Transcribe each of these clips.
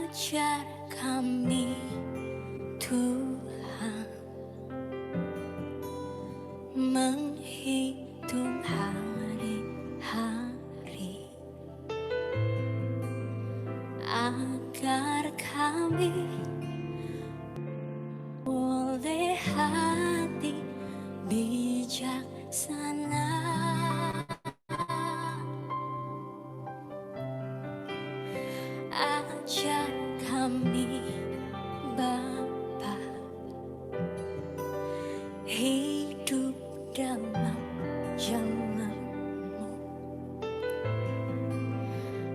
Ajar kami Tuhan menghitung hari-hari agar kami boleh hati bijaksana. Ajar kami Bapa hidup dalam jalan-Mu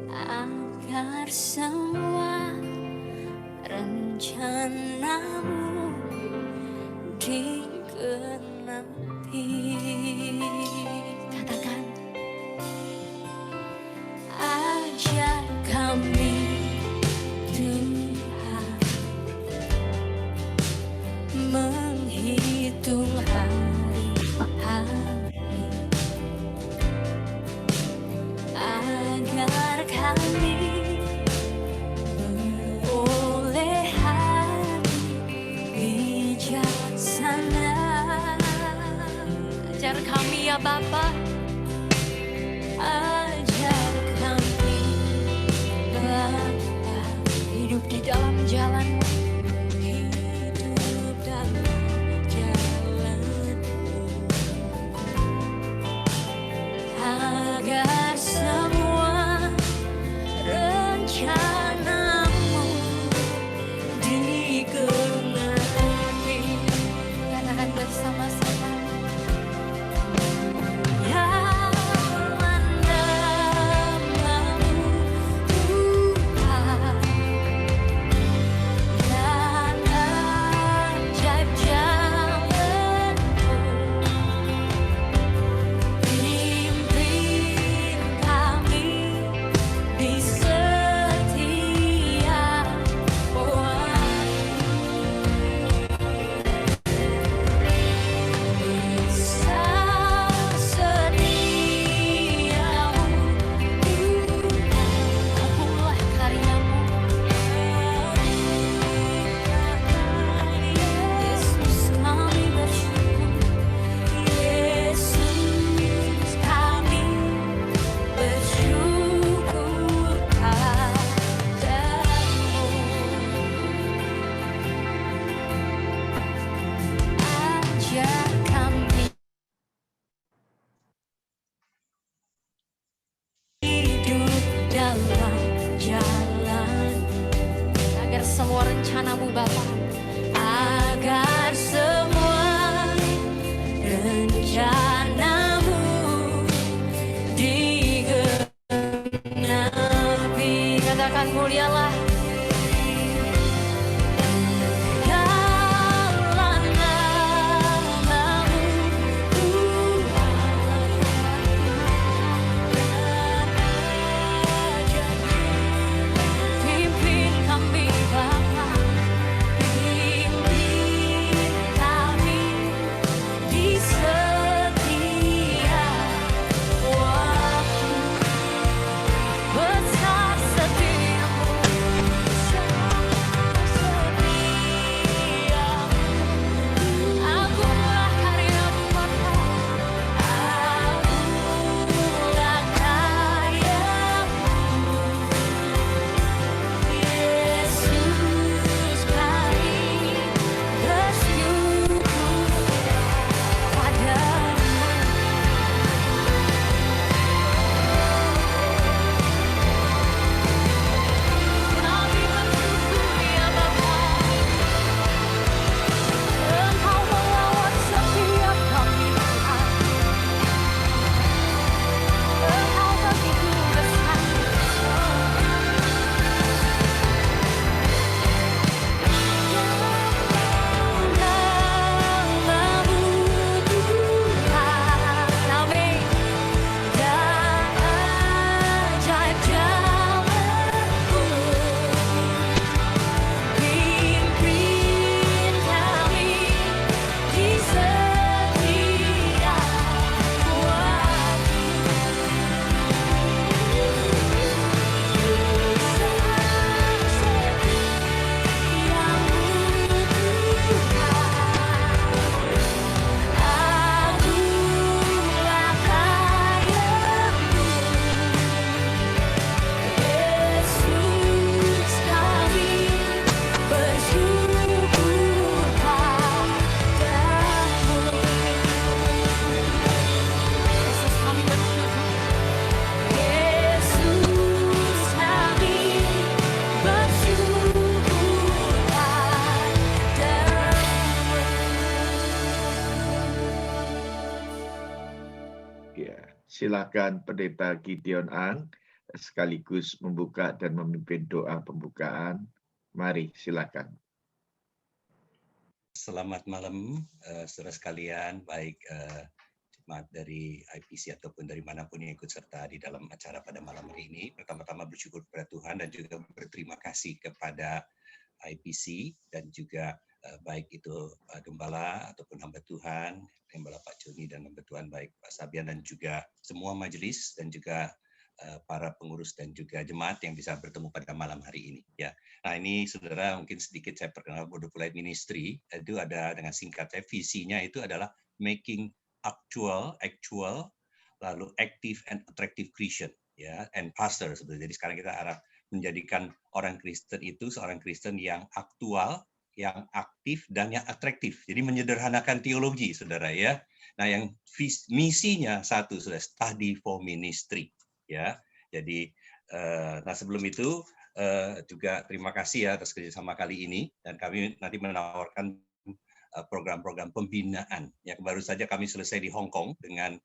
agar semua rencana-Mu digenapi. Katakan, ajar kami Tuhan menghitung hari-hari agar kami boleh hati bijaksana. Ajar kami ya Bapa, ajar kami Bapa hidup di dalam jalan-Mu, hidup dalam jalan-Mu, agar semua rencana-Mu digenapi. Katakan bersama-sama, semua rencana-Mu Bapa, agar semua rencana-Mu digenapi. Katakan, mulialah besar setiamu. silakan Pendeta Gideon Ang sekaligus membuka dan memimpin doa pembukaan. Mari silakan. Selamat malam, saudara sekalian, baik jemaat dari IPC ataupun dari manapun yang ikut serta di dalam acara pada malam hari ini. Pertama-tama bersyukur kepada Tuhan dan juga berterima kasih kepada IPC dan juga baik itu Gembala ataupun hamba Tuhan, Gembala Pak Joni dan hamba Tuhan baik Pak Sabian dan juga semua majelis dan juga para pengurus dan juga jemaat yang bisa bertemu pada malam hari ini. Ya, nah ini saudara mungkin sedikit saya perkenalkan Wonderful Life Ministry itu ada dengan singkatnya visinya itu adalah making actual, lalu active and attractive Christian, ya, and pastor sebetulnya. Jadi sekarang kita arah menjadikan orang Kristen itu seorang Kristen yang aktual, yang aktif dan yang atraktif. Jadi menyederhanakan teologi, saudara ya. Nah, yang misinya satu, sudah study for ministry, ya. Jadi, nah sebelum itu juga terima kasih ya atas kerjasama kali ini dan kami nanti menawarkan program-program pembinaan. Ya, baru saja kami selesai di Hong Kong dengan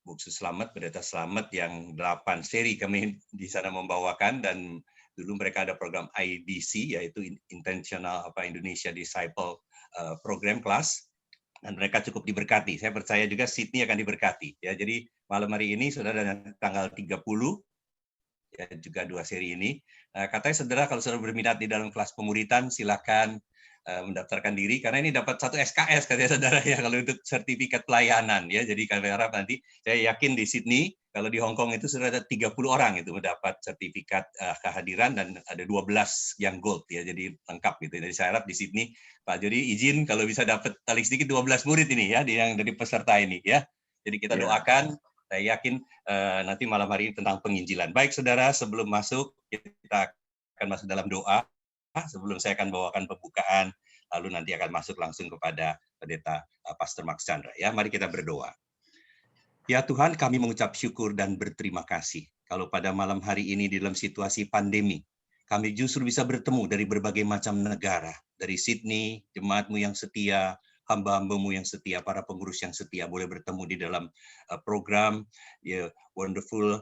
Buksu Selamat, Pendeta Selamat yang 8 seri kami di sana membawakan dan dulu mereka ada program IDC yaitu Intentional Indonesia Disciple Program Class dan mereka cukup diberkati. Saya percaya juga Sydney akan diberkati. Ya, jadi malam hari ini saudara dan tanggal 30 ya juga 2 seri ini. Katanya saudara kalau saudara berminat di dalam kelas pemuritan silakan mendaftarkan diri karena ini dapat 1 SKS katanya saudara ya kalau untuk sertifikat pelayanan ya. Jadi kami harap nanti saya yakin di Sydney kalau di Hong Kong itu sudah ada 30 orang itu mendapat sertifikat kehadiran dan ada 12 yang gold ya. Jadi lengkap gitu. Jadi saya harap di Sydney Pak Jody izin kalau bisa dapat paling sedikit 12 murid ini ya yang dari peserta ini ya. Jadi kita doakan, saya yakin nanti malam hari ini tentang penginjilan. Baik saudara, sebelum masuk kita akan masuk dalam doa. Sebelum saya akan bawakan pembukaan, lalu nanti akan masuk langsung kepada Pendeta Pastor Max Chandra. Ya, mari kita berdoa. Ya Tuhan, kami mengucap syukur dan berterima kasih. Kalau pada malam hari ini di dalam situasi pandemi, kami justru bisa bertemu dari berbagai macam negara. Dari Sydney, jemaat-Mu yang setia, hamba-hamba-Mu yang setia, para pengurus yang setia, boleh bertemu di dalam program Wonderful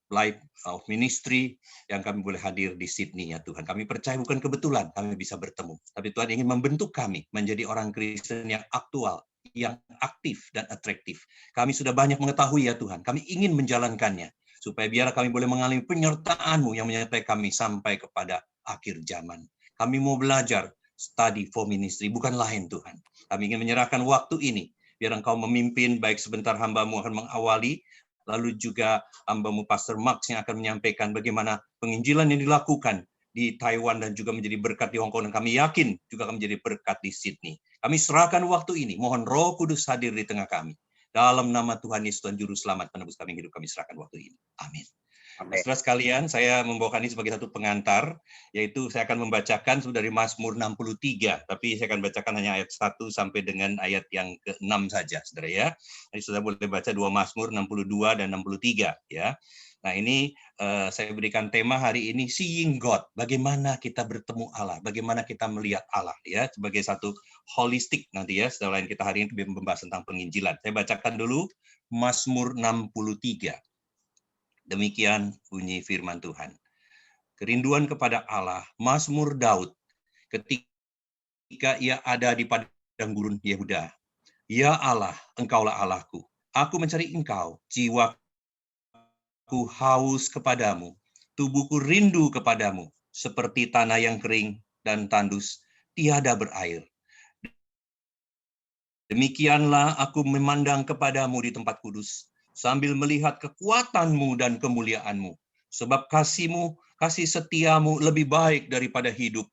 Life of Ministry yang kami boleh hadir di Sydney ya Tuhan. Kami percaya bukan kebetulan kami bisa bertemu. Tapi Tuhan ingin membentuk kami menjadi orang Kristen yang aktual, yang aktif dan atraktif. Kami sudah banyak mengetahui ya Tuhan. Kami ingin menjalankannya. Supaya biar kami boleh mengalami penyertaan-Mu yang menyertai kami sampai kepada akhir zaman. Kami mau belajar study for ministry, bukan lain Tuhan. Kami ingin menyerahkan waktu ini. Biar Engkau memimpin, baik sebentar hamba-Mu akan mengawali, lalu juga hamba-Mu Pastor Max yang akan menyampaikan bagaimana penginjilan yang dilakukan di Taiwan dan juga menjadi berkat di Hong Kong. Dan kami yakin juga akan menjadi berkat di Sydney. Kami serahkan waktu ini. Mohon Roh Kudus hadir di tengah kami. Dalam nama Tuhan Yesus Tuhan Juru Selamat penebus kami hidup, kami serahkan waktu ini. Amin. Saudara sekalian, saya membawakan ini sebagai satu pengantar, yaitu saya akan membacakan dari Mazmur 63, tapi saya akan bacakan hanya ayat 1 sampai dengan ayat yang ke-6 saja, saudara ya. Jadi saudara boleh baca 2 Mazmur 62 dan 63 ya. Nah ini saya berikan tema hari ini Seeing God, bagaimana kita bertemu Allah, bagaimana kita melihat Allah ya, sebagai satu holistik nanti ya. Setelah lain kita hari ini membahas tentang penginjilan. Saya bacakan dulu Mazmur 63. Demikian bunyi firman Tuhan. Kerinduan kepada Allah, Mazmur Daud, ketika ia ada di padang gurun Yehuda. Ya Allah, Engkaulah Allahku. Aku mencari Engkau, jiwaku haus kepadamu, tubuhku rindu kepadamu, seperti tanah yang kering dan tandus, tiada berair. Demikianlah aku memandang kepadamu di tempat kudus, sambil melihat kekuatan-Mu dan kemuliaan-Mu. Sebab kasih-Mu, kasih setiamu lebih baik daripada hidup.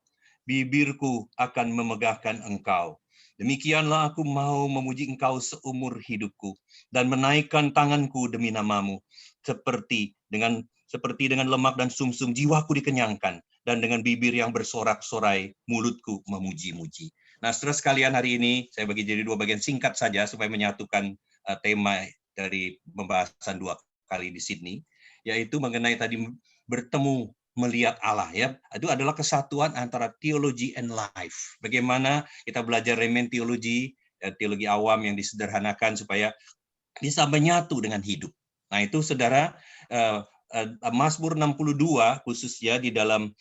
Bibirku akan memegahkan Engkau. Demikianlah aku mau memuji Engkau seumur hidupku dan menaikkan tanganku demi nama-Mu. Seperti dengan lemak dan sumsum jiwaku dikenyangkan, dan dengan bibir yang bersorak-sorai mulutku memuji-muji. Nah, setelah sekalian hari ini saya bagi jadi 2 bagian singkat saja supaya menyatukan tema dari pembahasan 2 kali di Sydney, yaitu mengenai tadi bertemu melihat Allah ya. Itu adalah kesatuan antara theology and life. Bagaimana kita belajar remen teologi, teologi awam yang disederhanakan supaya bisa menyatu dengan hidup. Nah, itu saudara, Mazmur 62 khususnya di dalam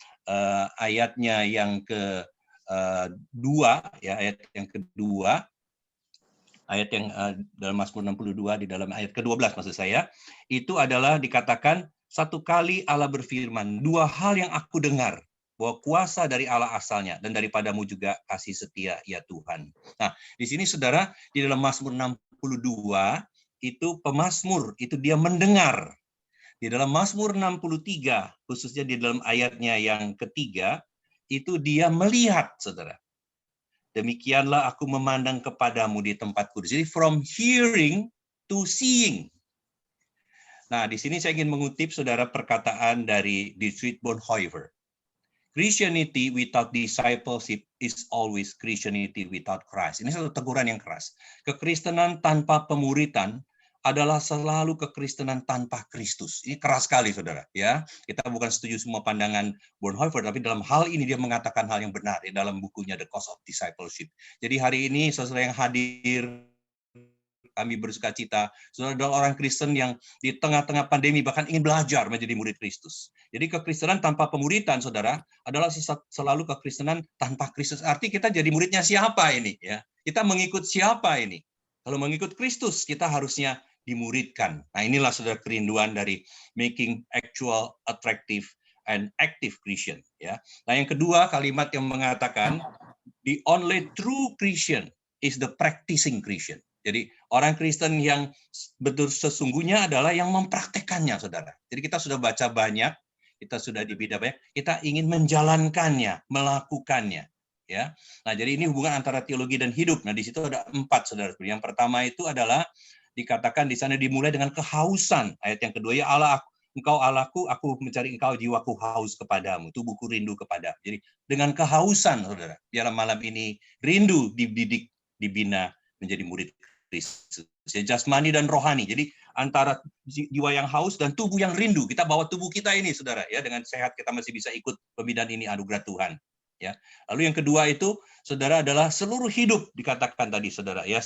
ayatnya yang kedua, ya, ayat yang kedua, ayat yang dalam Mazmur 62 di dalam ayat ke-12 maksud saya, itu adalah dikatakan, satu kali Allah berfirman, dua hal yang aku dengar, bahwa kuasa dari Allah asalnya, dan daripadamu juga kasih setia ya Tuhan. Nah, di sini saudara, di dalam Mazmur 62, itu pemazmur, itu dia mendengar. Di dalam Mazmur 63, khususnya di dalam ayatnya yang ketiga, itu dia melihat, saudara. Demikianlah aku memandang kepadamu di tempat kudus. Jadi from hearing to seeing. Nah, di sini saya ingin mengutip, saudara, perkataan dari Dietrich Bonhoeffer. Christianity without discipleship is always Christianity without Christ. Ini satu teguran yang keras. Kekristenan tanpa pemuritan adalah selalu kekristenan tanpa Kristus. Ini keras sekali, saudara. Ya, kita bukan setuju semua pandangan Bonhoeffer, tapi dalam hal ini dia mengatakan hal yang benar di dalam bukunya The Cost of Discipleship. Jadi hari ini, saudara yang hadir, kami bersuka cita. Saudara adalah orang Kristen yang di tengah-tengah pandemi bahkan ingin belajar menjadi murid Kristus. Jadi kekristenan tanpa pemuritan, saudara, adalah selalu kekristenan tanpa Kristus. Arti kita jadi muridnya siapa ini? Ya, kita mengikut siapa ini? Kalau mengikut Kristus, kita harusnya dimuridkan. Nah, inilah saudara kerinduan dari making actual, attractive, and active Christian. Ya. Nah, yang kedua, kalimat yang mengatakan the only true Christian is the practicing Christian. Jadi orang Kristen yang betul sesungguhnya adalah yang mempraktekannya, saudara. Jadi kita sudah baca banyak, kita sudah dibimbing banyak, kita ingin menjalankannya, melakukannya. Ya. Nah, jadi ini hubungan antara teologi dan hidup. Nah, di situ ada 4, saudara. Yang pertama itu adalah dikatakan di sana dimulai dengan kehausan. Ayat yang kedua, ya Allah, Engkau Allahku, aku mencari Engkau, jiwaku haus kepadamu, tubuhku rindu kepadamu. Jadi dengan kehausan, saudara, biarlah malam ini rindu dididik, dibina menjadi murid Kristus. Jasmani dan rohani. Jadi antara jiwa yang haus dan tubuh yang rindu. Kita bawa tubuh kita ini, saudara, ya, dengan sehat kita masih bisa ikut pembinaan ini, anugerah Tuhan. Ya. Lalu yang kedua itu, saudara, adalah seluruh hidup dikatakan tadi, saudara, ya,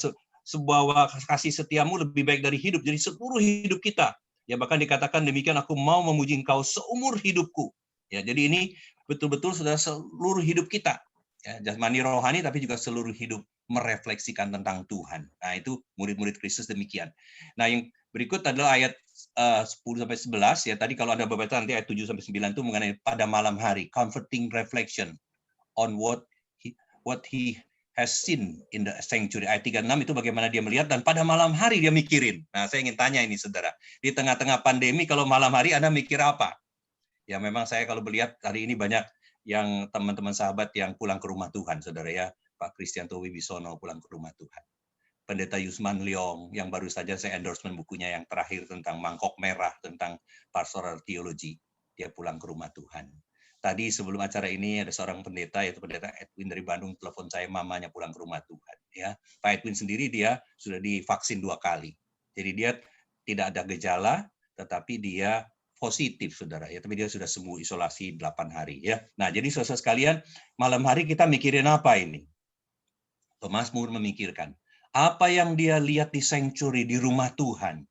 sebuah kasih setiamu lebih baik dari hidup. Jadi seluruh hidup kita. Ya, bahkan dikatakan demikian, aku mau memuji Engkau seumur hidupku. Ya, jadi ini betul-betul, saudara, seluruh hidup kita. Ya, jasmani rohani tapi juga seluruh hidup merefleksikan tentang Tuhan. Nah, itu murid-murid Kristus demikian. Nah, yang berikut adalah ayat 10 sampai 11 ya. Tadi kalau Anda baca nanti ayat 7 sampai 9 itu mengenai pada malam hari, comforting reflection on what he has seen in the sanctuary. Ayat 36 itu bagaimana dia melihat dan pada malam hari dia mikirin. Nah, saya ingin tanya ini, saudara. Di tengah-tengah pandemi kalau malam hari Anda mikir apa? Ya, memang saya kalau melihat hari ini banyak yang teman-teman sahabat yang pulang ke rumah Tuhan, saudara, ya. Pak Kristianto Wibisono pulang ke rumah Tuhan. Pendeta Yusman Leong yang baru saja saya endorsement bukunya yang terakhir tentang mangkok merah, tentang pastoral theology. Dia pulang ke rumah Tuhan. Tadi sebelum acara ini ada seorang pendeta, yaitu pendeta Edwin dari Bandung, telepon saya, mamanya pulang ke rumah Tuhan. Ya, Pak Edwin sendiri dia sudah divaksin 2 kali. Jadi dia tidak ada gejala, tetapi dia positif, saudara, ya, tapi dia sudah sembuh isolasi 8 hari, ya. Nah, jadi saudara sekalian, malam hari kita mikirin apa ini? Pemazmur memikirkan apa yang dia lihat di sanctuary, di rumah Tuhan.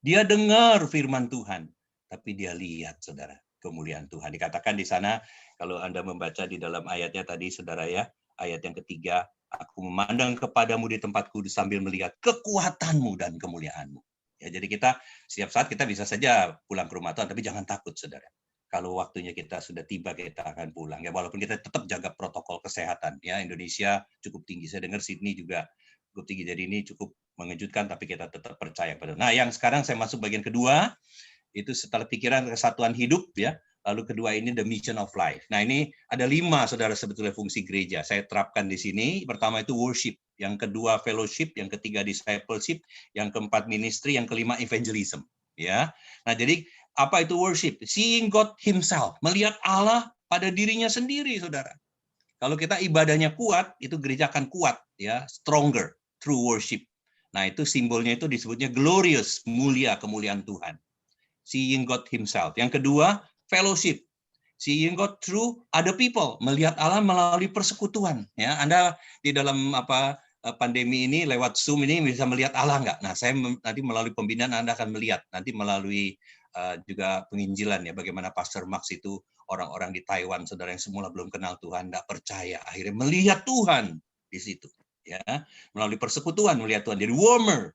Dia dengar firman Tuhan, tapi dia lihat, saudara, kemuliaan Tuhan. Dikatakan di sana, kalau Anda membaca di dalam ayatnya tadi, saudara, ya, ayat yang ketiga, aku memandang kepadamu di tempat kudus sambil melihat kekuatanmu dan kemuliaanmu. Ya, jadi kita setiap saat kita bisa saja pulang ke rumah Tuhan, tapi jangan takut, saudara. Kalau waktunya kita sudah tiba, kita akan pulang. Ya, walaupun kita tetap jaga protokol kesehatan. Ya, Indonesia cukup tinggi. Saya dengar Sydney juga cukup tinggi. Jadi ini cukup mengejutkan, tapi kita tetap percaya pada. Nah, yang sekarang saya masuk bagian kedua, itu setelah pikiran kesatuan hidup, ya. Lalu kedua ini the mission of life. Nah, ini ada 5, saudara, sebetulnya fungsi gereja. Saya terapkan di sini. Pertama itu worship, yang kedua fellowship, yang ketiga discipleship, yang keempat ministry, yang kelima evangelism. Ya. Nah, jadi apa itu worship? Seeing God Himself, melihat Allah pada dirinya sendiri, saudara. Kalau kita ibadahnya kuat, itu gereja akan kuat, ya, stronger through worship. Nah, itu simbolnya itu disebutnya glorious, mulia, kemuliaan Tuhan. Seeing God Himself. Yang kedua, fellowship. Seeing God through other people, melihat Allah melalui persekutuan. Ya, Anda di dalam pandemi ini lewat Zoom ini bisa melihat Allah nggak? Nah, saya nanti melalui pembinaan Anda akan melihat, nanti melalui juga penginjilan ya, bagaimana Pastor Max itu orang-orang di Taiwan, saudara yang semula belum kenal Tuhan, nggak percaya, akhirnya melihat Tuhan di situ, ya, melalui persekutuan melihat Tuhan. Jadi warmer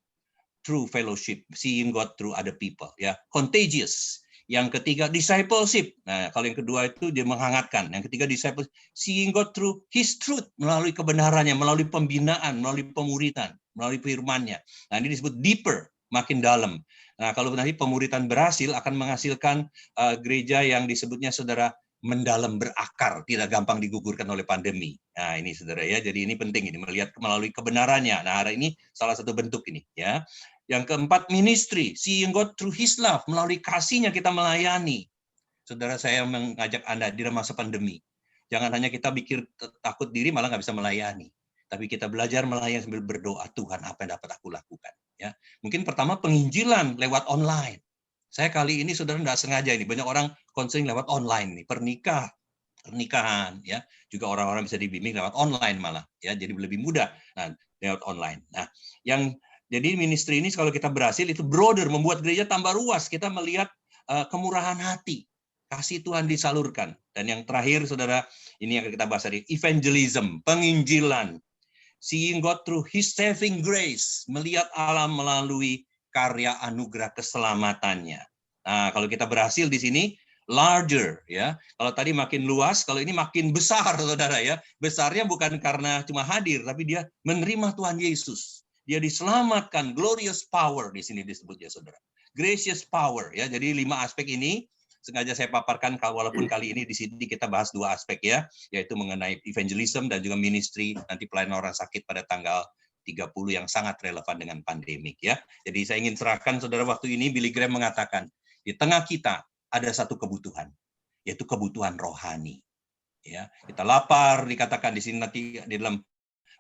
through fellowship, seeing God through other people, ya, contagious. Yang ketiga discipleship. Nah, kalau yang kedua itu dia menghangatkan. Yang ketiga discipleship, seeing God through His truth, melalui kebenarannya, melalui pembinaan, melalui pemuritan, melalui firman-Nya. Nah, ini disebut deeper, makin dalam. Nah, kalau nanti pemuritan berhasil akan menghasilkan gereja yang disebutnya saudara mendalam, berakar, tidak gampang digugurkan oleh pandemi. Nah, ini saudara ya. Jadi ini penting ini melihat melalui kebenarannya. Nah, hari ini salah satu bentuk ini ya. Yang keempat, ministry, seeing God through His love, melalui kasihnya kita melayani. Saudara, saya mengajak Anda di masa pandemi, jangan hanya kita pikir takut diri malah nggak bisa melayani, tapi kita belajar melayani sambil berdoa, Tuhan apa yang dapat aku lakukan. Ya, mungkin pertama penginjilan lewat online. Saya kali ini saudara nggak sengaja ini banyak orang konseling lewat online nih, pernikahan, ya, juga orang-orang bisa dibimbing lewat online malah, ya, jadi lebih mudah. Nah, lewat online. Nah, jadi ministry ini kalau kita berhasil itu broader, membuat gereja tambah luas. Kita melihat kemurahan hati, kasih Tuhan disalurkan. Dan yang terakhir, saudara, ini yang kita bahas tadi, evangelism, penginjilan, seeing God through His saving grace, melihat Allah melalui karya anugerah keselamatannya. Nah, kalau kita berhasil di sini, larger, ya. Kalau tadi makin luas, kalau ini makin besar, saudara ya. Besarnya bukan karena cuma hadir, tapi dia menerima Tuhan Yesus. Dia diselamatkan, glorious power di sini disebutnya, saudara. Gracious power, ya. Jadi 5 aspek ini sengaja saya paparkan, walaupun kali ini di sini kita bahas 2 aspek ya, yaitu mengenai evangelism dan juga ministry, nanti pelayanan orang sakit pada tanggal 30 yang sangat relevan dengan pandemik ya. Jadi saya ingin serahkan saudara waktu ini, Billy Graham mengatakan, di tengah kita ada satu kebutuhan, yaitu kebutuhan rohani. Ya, kita lapar, dikatakan di sini nanti di dalam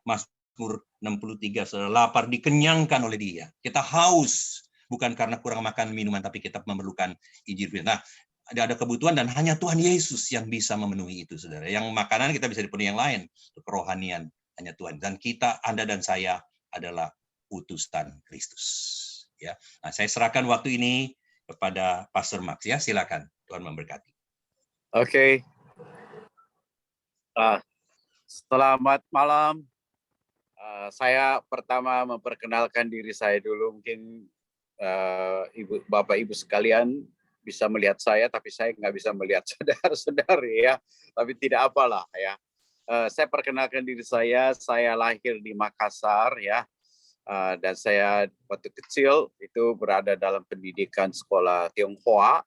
Mazmur 63, saudara, lapar dikenyangkan oleh Dia. Kita haus, bukan karena kurang makan minuman, tapi kita memerlukan Injil. Nah, ada kebutuhan dan hanya Tuhan Yesus yang bisa memenuhi itu, saudara. Yang makanan kita bisa dipenuhi yang lain, kerohanian hanya Tuhan. Dan kita, Anda dan saya adalah utusan Kristus. Ya, nah, saya serahkan waktu ini kepada Pastor Max. Ya, silakan. Tuhan memberkati. Oke. Selamat malam. Saya pertama memperkenalkan diri saya dulu. Mungkin Bapak Ibu sekalian bisa melihat saya, tapi saya nggak bisa melihat saudara-saudari ya. Tapi tidak apalah ya. Saya perkenalkan diri saya lahir di Makassar ya. Dan saya waktu kecil itu berada dalam pendidikan sekolah Tionghoa.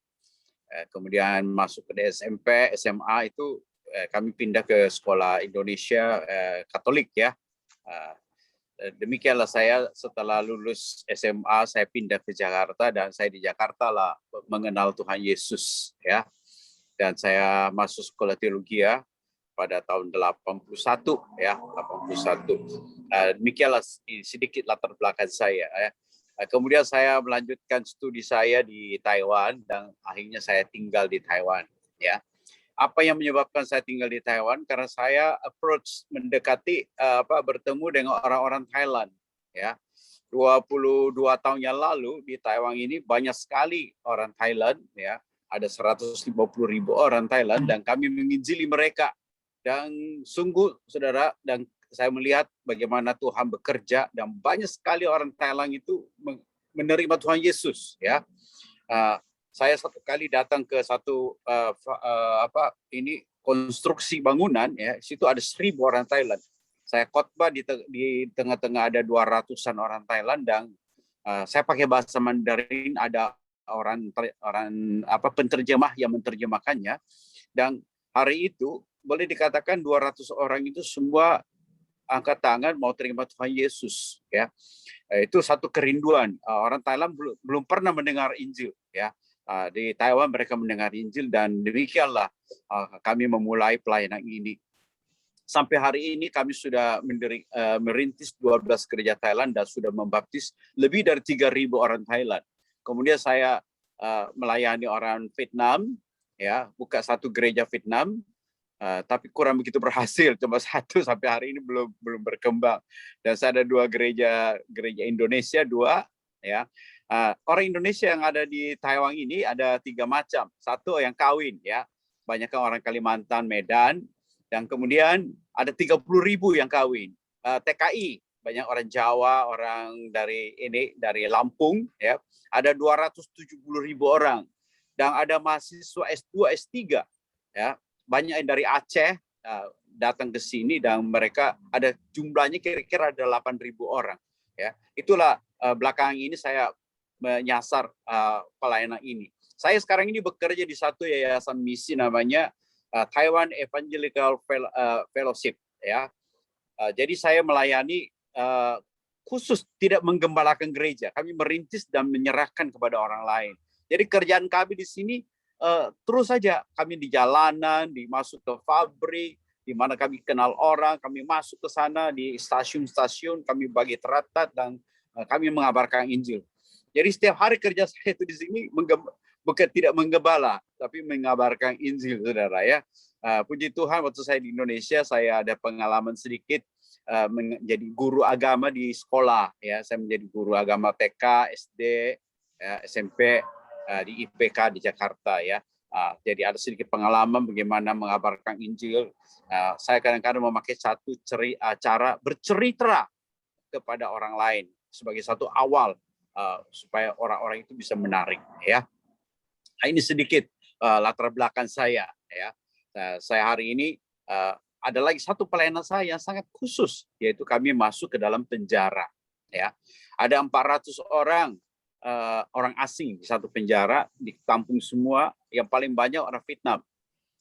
Kemudian masuk ke SMP, SMA itu kami pindah ke sekolah Indonesia Katolik ya. Demikianlah saya setelah lulus SMA saya pindah ke Jakarta dan saya di Jakarta lah mengenal Tuhan Yesus ya. Dan saya masuk sekolah teologi ya pada tahun 81 ya, 81. Demikianlah sedikit latar belakang saya ya. Kemudian saya melanjutkan studi saya di Taiwan dan akhirnya saya tinggal di Taiwan ya. Apa yang menyebabkan saya tinggal di Taiwan? Karena saya mendekati bertemu dengan orang-orang Thailand ya. 22 tahun yang lalu di Taiwan ini banyak sekali orang Thailand ya. Ada 150.000 orang Thailand dan kami menginjili mereka. Dan sungguh saudara, dan saya melihat bagaimana Tuhan bekerja dan banyak sekali orang Thailand itu menerima Tuhan Yesus ya. Saya satu kali datang ke satu konstruksi bangunan ya, situ ada 1.000 orang Thailand. Saya khotbah di tengah-tengah ada 200-an orang Thailand dan saya pakai bahasa Mandarin, ada orang penterjemah yang menerjemahkannya. Dan hari itu boleh dikatakan 200 orang itu semua angkat tangan mau terima Tuhan Yesus ya. Itu satu kerinduan. Orang Thailand belum pernah mendengar Injil ya. Di Taiwan mereka mendengar Injil dan demikianlah kami memulai pelayanan ini. Sampai hari ini kami sudah merintis 12 gereja Thailand dan sudah membaptis lebih dari 3.000 orang Thailand. Kemudian saya melayani orang Vietnam, ya, buka satu gereja Vietnam. tapi kurang begitu berhasil, cuma satu sampai hari ini belum berkembang. Dan saya ada 2 gereja Indonesia, 2 ya. Orang Indonesia yang ada di Taiwan ini ada 3 macam. Satu yang kawin ya, banyak orang Kalimantan, Medan, dan kemudian ada 30.000 yang kawin. TKI, banyak orang Jawa, orang dari Lampung ya, ada 270.000 orang. Dan ada mahasiswa S2, S3 ya. Banyak yang dari Aceh datang ke sini dan mereka ada jumlahnya kira-kira ada 8.000 orang. Ya, itulah belakangan ini saya menyasar pelayanan ini. Saya sekarang ini bekerja di satu yayasan misi namanya Taiwan Evangelical Fellowship. Ya, jadi saya melayani khusus tidak menggembalakan gereja. Kami merintis dan menyerahkan kepada orang lain. Jadi kerjaan kami di sini terus saja kami di jalanan, masuk ke pabrik, di mana kami kenal orang, kami masuk ke sana di stasiun-stasiun, kami bagi teratat dan kami mengabarkan Injil. Jadi setiap hari kerja saya itu di sini bukan tidak menggembala, tapi mengabarkan Injil, saudara ya. Puji Tuhan, waktu saya di Indonesia saya ada pengalaman sedikit menjadi guru agama di sekolah. Ya, saya menjadi guru agama TK, SD, ya, SMP. Di IPK di Jakarta ya. Jadi ada sedikit pengalaman bagaimana mengabarkan Injil. Saya kadang-kadang memakai satu cara bercerita kepada orang lain sebagai satu awal supaya orang-orang itu bisa menarik ya. Ini sedikit latar belakang saya ya. Saya hari ini ada lagi satu pelayanan saya yang sangat khusus, yaitu kami masuk ke dalam penjara ya. Ada 400 orang asing di satu penjara, ditampung semua. Yang paling banyak orang Vietnam,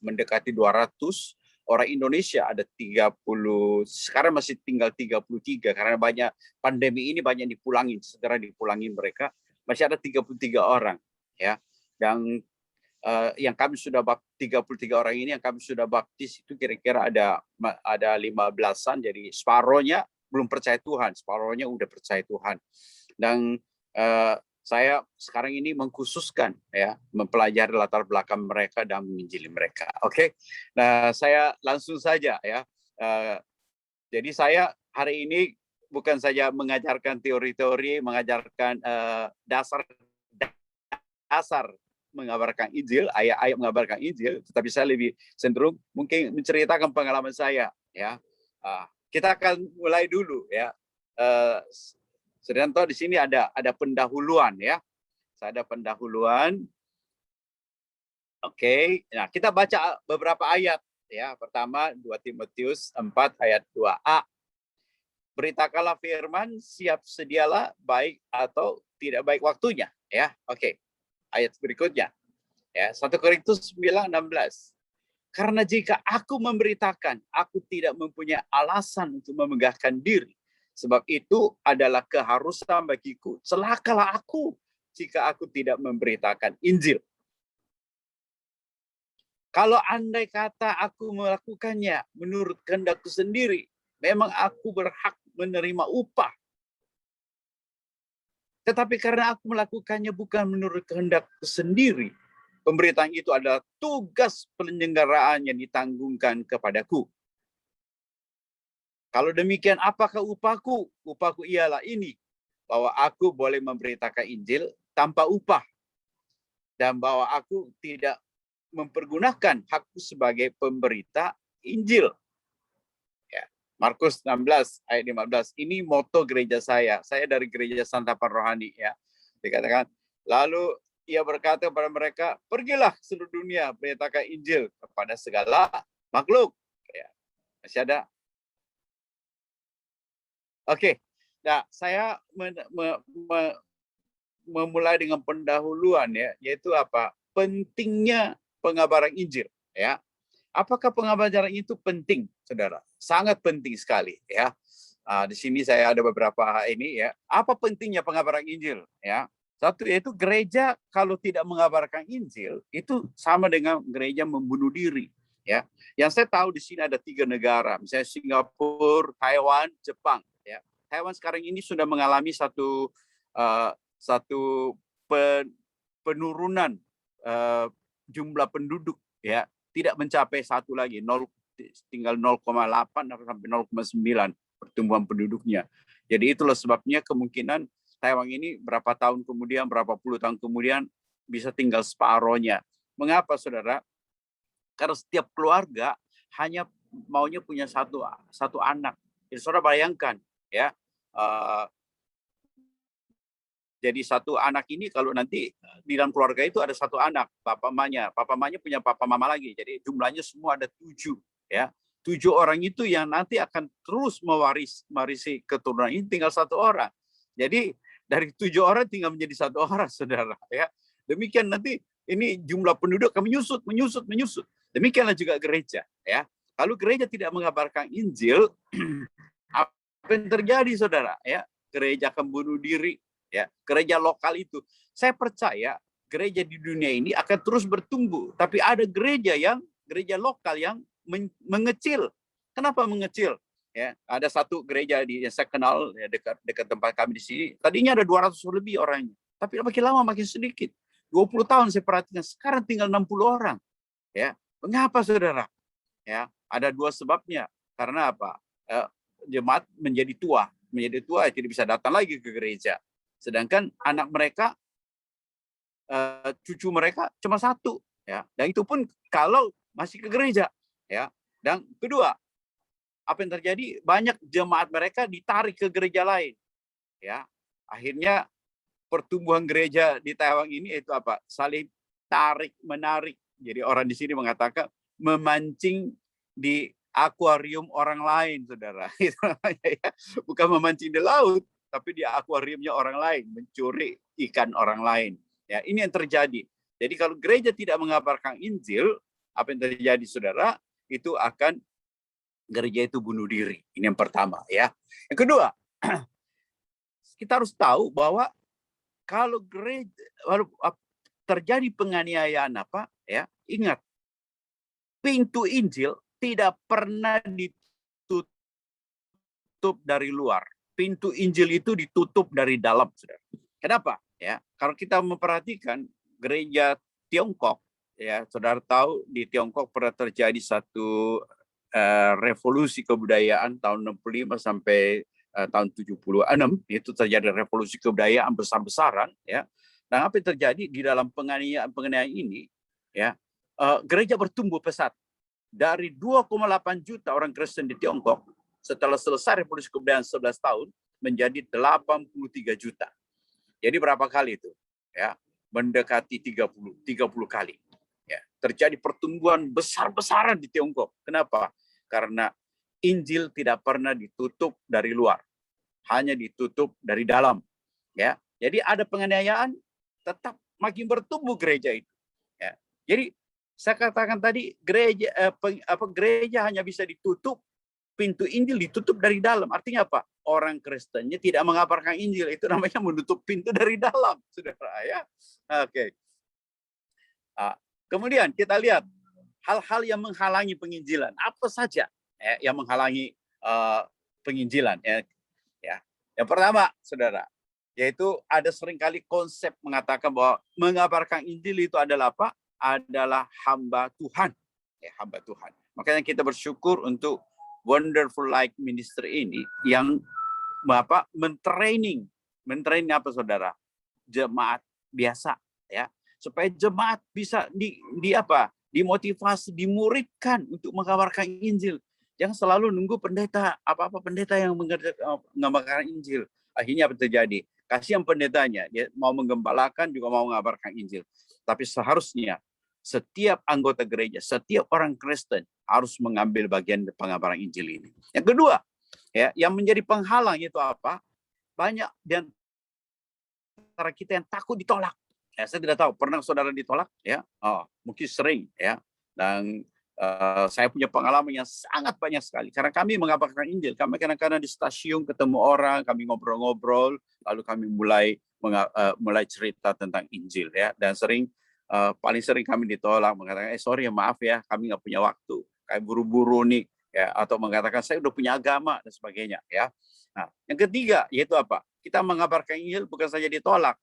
mendekati 200. Orang Indonesia ada 30, sekarang masih tinggal 33 karena banyak pandemi ini, banyak dipulangin, segera dipulangin mereka. Masih ada 33 orang ya. Dan yang kami sudah 33 orang ini yang kami sudah baptis itu kira-kira ada 15-an, jadi separohnya belum percaya Tuhan, separohnya udah percaya Tuhan. Dan saya sekarang ini mengkhususkan ya, mempelajari latar belakang mereka dan menginjili mereka. Oke. Nah, saya langsung saja ya. Jadi saya hari ini bukan saja mengajarkan teori-teori, mengajarkan dasar mengabarkan Injil, ayat-ayat mengabarkan Injil, tetapi saya lebih cenderung mungkin menceritakan pengalaman saya ya. Kita akan mulai dulu ya. Sudanto di sini ada pendahuluan ya. Saya ada pendahuluan. Oke. Nah, kita baca beberapa ayat ya. Pertama 2 Timotius 4 ayat 2a. Beritakanlah firman, siap sedialah baik atau tidak baik waktunya ya. Oke. Ayat berikutnya. Ya, 1 Korintus 9:16. Karena jika aku memberitakan, aku tidak mempunyai alasan untuk memegahkan diri. Sebab itu adalah keharusan bagiku. Celakalah aku jika aku tidak memberitakan Injil. Kalau andai kata aku melakukannya menurut kehendakku sendiri, memang aku berhak menerima upah. Tetapi karena aku melakukannya bukan menurut kehendakku sendiri, pemberitaan itu adalah tugas penyelenggaraan yang ditanggungkan kepadaku. Kalau demikian, apakah upahku? Upahku ialah ini, bahwa aku boleh memberitakan Injil tanpa upah, dan bahwa aku tidak mempergunakan hakku sebagai pemberita Injil. Ya. Markus 16 ayat 15. Ini moto gereja saya. Saya dari gereja Santapan Rohani ya. Dikatakan, lalu ia berkata kepada mereka, pergilah seluruh dunia, beritakan Injil kepada segala makhluk. Ya. Masih ada? Oke, nah saya memulai dengan pendahuluan ya, yaitu apa? Pentingnya pengabaran Injil ya. Apakah pengabaran itu penting, saudara? Sangat penting sekali ya. Di sini saya ada beberapa ini ya. Apa pentingnya pengabaran Injil ya? Satu yaitu gereja kalau tidak mengabarkan Injil itu sama dengan gereja membunuh diri ya. Yang saya tahu di sini ada 3 negara, misalnya Singapura, Taiwan, Jepang. Ya. Taiwan sekarang ini sudah mengalami satu penurunan jumlah penduduk ya, tidak mencapai 1 lagi, tinggal 0,8 sampai 0,9 pertumbuhan penduduknya. Jadi itulah sebabnya kemungkinan Taiwan ini berapa tahun kemudian, berapa puluh tahun kemudian bisa tinggal separohnya. Mengapa, saudara? Karena setiap keluarga hanya maunya punya satu anak. Jadi saudara bayangkan, ya, jadi satu anak ini kalau nanti di dalam keluarga itu ada satu anak, papa mamanya punya papa mama lagi. Jadi jumlahnya semua ada 7, ya. 7 orang itu yang nanti akan terus mewarisi keturunan ini tinggal 1 orang. Jadi dari 7 orang tinggal menjadi 1 orang, saudara. Ya, demikian nanti ini jumlah penduduk akan menyusut. Demikianlah juga gereja. Ya, kalau gereja tidak mengabarkan Injil, apa yang terjadi, saudara? Ya, gereja akan bunuh diri. Ya, gereja lokal itu. Saya percaya gereja di dunia ini akan terus bertumbuh. Tapi ada gereja lokal yang mengecil. Kenapa mengecil? Ya, ada satu gereja yang saya kenal, ya, dekat tempat kami di sini. Tadinya ada 200 lebih orangnya, tapi makin lama makin sedikit. 20 tahun saya perhatikan, sekarang tinggal 60 orang. Ya, mengapa, saudara? Ya, ada 2 sebabnya. Karena apa? Jemaat menjadi tua tidak bisa datang lagi ke gereja. Sedangkan anak mereka, cucu mereka cuma 1. Ya, dan itu pun kalau masih ke gereja. Ya, dan kedua, apa yang terjadi? Banyak jemaat mereka ditarik ke gereja lain. Ya, akhirnya pertumbuhan gereja di Taiwan ini itu apa? Saling tarik menarik. Jadi orang di sini mengatakan memancing di akuarium orang lain, saudara. Bukan memancing di laut, tapi di akuariumnya orang lain, mencuri ikan orang lain. Ya, ini yang terjadi. Jadi kalau gereja tidak mengabarkan Injil, apa yang terjadi, saudara? Itu akan gereja itu bunuh diri. Ini yang pertama, ya. Yang kedua, kita harus tahu bahwa kalau gereja terjadi penganiayaan apa, ya, ingat, pintu Injil tidak pernah ditutup dari luar. Pintu Injil itu ditutup dari dalam, saudara. Kenapa? Ya, kalau kita memperhatikan gereja Tiongkok, ya, saudara tahu di Tiongkok pernah terjadi satu revolusi kebudayaan tahun 65 sampai tahun 76. Itu terjadi revolusi kebudayaan besar-besaran, ya. Dan apa yang terjadi di dalam penganiayaan ini, ya, gereja bertumbuh pesat dari 2,8 juta orang Kristen di Tiongkok setelah selesai revolusi kebudayaan 11 tahun menjadi 83 juta. Jadi berapa kali itu? Ya, mendekati 30 kali. Ya, terjadi pertumbuhan besar-besaran di Tiongkok. Kenapa? Karena Injil tidak pernah ditutup dari luar, hanya ditutup dari dalam. Ya, jadi ada penganiayaan, tetap makin bertumbuh gereja itu. Ya, jadi saya katakan tadi gereja hanya bisa ditutup, pintu Injil ditutup dari dalam. Artinya apa? Orang Kristennya tidak mengabarkan Injil, itu namanya menutup pintu dari dalam, saudara, ya. Oke. Kemudian kita lihat hal-hal yang menghalangi penginjilan. Apa saja yang menghalangi penginjilan? Ya. Yang pertama, saudara, yaitu ada seringkali konsep mengatakan bahwa mengabarkan Injil itu adalah apa? Adalah hamba Tuhan. Ya, hamba Tuhan. Makanya kita bersyukur untuk Wonderful Light Ministry ini yang mentraining apa, saudara? Jemaat biasa, ya. Supaya jemaat bisa dimotivasi, dimuridkan untuk mengabarkan Injil. Jangan selalu nunggu pendeta, pendeta yang mengabarkan Injil. Akhirnya apa terjadi? Kasihan pendetanya, dia mau menggembalakan juga mau mengabarkan Injil. Tapi seharusnya setiap anggota gereja, setiap orang Kristen harus mengambil bagian pengabaran Injil ini. Yang kedua, ya, yang menjadi penghalang itu apa? Banyak di antara kita yang takut ditolak. Ya, saya tidak tahu, pernah saudara ditolak? Ya, mungkin sering, ya. Dan saya punya pengalaman yang sangat banyak sekali. Karena kami mengabarkan Injil, kami kadang-kadang di stasiun ketemu orang, kami ngobrol-ngobrol, lalu kami mulai cerita tentang Injil, ya. Dan paling sering kami ditolak, mengatakan, sorry ya, maaf ya, kami nggak punya waktu, kami buru-buru nih, ya. Atau mengatakan saya udah punya agama dan sebagainya, ya. Nah, yang ketiga yaitu apa? Kita mengabarkan Injil bukan saja ditolak,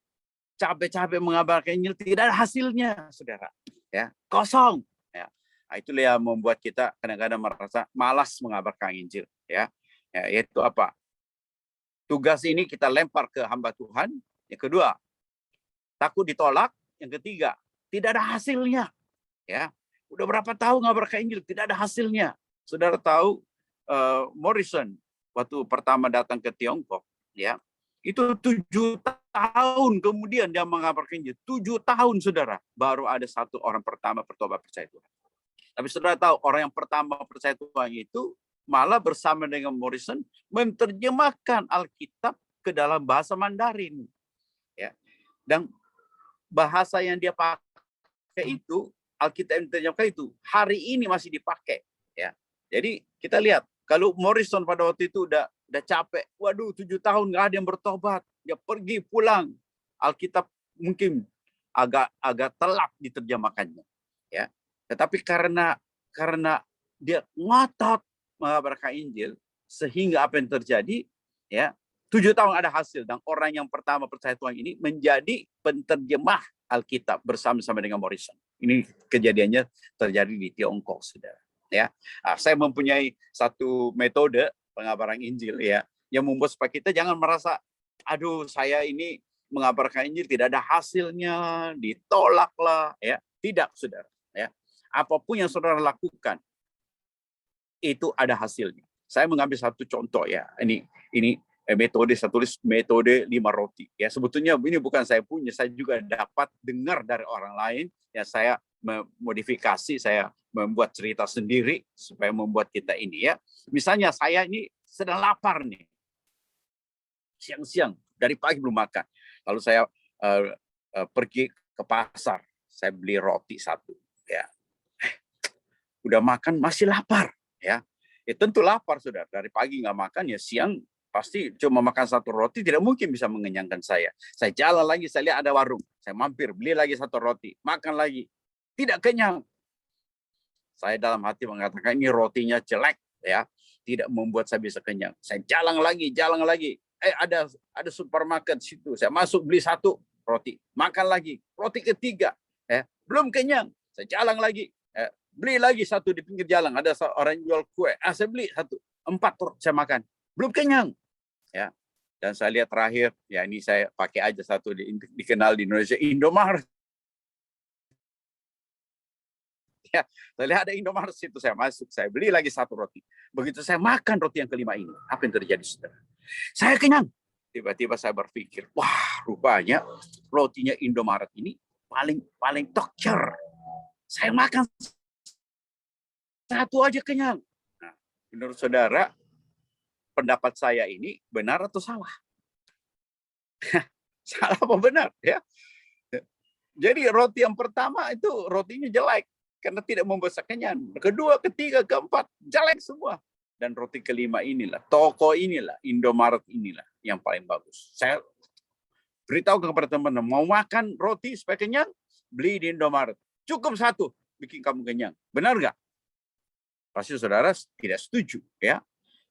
capek-capek mengabarkan Injil tidak ada hasilnya, saudara, ya, kosong, ya. Nah, itulah yang membuat kita kadang-kadang merasa malas mengabarkan Injil, ya. Yaitu apa? Tugas ini kita lempar ke hamba Tuhan. Yang kedua, takut ditolak. Yang ketiga, tidak ada hasilnya, ya. Udah berapa tahun ngabarkan Injil, tidak ada hasilnya. Saudara tahu Morrison waktu pertama datang ke Tiongkok, ya, itu 7 tahun kemudian dia mengabarkan Injil. 7 tahun, saudara, baru ada satu orang pertama bertobat percaya Tuhan. Tapi saudara tahu, orang yang pertama percaya Tuhan itu malah bersama dengan Morrison menerjemahkan Alkitab ke dalam bahasa Mandarin, ya. Dan bahasa yang dia pakai itu, Alkitab yang diterjemahkan itu hari ini masih dipakai, ya. Jadi kita lihat, kalau Morrison pada waktu itu udah capek, waduh 7 tahun nggak ada yang bertobat, dia pergi pulang, Alkitab mungkin agak telat diterjemahkannya, ya. Tetapi karena dia ngotot mengabarkan Injil, sehingga apa yang terjadi, ya, 7 tahun ada hasil, dan orang yang pertama percaya Tuhan ini menjadi penterjemah Alkitab bersama-sama dengan Morrison. Ini kejadiannya terjadi di Tiongkok, saudara. Ya, saya mempunyai satu metode pengabaran Injil, ya, yang membuat supaya kita jangan merasa, aduh saya ini mengabarkan Injil tidak ada hasilnya, ditolak lah, ya. Tidak, saudara. Ya, apapun yang saudara lakukan itu ada hasilnya. Saya mengambil satu contoh, ya. Ini metode, saya tulis metode 5 roti. Ya, sebetulnya ini bukan saya punya, saya juga dapat dengar dari orang lain. Ya, saya memodifikasi, saya membuat cerita sendiri supaya membuat kita ini, ya. Misalnya saya ini sedang lapar nih. Siang-siang, dari pagi belum makan. Lalu saya pergi ke pasar, saya beli roti 1, ya. Udah makan masih lapar, ya. Tentu lapar, saudara. Dari pagi nggak makan, ya siang pasti cuma makan 1 roti tidak mungkin bisa mengenyangkan saya. Saya jalan lagi, saya lihat ada warung, saya mampir beli lagi 1 roti, makan lagi, tidak kenyang. Saya dalam hati mengatakan ini rotinya jelek, ya, tidak membuat saya bisa kenyang. Saya jalan lagi. Ada supermarket situ, saya masuk beli 1 roti, makan lagi, roti ketiga, belum kenyang. Saya jalan lagi, beli lagi 1 di pinggir jalan, ada orang jual kue, saya beli 1, 4 saya makan, belum kenyang, ya. Dan saya lihat terakhir, ya ini saya pakai aja satu dikenal di Indonesia, Indomaret. Ya, saya lihat ada Indomaret situ, saya masuk, saya beli lagi 1 roti. Begitu saya makan roti yang kelima ini, apa yang terjadi, saudara? Saya kenyang. Tiba-tiba saya berpikir, wah, rupanya rotinya Indomaret ini paling tokcer. Saya makan 1 aja kenyang. Nah, menurut saudara, pendapat saya ini benar atau salah? Salah apa benar, ya? Jadi roti yang pertama itu rotinya jelek karena tidak membuat saya kenyang. Kedua, ketiga, keempat jelek semua. Dan roti kelima inilah, toko inilah, Indomaret inilah yang paling bagus. Saya beritahu kepada teman-teman, mau makan roti supaya kenyang, beli di Indomaret. Cukup 1 bikin kamu kenyang. Benar nggak? Pasti saudara tidak setuju, ya.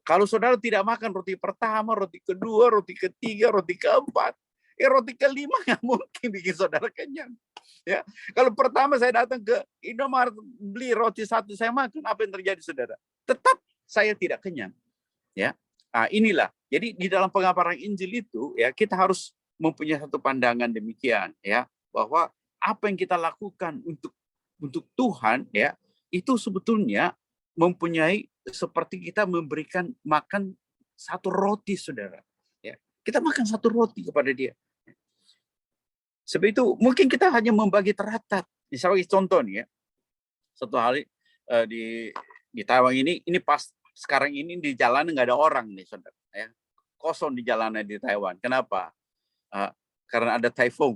Kalau saudara tidak makan roti pertama, roti kedua, roti ketiga, roti keempat, roti kelima nggak mungkin bikin saudara kenyang. Ya, kalau pertama saya datang ke Indomaret beli roti 1 saya makan, apa yang terjadi, saudara? Tetap saya tidak kenyang. Ya, inilah. Jadi di dalam pengabaran Injil itu, ya, kita harus mempunyai satu pandangan demikian, ya, bahwa apa yang kita lakukan untuk Tuhan, ya, itu sebetulnya mempunyai seperti kita memberikan makan 1 roti, saudara. Ya, kita makan 1 roti kepada Dia. Sebab itu mungkin kita hanya membagi teratat. Misalnya contoh nih, ya, satu hari di Taiwan ini pas sekarang ini di jalan nggak ada orang nih, saudara. Ya, kosong di jalanan di Taiwan. Kenapa? Karena ada typhoon.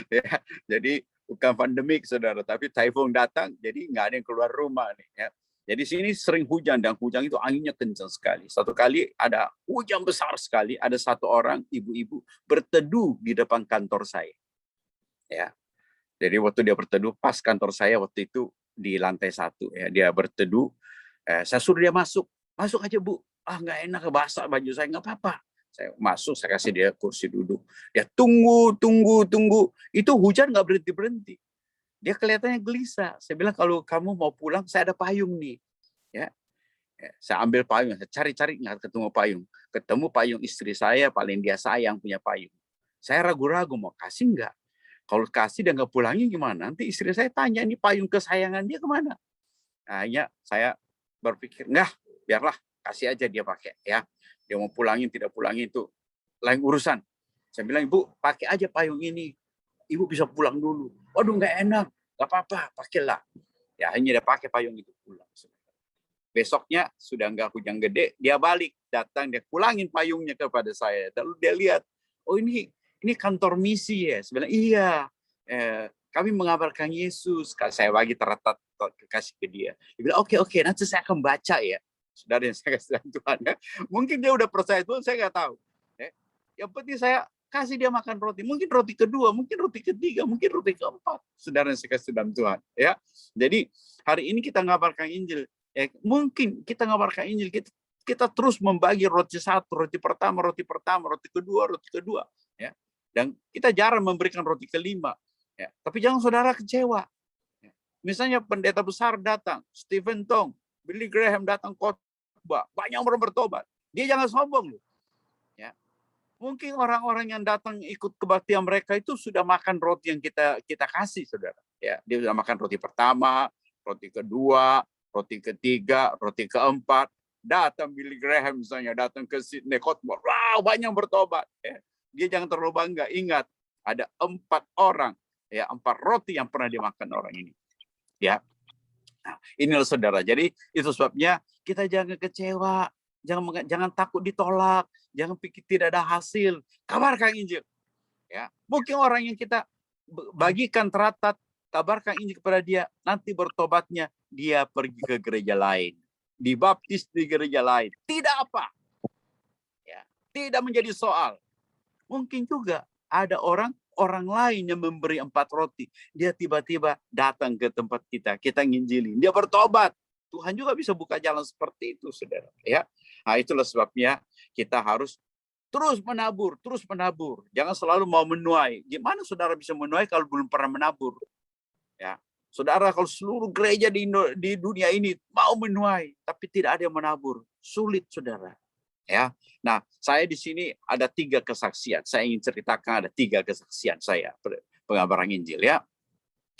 Ya, jadi bukan pandemik, saudara, tapi typhoon datang, jadi nggak ada yang keluar rumah nih. Ya. Jadi sini sering hujan, dan hujan itu anginnya kencang sekali. Satu kali ada hujan besar sekali, ada 1 orang ibu-ibu berteduh di depan kantor saya. Ya, jadi waktu dia berteduh, pas kantor saya waktu itu di lantai 1, ya, dia berteduh. Saya suruh dia masuk aja, Bu. Nggak enak, basah baju saya, nggak apa-apa. Saya masuk, saya kasih dia kursi duduk. Dia tunggu. Itu hujan nggak berhenti. Dia kelihatannya gelisah. Saya bilang, kalau kamu mau pulang, saya ada payung nih. Ya, saya ambil payung, saya cari-cari nggak ketemu payung. Ketemu payung istri saya, paling dia sayang punya payung. Saya ragu-ragu mau kasih nggak. Kalau kasih dan nggak pulangin gimana? Nanti istri saya tanya, ini payung kesayangan dia kemana? Akhirnya saya berpikir, enggak, biarlah, kasih aja dia pakai. Ya, dia mau pulangin, tidak pulangin itu lain urusan. Saya bilang, Ibu, pakai aja payung ini. Ibu bisa pulang dulu. Waduh, nggak enak. Nggak apa-apa, pakailah. Ya, akhirnya dia pakai payung itu pulang. Besoknya sudah nggak hujan gede, dia balik, datang, dia pulangin payungnya kepada saya. Lalu dia lihat, oh ini kantor misi ya. Sebenarnya iya, kami mengabarkan Yesus. Saya bagi teratat kasih ke dia. Dia bilang, oke, nanti saya akan baca ya. Saudara yang saya kasih Tuhan ya. Mungkin dia udah percaya Tuhan, saya nggak tahu. Yang penting saya kasih dia makan roti. Mungkin roti kedua, mungkin roti ketiga, mungkin roti keempat. Saudara yang saya kasih dalam Tuhan. Ya. Jadi hari ini kita ngabarkan Injil. Ya, mungkin kita ngabarkan Injil, kita terus membagi roti satu, roti pertama, roti kedua. Ya. Dan kita jarang memberikan roti kelima. Ya. Tapi jangan saudara kecewa. Ya. Misalnya pendeta besar datang, Stephen Tong, Billy Graham datang khotbah, banyak orang bertobat. Dia jangan sombong loh. Ya. Mungkin orang-orang yang datang ikut kebaktian mereka itu sudah makan roti yang kita kasih, saudara. Ya, dia sudah makan roti pertama, roti kedua, roti ketiga, roti keempat. Datang Billy Graham misalnya, datang ke Sydney khotbah, wow, banyak bertobat. Ya. Dia jangan terlalu bangga. Ingat, ada 4 orang, ya 4 roti yang pernah dimakan orang ini. Ya, nah, inilah saudara. Jadi itu sebabnya kita jangan kecewa. Jangan takut ditolak, jangan pikir tidak ada hasil. Kabarkan Injil. Ya, mungkin orang yang kita bagikan teratat, kabarkan Injil kepada dia, nanti bertobatnya dia pergi ke gereja lain, dibaptis di gereja lain. Tidak apa. Ya, tidak menjadi soal. Mungkin juga ada orang lain yang memberi 4 roti, dia tiba-tiba datang ke tempat kita nginjilin, dia bertobat. Tuhan juga bisa buka jalan seperti itu, saudara. Ya, nah, itulah sebabnya kita harus terus menabur. Jangan selalu mau menuai. Gimana saudara bisa menuai kalau belum pernah menabur? Ya, saudara, kalau seluruh gereja di dunia ini mau menuai, tapi tidak ada yang menabur, sulit, saudara. Ya, nah, saya di sini ada 3 kesaksian. Saya ingin ceritakan ada 3 kesaksian saya pengabaran Injil. Ya,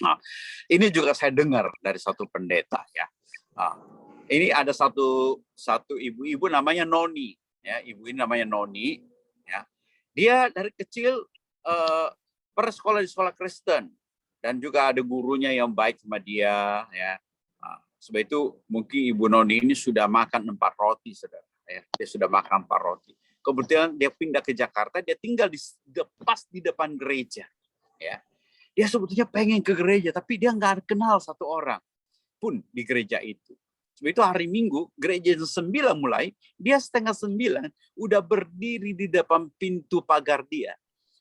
nah, ini juga saya dengar dari satu pendeta. Ya. Nah, ini ada satu ibu namanya Noni, ya, ibu ini namanya Noni, ya. Dia dari kecil bersekolah di sekolah Kristen dan juga ada gurunya yang baik sama dia, ya. Nah, sebab itu mungkin ibu Noni ini sudah makan 4 roti, saudara. Ya, dia sudah makan 4 roti. Kemudian dia pindah ke Jakarta, dia tinggal pas di depan gereja, ya. Dia sebetulnya pengen ke gereja, tapi dia nggak kenal satu orang pun di gereja itu. Sebab itu hari Minggu, gereja 9 mulai, dia 8:30 udah berdiri di depan pintu pagar dia.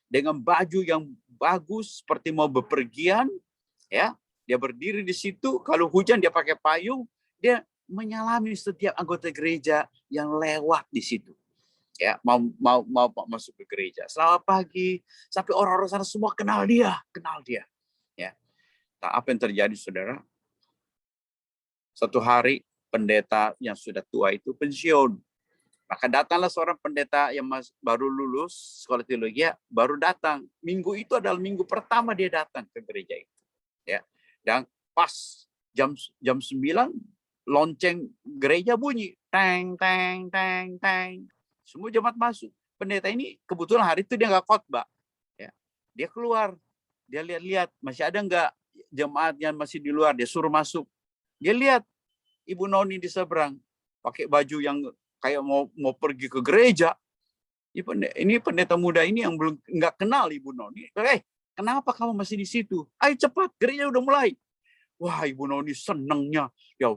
Dengan baju yang bagus, seperti mau bepergian. Ya, dia berdiri di situ, kalau hujan dia pakai payung, dia menyalami setiap anggota gereja yang lewat di situ. Ya, mau masuk ke gereja. Selamat pagi, sampai orang-orang sana semua kenal dia. Ya. Nah, apa yang terjadi, saudara? Satu hari pendeta yang sudah tua itu pensiun. Maka datanglah seorang pendeta yang baru lulus sekolah teologi, baru datang. Minggu itu adalah minggu pertama dia datang ke gereja itu. Ya. Dan pas jam 9 lonceng gereja bunyi, teng teng teng teng. Semua jemaat masuk. Pendeta ini kebetulan hari itu dia nggak khotbah. Ya. Dia keluar, dia lihat-lihat masih ada nggak jemaat yang masih di luar, dia suruh masuk. Dia lihat Ibu Noni di seberang pakai baju yang kayak mau pergi ke gereja. Ini pendeta muda ini yang belum nggak kenal Ibu Noni. Kenapa kamu masih di situ? Ayo cepat, gereja udah mulai. Wah, Ibu Noni senangnya. Ya,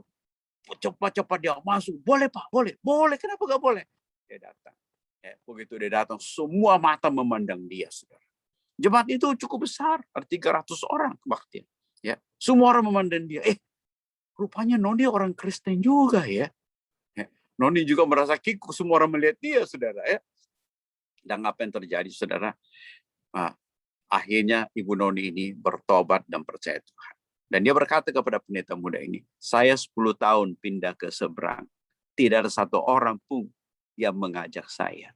cepat-cepat dia masuk. Boleh Pak, boleh. Kenapa nggak boleh? Dia datang. Ya, begitu dia datang, semua mata memandang dia, saudara. Jemaat itu cukup besar, ada 300 orang kebaktian. Ya, semua orang memandang dia. Rupanya Noni orang Kristen juga ya. Noni juga merasa kikuk, semua orang melihat dia, saudara. Ya. Dan apa yang terjadi, saudara? Nah, akhirnya Ibu Noni ini bertobat dan percaya Tuhan. Dan dia berkata kepada pendeta muda ini, saya 10 tahun pindah ke seberang. Tidak ada satu orang pun yang mengajak saya.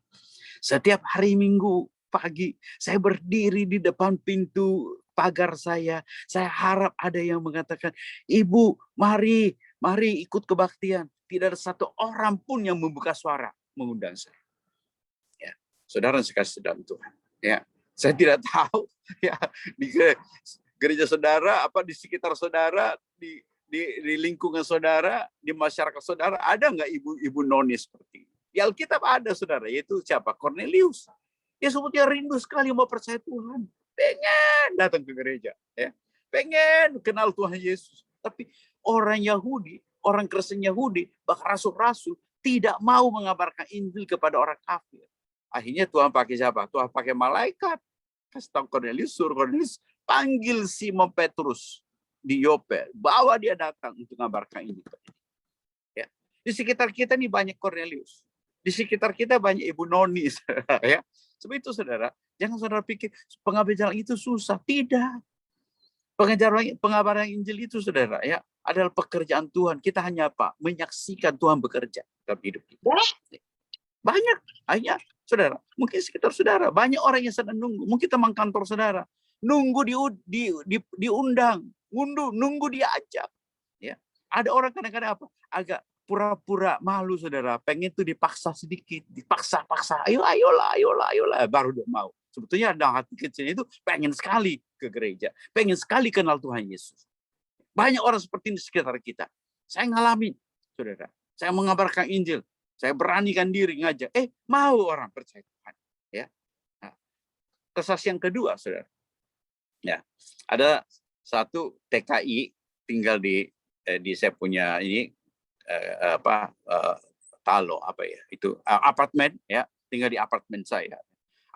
Setiap hari Minggu pagi, saya berdiri di depan pintu pagar saya. Saya harap ada yang mengatakan, Ibu, mari ikut kebaktian. Tidak ada satu orang pun yang membuka suara mengundang saya. Ya, saudara sekasih dalam Tuhan. Ya, saya tidak tahu ya di gereja saudara, apa di sekitar saudara, di lingkungan saudara, di masyarakat saudara, ada nggak ibu-ibu noni seperti ini? Di Alkitab ada, saudara, yaitu siapa? Cornelius. Dia sebetulnya rindu sekali mau percaya Tuhan. Pengen datang ke gereja. Ya. Pengen kenal Tuhan Yesus. Tapi orang Yahudi, orang Kristen Yahudi, bahkan rasul-rasul, tidak mau mengabarkan Injil kepada orang kafir. Akhirnya Tuhan pakai siapa? Tuhan pakai malaikat. Kasih tahu Cornelius, suruh Cornelius panggil Simon Petrus di Yope, bawa dia datang untuk mengabarkan Injil. Ya. Di sekitar kita nih banyak Cornelius. Di sekitar kita banyak ibu noni. Ya. Sebab itu saudara, jangan saudara pikir pengabaran itu susah. Tidak. Pengabaran Injil itu saudara ya adalah pekerjaan Tuhan. Kita hanya apa? Menyaksikan Tuhan bekerja dalam hidup kita. Banyak. Hanya saudara, mungkin sekitar saudara, banyak orang yang sedang nunggu. Mungkin teman kantor saudara, nunggu diundang, nunggu diajak. Ya. Ada orang kadang-kadang apa? Agak pura-pura malu saudara, pengen tuh dipaksa sedikit, dipaksa-paksa, ayolah, baru dia mau. Sebetulnya dalam hati kecilnya itu pengen sekali ke gereja, pengen sekali kenal Tuhan Yesus. Banyak orang seperti ini di sekitar kita. Saya ngalamin, saudara. Saya mengabarkan Injil, saya beranikan diri ngajak, mau orang percaya Tuhan. Ya. Nah, kesaksian kedua, saudara. Ya, ada satu TKI tinggal di saya punya ini talo itu apartemen ya, tinggal di apartemen saya.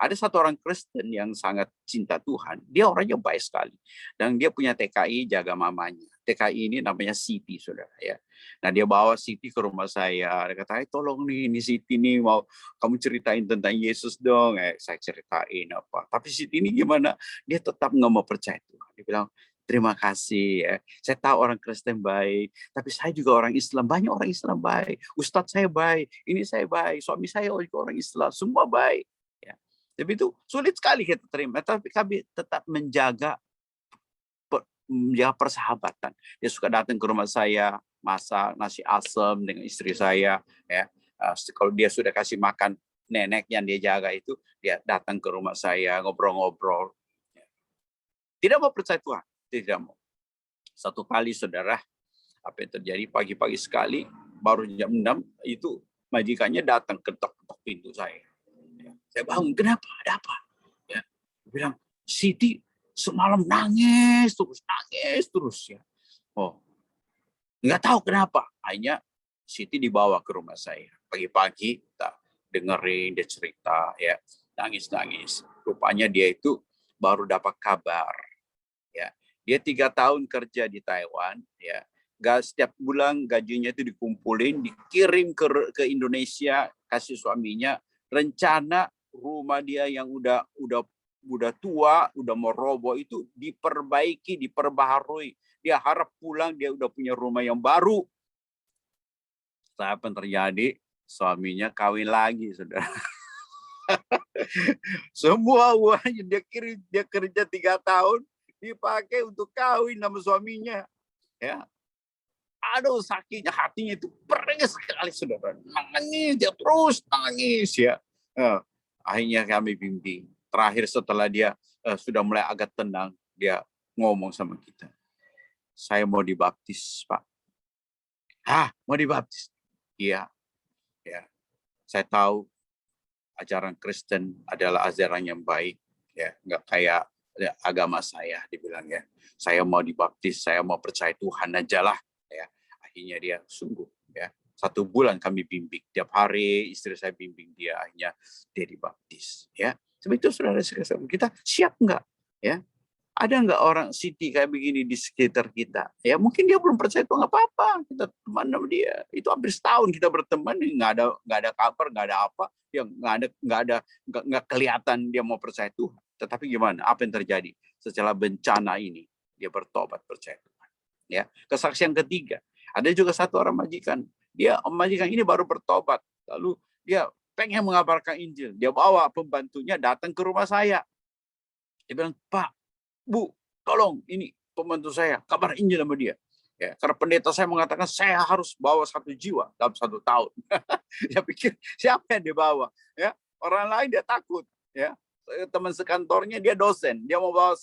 Ada satu orang Kristen yang sangat cinta Tuhan. Dia orangnya baik sekali. Dan dia punya TKI jaga mamanya. TKI ini namanya Siti, saudara ya. Nah, dia bawa Siti ke rumah saya. Dia kata, tolong nih, ini Siti nih mau kamu ceritain tentang Yesus dong. Saya ceritain apa. Tapi Siti ini gimana? Dia tetap nggak mau percaya Tuhan. Dia bilang, terima kasih ya. Saya tahu orang Kristen baik, tapi saya juga orang Islam. Banyak orang Islam baik. Ustadz saya baik, ini saya baik, suami saya juga orang Islam, semua baik. Ya. Tapi itu sulit sekali kita terima. Tapi kami tetap menjaga persahabatan. Dia suka datang ke rumah saya, masak nasi asam dengan istri saya. Ya. Kalau dia sudah kasih makan nenek yang dia jaga itu, dia datang ke rumah saya, ngobrol-ngobrol. Ya. Tidak mau percaya Tuhan. Tidak mau. Satu kali saudara, apa yang terjadi pagi-pagi sekali, baru jam 6 itu majikannya datang ketok-ketok pintu saya. Ya, saya bangun, kenapa? Ada apa? Ya, dia bilang, Siti semalam nangis terus ya. Oh, nggak tahu kenapa. Akhirnya Siti dibawa ke rumah saya. Pagi-pagi kita dengerin dia cerita ya, nangis-nangis. Rupanya dia itu baru dapat kabar. Ya. Dia 3 tahun kerja di Taiwan, ya. Setiap bulan gajinya itu dikumpulin, dikirim ke Indonesia, kasih suaminya. Rencana rumah dia yang udah tua, udah mau roboh itu diperbaiki, diperbaharui. Dia harap pulang dia udah punya rumah yang baru. Apa yang terjadi? Suaminya kawin lagi, saudara. Semua uangnya dia kerja 3 tahun. Dipakai untuk kawin sama suaminya, ya. Aduh, sakitnya hatinya itu perih sekali, saudara. Nangis, dia terus nangis, ya. Akhirnya kami bimbing. Terakhir setelah dia sudah mulai agak tenang, dia ngomong sama kita. Saya mau dibaptis, Pak. Mau dibaptis? Iya. Ya. Saya tahu ajaran Kristen adalah ajaran yang baik, ya, nggak kayak agama saya, dibilang ya. Saya mau dibaptis, saya mau percaya Tuhan aja lah. Ya. Akhirnya dia sungguh. Ya. 1 bulan kami bimbing. Tiap hari istri saya bimbing dia. Akhirnya dia dibaptis. Ya. Sebab itu saudara kita siap nggak? Ya. Ada nggak orang Siti kayak begini di sekitar kita? Ya mungkin dia belum percaya Tuhan, nggak apa-apa. Kita teman sama dia. Itu hampir setahun kita berteman, nggak ada kabar, nggak ada apa. Yang nggak kelihatan dia mau percaya Tuhan. Tetapi gimana? Apa yang terjadi? Setelah bencana ini, dia bertobat percaya Tuhan. Ya, kesaksian ketiga. Ada juga satu orang majikan. Majikan ini baru bertobat. Lalu dia pengen mengabarkan Injil. Dia bawa pembantunya datang ke rumah saya. Dia bilang, Pak, Bu, tolong ini pembantu saya, kabar Injil sama dia. Ya, karena pendeta saya mengatakan saya harus bawa 1 jiwa dalam 1 tahun. Dia pikir siapa yang dia bawa? Ya, orang lain dia takut. Ya, teman sekantornya dia dosen, dia mau bawa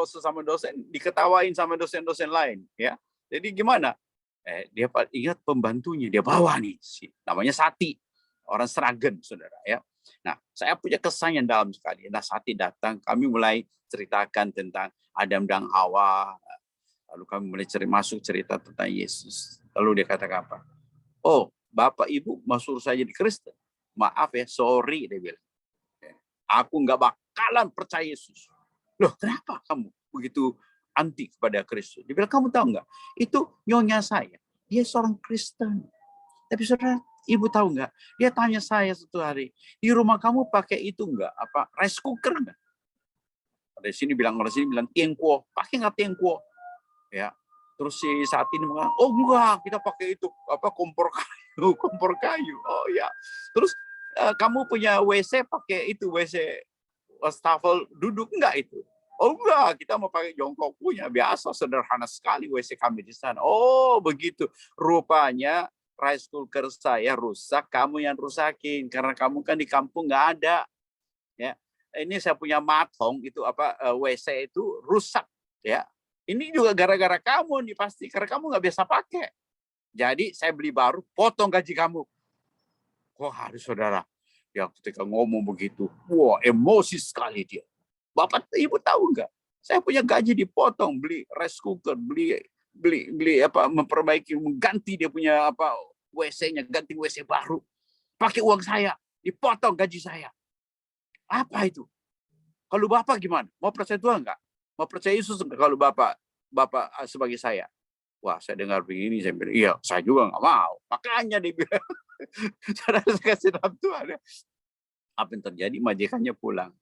sesama dosen, diketawain sama dosen-dosen lain. Ya, jadi gimana? Dia ingat pembantunya dia bawa nih, namanya Sati, orang Sragen, saudara. Ya, nah saya punya kesan yang dalam sekali. Nah Sati datang, kami mulai ceritakan tentang Adam dan Hawa. Lalu kami mulai masuk cerita tentang Yesus. Lalu dia katakan apa? Oh, Bapak Ibu masuk saja di Kristen. Maaf ya, sorry dia bilang. Aku nggak bakalan percaya Yesus. Loh, kenapa kamu begitu anti kepada Kristus? Dia bilang, kamu tahu nggak? Itu nyonya saya. Dia seorang Kristen. Tapi saudara, Ibu tahu nggak? Dia tanya saya satu hari, di rumah kamu pakai itu nggak? Apa rice cooker nggak? Dari sini bilang, orang sini bilang tiengkuo. Pakai nggak tiengkuo? Ya, terus si Saat ini mengatakan, oh enggak, kita pakai itu kompor kayu. Oh ya, terus kamu punya WC pakai itu WC wastafel duduk enggak itu? Oh enggak, kita mau pakai jongkok punya, biasa sederhana sekali WC kami di sana. Oh begitu, rupanya rice cooker saya rusak, kamu yang rusakin karena kamu kan di kampung nggak ada. Ya, ini saya punya matong itu WC itu rusak ya. Ini juga gara-gara kamu nih pasti, karena kamu nggak biasa pakai. Jadi saya beli baru, potong gaji kamu. Kok harus saudara? Ya ketika ngomong begitu, wah emosi sekali dia. Bapak Ibu tahu nggak? Saya punya gaji dipotong, beli rice cooker, beli memperbaiki, mengganti dia punya WC-nya, ganti WC baru. Pakai uang saya, dipotong gaji saya. Apa itu? Kalau Bapak gimana? Mau percaya Tuhan nggak? Mau percaya Yesus kalau Bapak sebagai saya? Wah, saya dengar begini, saya bilang, iya, saya juga nggak mau. Makanya dia bilang, saudara saya kasih dalam Tuhan. Apa yang terjadi? Majikannya pulang.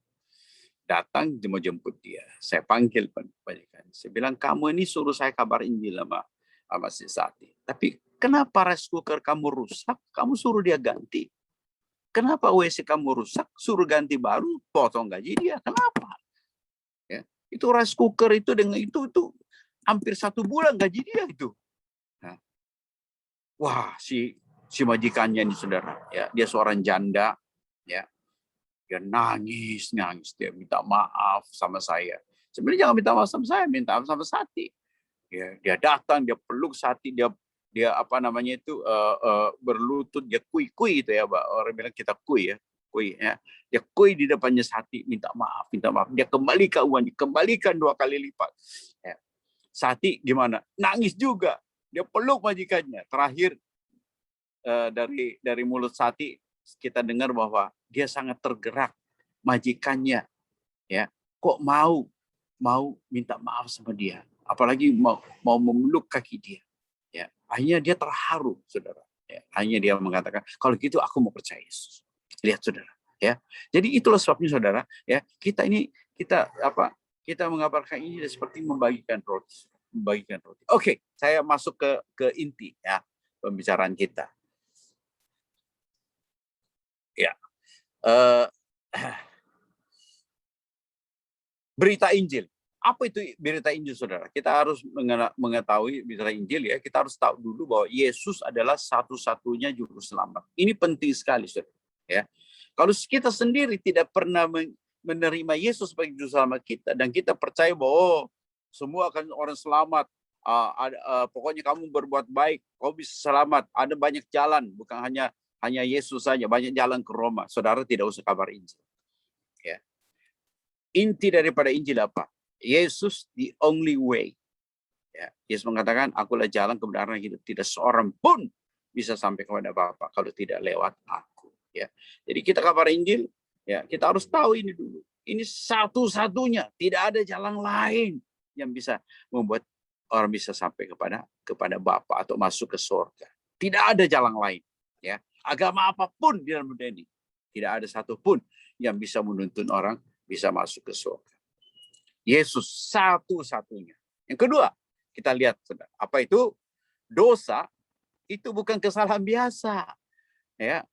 Datang, dia mau jemput dia. Saya panggil majikan. Saya bilang, kamu ini suruh saya kabar Injil sama si Sati. Tapi kenapa rice cooker kamu rusak? Kamu suruh dia ganti. Kenapa WC kamu rusak? Suruh ganti baru, potong gaji dia. Kenapa? Ya. Itu rice cooker itu dengan itu hampir 1 bulan gaji dia itu. Nah. Wah, si majikannya ini saudara, ya, dia seorang janda, ya. Dia nangis, dia minta maaf sama saya. Sebenarnya jangan minta maaf sama saya, minta maaf sama Sati. Ya, dia datang, dia peluk Sati, dia berlutut, dia kui itu ya, orang bilang kita kui ya. Dia kui di depannya Sati, minta maaf. Dia kembalikan uang, dikembalikan 2 kali lipat. Ya. Sati gimana? Nangis juga. Dia peluk majikannya. Terakhir dari mulut Sati kita dengar bahwa dia sangat tergerak, majikannya. Ya, kok mau minta maaf sama dia, apalagi mau memeluk kaki dia. Ya, akhirnya dia terharu, saudara. Ya, akhirnya dia mengatakan, kalau gitu aku mau percaya Yesus. Lihat saudara, ya. Jadi itulah sebabnya saudara, ya, kita mengabarkan ini seperti membagikan roti. Oke, saya masuk ke inti ya pembicaraan kita. Ya. Berita Injil. Apa itu berita Injil, saudara? Kita harus mengetahui berita Injil, ya. Kita harus tahu dulu bahwa Yesus adalah satu-satunya juru selamat. Ini penting sekali, saudara. Ya. Kalau kita sendiri tidak pernah menerima Yesus sebagai juru selamat kita, dan kita percaya bahwa semua akan orang selamat, pokoknya kamu berbuat baik, kau bisa selamat. Ada banyak jalan, bukan hanya Yesus saja, banyak jalan ke Roma. Saudara tidak usah kabar Injil. Ya. Inti daripada Injil apa? Yesus the only way. Ya, Yesus mengatakan, akulah jalan, kebenaran, hidup. Tidak seorang pun bisa sampai kepada Bapa kalau tidak lewat aku. Ya, jadi kita kabar Injil, ya, kita harus tahu ini dulu. Ini satu-satunya, tidak ada jalan lain yang bisa membuat orang bisa sampai kepada Bapa atau masuk ke surga. Tidak ada jalan lain. Ya, agama apapun di dalam dunia ini, tidak ada satupun yang bisa menuntun orang bisa masuk ke surga. Yesus satu-satunya. Yang kedua, kita lihat, saudara. Apa itu? Dosa itu bukan kesalahan biasa, ya,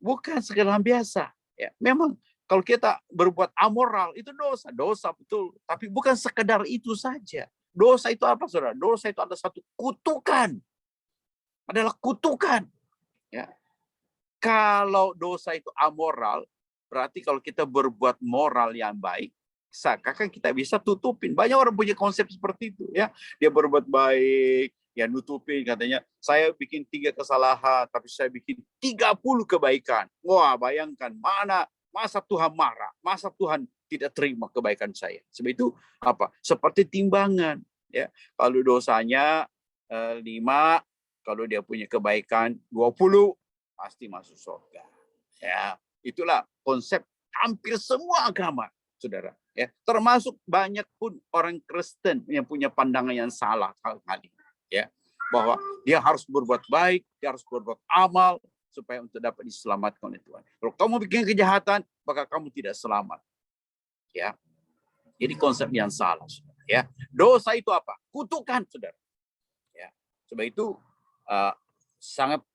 bukan kesalahan biasa. Ya, memang kalau kita berbuat amoral itu dosa betul. Tapi bukan sekedar itu saja. Dosa itu apa, saudara? Dosa itu adalah satu kutukan, adalah kutukan. Ya, kalau dosa itu amoral, berarti kalau kita berbuat moral yang baik, seakan kita bisa tutupin. Banyak orang punya konsep seperti itu, ya. Dia berbuat baik, ya nutupin, katanya saya bikin 3 kesalahan, tapi saya bikin 30 kebaikan. Wah, bayangkan masa Tuhan marah, masa Tuhan tidak terima kebaikan saya. Sebab itu apa? Seperti timbangan, ya. Kalau dosanya 5, kalau dia punya kebaikan 20, pasti masuk surga. Ya, itulah konsep hampir semua agama, saudara. Ya, termasuk banyak pun orang Kristen yang punya pandangan yang salah kali, ya, bahwa dia harus berbuat baik, dia harus berbuat amal supaya untuk dapat diselamatkan oleh Tuhan. Kalau kamu bikin kejahatan, maka kamu tidak selamat. Ya, jadi konsep yang salah, saudara. Ya, dosa itu apa? Kutukan, saudara. Ya, sebab itu sangat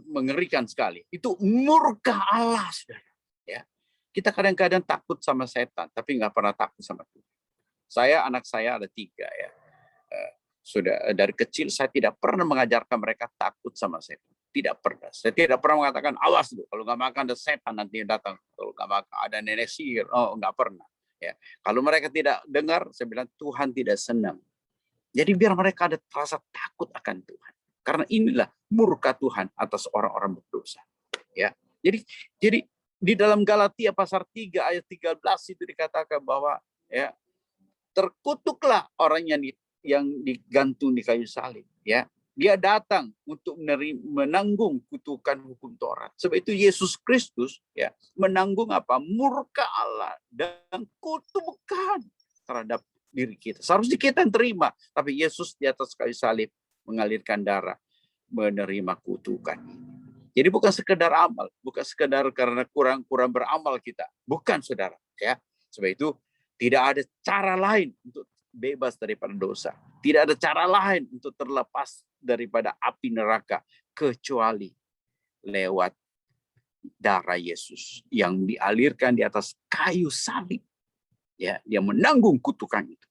mengerikan sekali. Itu murka Allah, saudara. Ya, kita kadang-kadang takut sama setan, tapi nggak pernah takut sama Tuhan. Anak saya ada 3, ya. Sudah dari kecil saya tidak pernah mengajarkan mereka takut sama setan. Tidak pernah. Saya tidak pernah mengatakan awas dulu, kalau nggak makan ada setan nanti yang datang. Kalau nggak makan ada nenek sihir. Oh, nggak pernah. Ya, kalau mereka tidak dengar, saya bilang Tuhan tidak senang. Jadi biar mereka ada rasa takut akan Tuhan. Karena inilah murka Tuhan atas orang-orang berdosa. Ya, jadi di dalam Galatia pasal 3 ayat 13 itu dikatakan bahwa, ya, terkutuklah orang yang digantung di kayu salib, ya. Dia datang untuk menanggung kutukan hukum Taurat. Sebab itu Yesus Kristus, ya, menanggung apa? Murka Allah dan kutukan terhadap diri kita. Seharusnya kita yang terima, tapi Yesus di atas kayu salib mengalirkan darah, menerima kutukan. Jadi bukan sekedar amal, bukan sekedar karena kurang beramal kita. Bukan, saudara, ya. Sebab itu tidak ada cara lain untuk bebas daripada dosa. Tidak ada cara lain untuk terlepas daripada api neraka kecuali lewat darah Yesus yang dialirkan di atas kayu salib. Ya, dia menanggung kutukan itu.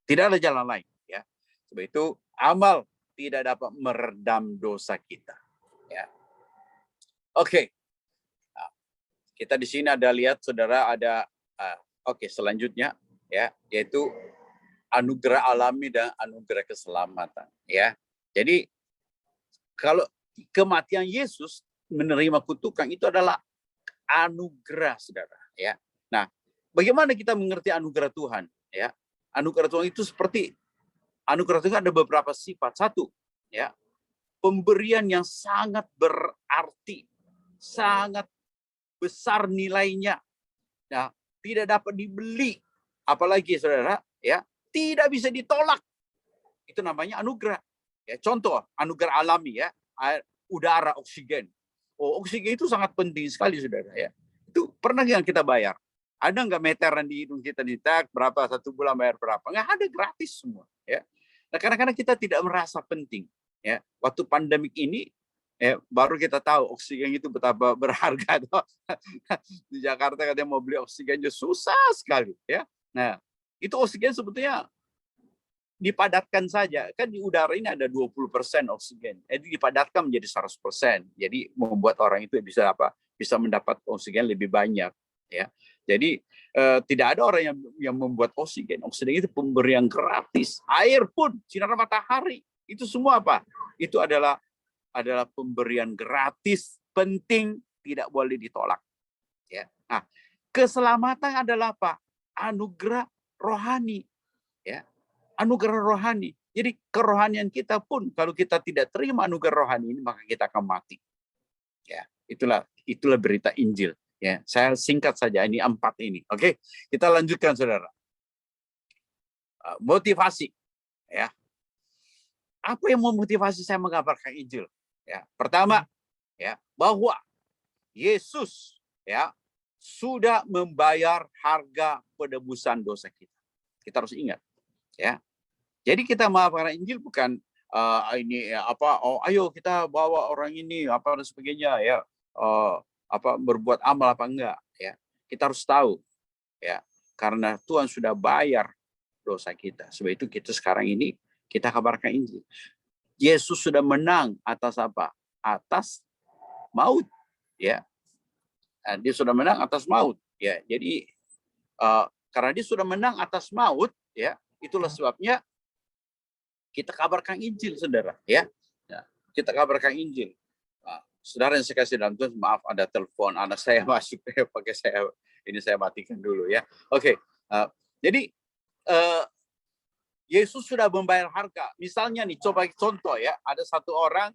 Tidak ada jalan lain, ya. Sebab itu amal tidak dapat meredam dosa kita, ya. Oke. Nah, kita di sini ada lihat, saudara, ada selanjutnya, ya, yaitu anugerah alami dan anugerah keselamatan, ya. Jadi kalau kematian Yesus menerima kutukan itu adalah anugerah, saudara, ya. Nah, bagaimana kita mengerti anugerah Tuhan, ya? Anugerah Tuhan itu seperti anugerah Tuhan ada beberapa sifat. 1, ya, pemberian yang sangat berarti, sangat besar nilainya. Nah, tidak dapat dibeli, apalagi, saudara, ya, tidak bisa ditolak. Itu namanya anugerah. Ya, contoh anugerah alami, ya, air, udara, oksigen. Oh, oksigen itu sangat penting sekali, saudara, ya. Itu pernah yang kita bayar? Ada nggak meteran di hidung kita ditak berapa 1 bulan bayar berapa? Nggak ada, gratis semua, ya. Nah, kadang-kadang kita tidak merasa penting, ya. Waktu pandemik ini, ya, baru kita tahu oksigen itu betapa berharga. Di Jakarta katanya mau beli oksigen susah sekali, ya. Nah, itu oksigen sebetulnya dipadatkan saja. Kan di udara ini ada 20% oksigen. Jadi dipadatkan menjadi 100%. Jadi membuat orang itu bisa bisa mendapat oksigen lebih banyak, ya. Jadi tidak ada orang yang membuat oksigen. Oksigen itu pemberian gratis. Air pun, sinar matahari, itu semua apa? Itu adalah pemberian gratis, penting, tidak boleh ditolak, ya. Nah, keselamatan adalah apa? Anugerah rohani, ya. Anugerah rohani. Jadi kerohanian kita pun kalau kita tidak terima anugerah rohani ini, maka kita akan mati. Ya, itulah berita Injil, ya. Saya singkat saja ini 4 ini. Oke, kita lanjutkan, saudara. Motivasi, ya. Apa yang memotivasi saya mengabarkan Injil? Ya, pertama, ya, bahwa Yesus, ya, sudah membayar harga penebusan dosa kita. Kita harus ingat, ya. Jadi kita mengabarkan Injil bukan ini ya, ayo kita bawa orang ini apa dan sebagainya ya, berbuat amal apa enggak ya. Kita harus tahu ya, karena Tuhan sudah bayar dosa kita. Sebab itu kita sekarang ini kita kabarkan Injil. Yesus sudah menang atas apa? Atas maut ya. Dia sudah menang atas maut ya. Jadi karena dia sudah menang atas maut ya, itulah sebabnya kita kabarkan Injil, saudara ya. Kita kabarkan Injil. Saudara yang saya kasih dalam Tuhan, maaf ada telepon anak saya masuk ya, pakai saya matikan dulu ya. Oke. Jadi Yesus sudah membayar harga. Misalnya nih, coba contoh ya, ada satu orang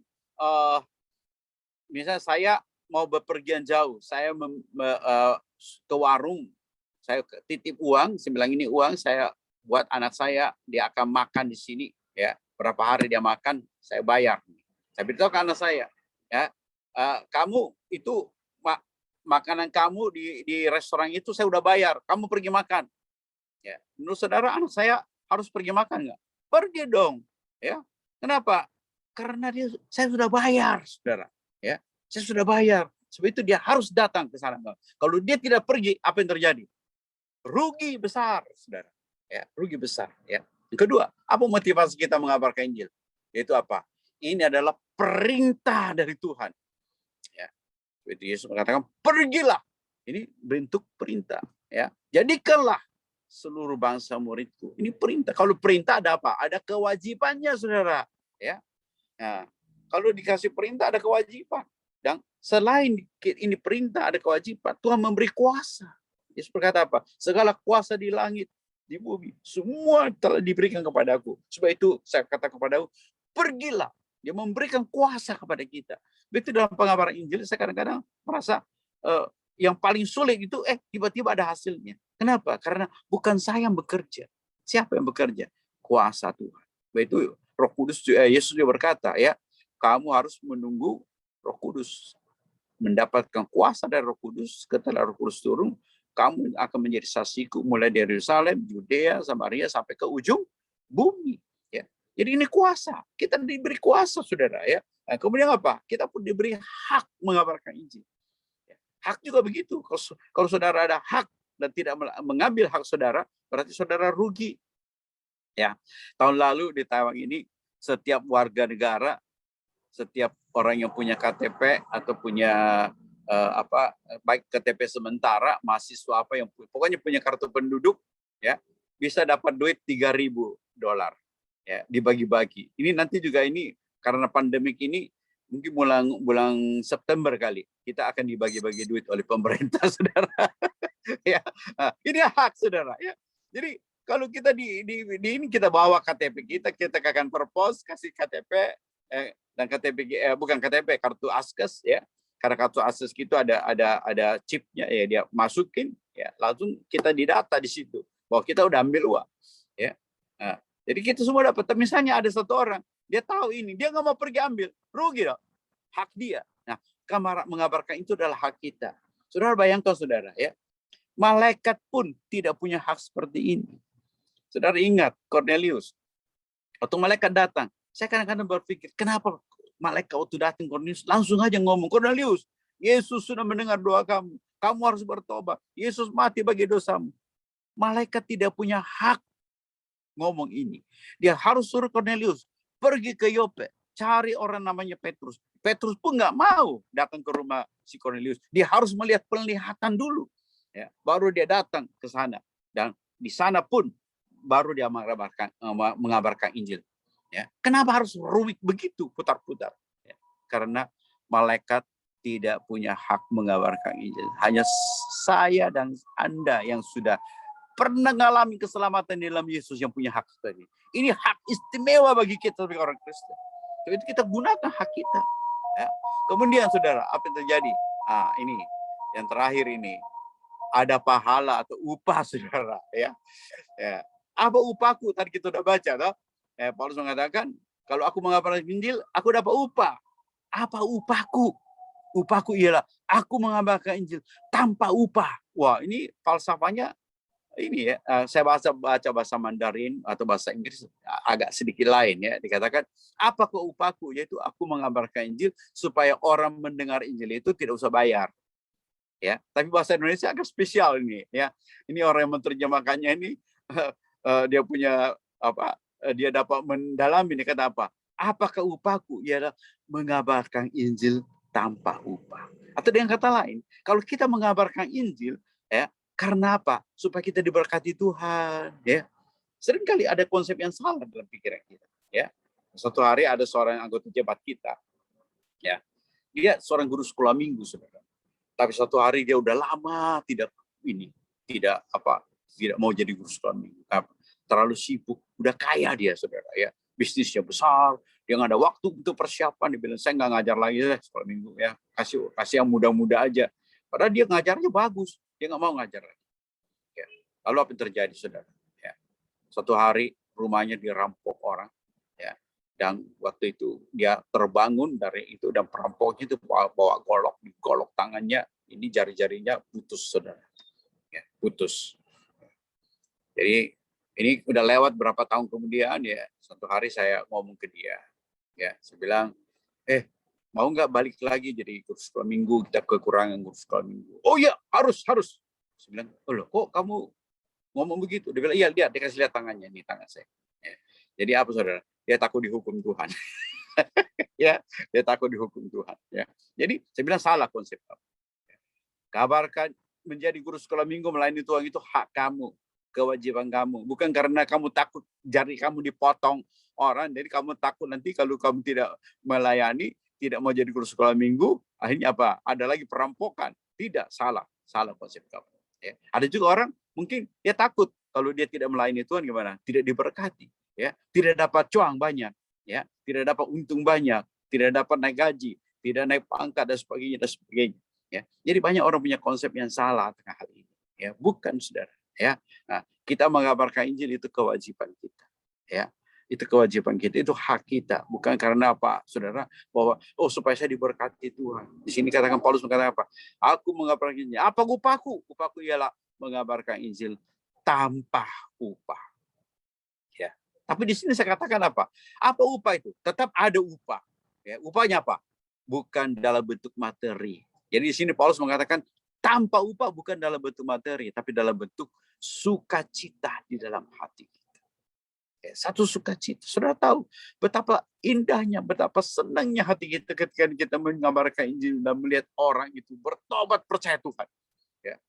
misalnya saya mau bepergian jauh, saya ke warung, saya titip uang, saya bilang ini uang saya buat anak saya, dia akan makan di sini ya, berapa hari dia makan saya bayar. Saya beritahu ke anak saya ya, kamu itu makanan kamu di restoran itu saya udah bayar, kamu pergi makan ya. Menurut saudara anak saya harus pergi makan nggak? Pergi dong ya. Kenapa? Karena saya sudah bayar, saudara ya, saya sudah bayar. Sebab itu dia harus datang ke sana. Kalau dia tidak pergi, apa yang terjadi? Rugi besar, saudara ya, rugi besar ya. Yang kedua, apa motivasi kita mengabarkan Injil? Yaitu apa? Ini adalah perintah dari Tuhan. Ya. Yesus mengatakan, pergilah. Ini bentuk perintah. Ya. Jadikanlah seluruh bangsa muridku. Ini perintah. Kalau perintah ada apa? Ada kewajibannya, saudara. Ya. Nah, kalau dikasih perintah ada kewajiban. Dan selain ini perintah ada kewajiban, Tuhan memberi kuasa. Yesus berkata apa? Segala kuasa di langit, di bumi, semua telah diberikan kepadaku. Sebab itu saya kata kepadaku, pergilah. Dia memberikan kuasa kepada kita. Begitu dalam pengabaran Injil, saya kadang-kadang merasa yang paling sulit itu tiba-tiba ada hasilnya. Kenapa? Karena bukan saya yang bekerja. Siapa yang bekerja? Kuasa Tuhan. Begitu Roh Kudus, Yesus juga berkata ya, kamu harus menunggu Roh Kudus, mendapatkan kuasa dari Roh Kudus. Setelah Roh Kudus turun, kamu akan menjadi saksiku mulai dari Yerusalem, Yudea, Samaria sampai ke ujung bumi. Ya. Jadi ini kuasa. Kita diberi kuasa, saudara. Ya. Nah, kemudian apa? Kita pun diberi hak mengabarkan Injil. Ya. Hak juga begitu. Kalau saudara ada hak dan tidak mengambil hak saudara, berarti saudara rugi. Ya. Tahun lalu di Taiwan ini, setiap warga negara, setiap orang yang punya KTP atau punya baik KTP sementara, mahasiswa apa yang pokoknya punya kartu penduduk ya, bisa dapat duit $3.000 ya, dibagi-bagi. Ini nanti juga ini karena pandemik ini mungkin bulan September kali kita akan dibagi-bagi duit oleh pemerintah, saudara. Ya, ini hak saudara ya. Jadi kalau kita di ini kita bawa KTP kita akan perpos kasih KTP dan KTP bukan KTP, kartu Askes ya. Karena kartu akses itu ada chipnya ya, dia masukin ya, langsung kita didata di situ bahwa kita udah ambil uang ya. Nah, jadi kita semua dapat. Misalnya ada satu orang dia tahu ini, dia nggak mau pergi ambil, rugi dong, hak dia. Nah, mengabarkan itu adalah hak kita. Saudara bayangkan saudara ya, malaikat pun tidak punya hak seperti ini. Saudara ingat Cornelius, waktu malaikat datang, saya kadang-kadang berpikir kenapa malaikat waktu datang Cornelius langsung aja ngomong, Cornelius, Yesus sudah mendengar doa kamu. Kamu harus bertobat. Yesus mati bagi dosamu. Malaikat tidak punya hak ngomong ini. Dia harus suruh Cornelius pergi ke Yope, cari orang namanya Petrus. Petrus pun nggak mau datang ke rumah si Cornelius. Dia harus melihat penglihatan dulu, ya, baru dia datang ke sana. Dan di sana pun baru dia mengabarkan Injil. Ya. Kenapa harus rumit begitu, putar-putar? Ya. Karena malaikat tidak punya hak mengabarkan Injil. Hanya saya dan Anda yang sudah pernah mengalami keselamatan dalam Yesus yang punya hak tadi. Ini hak istimewa bagi kita sebagai orang Kristen. Jadi kita gunakan hak kita. Ya. Kemudian saudara, apa yang terjadi? Ini yang terakhir ini, ada pahala atau upah, saudara. Ya. Apa upahku? Tadi kita udah baca, toh? Paulus mengatakan, kalau aku mengabarkan Injil, aku dapat upah. Apa upahku? Upahku ialah aku mengabarkan Injil tanpa upah. Wah, ini falsafahnya ini ya, saya baca bahasa Mandarin atau bahasa Inggris agak sedikit lain ya. Dikatakan, apa upahku? Yaitu aku mengabarkan Injil supaya orang mendengar Injil itu tidak usah bayar. Ya, tapi bahasa Indonesia agak spesial ini ya. Ini orang yang menerjemahkannya ini dia punya apa? Dia dapat mendalami ini kata apa? Apakah upahku? Ialah mengabarkan Injil tanpa upah. Atau dengan kata lain, kalau kita mengabarkan Injil ya, karena apa? Supaya kita diberkati Tuhan, ya. Seringkali ada konsep yang salah dalam pikiran kita, ya. Suatu hari ada seorang anggota jemaat kita, ya. Dia seorang guru sekolah minggu, saudara. Tapi suatu hari dia udah lama tidak mau jadi guru sekolah minggu. Terlalu sibuk, udah kaya dia, saudara, ya. Bisnisnya besar, dia nggak ada waktu untuk persiapan. Dia bilang, saya nggak ngajar lagi deh sekolah minggu, ya. Kasih yang muda-muda aja. Padahal dia ngajarnya bagus. Dia nggak mau ngajar lagi. Ya. Lalu apa yang terjadi, saudara? Ya. Suatu hari rumahnya dirampok orang. Ya. Dan waktu itu dia terbangun dari itu dan perampoknya itu bawa golok tangannya. Ini jari-jarinya putus, saudara. Ya, putus. Jadi ini udah lewat berapa tahun kemudian ya. Suatu hari saya ngomong ke dia. Ya, saya bilang, mau nggak balik lagi jadi guru sekolah minggu, kita kekurangan guru sekolah minggu. Oh iya, harus. Saya bilang, oh loh, kok kamu ngomong begitu? Dia bilang, iya, dia kasih lihat tangannya, nih tangan saya. Ya. Jadi apa, saudara? Dia takut dihukum Tuhan. Ya, dia takut dihukum Tuhan. Ya. Jadi saya bilang salah konsep kamu. Kabarkan menjadi guru sekolah minggu melayani Tuhan itu hak kamu, kewajiban kamu. Bukan karena kamu takut jari kamu dipotong orang, jadi kamu takut nanti kalau kamu tidak melayani, tidak mau jadi guru sekolah minggu, akhirnya apa? Ada lagi perampokan. Tidak, salah konsep kamu. Ya. Ada juga orang mungkin dia takut kalau dia tidak melayani Tuhan gimana? Tidak diberkati, ya, tidak dapat cuang banyak, ya, tidak dapat untung banyak, tidak dapat naik gaji, tidak naik pangkat dan sebagainya. Ya. Jadi banyak orang punya konsep yang salah tentang hal ini. Ya, bukan, saudara. Ya, nah, kita mengabarkan Injil itu kewajiban kita. Ya. Itu kewajiban kita, itu hak kita, bukan karena apa, saudara, bahwa supaya saya diberkati Tuhan. Di sini katakan Paulus mengatakan apa? Aku mengabarkan Injil. Apa upahku? Upahku ialah mengabarkan Injil tanpa upah. Ya. Tapi di sini saya katakan apa? Apa upah itu? Tetap ada upah. Ya, upahnya apa? Bukan dalam bentuk materi. Jadi di sini Paulus mengatakan tanpa upah bukan dalam bentuk materi, tapi dalam bentuk sukacita di dalam hati. Satu sukacita. Saudara tahu betapa indahnya, betapa senangnya hati kita ketika kita mengabarkan Injil dan melihat orang itu bertobat percaya Tuhan. Ya.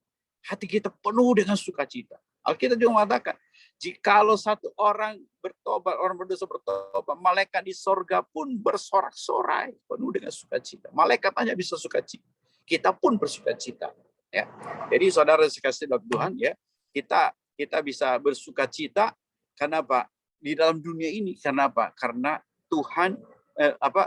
Hati kita penuh dengan sukacita. Alkitab juga mengatakan, jikalau satu orang bertobat, orang berdosa bertobat, malaikat di sorga pun bersorak-sorai penuh dengan sukacita. Malaikat hanya bisa sukacita. Kita pun bersukacita. Ya. Jadi saudara sekasih dalam Tuhan, ya, kita bisa bersukacita karena apa? Di dalam dunia ini karena apa? Karena Tuhan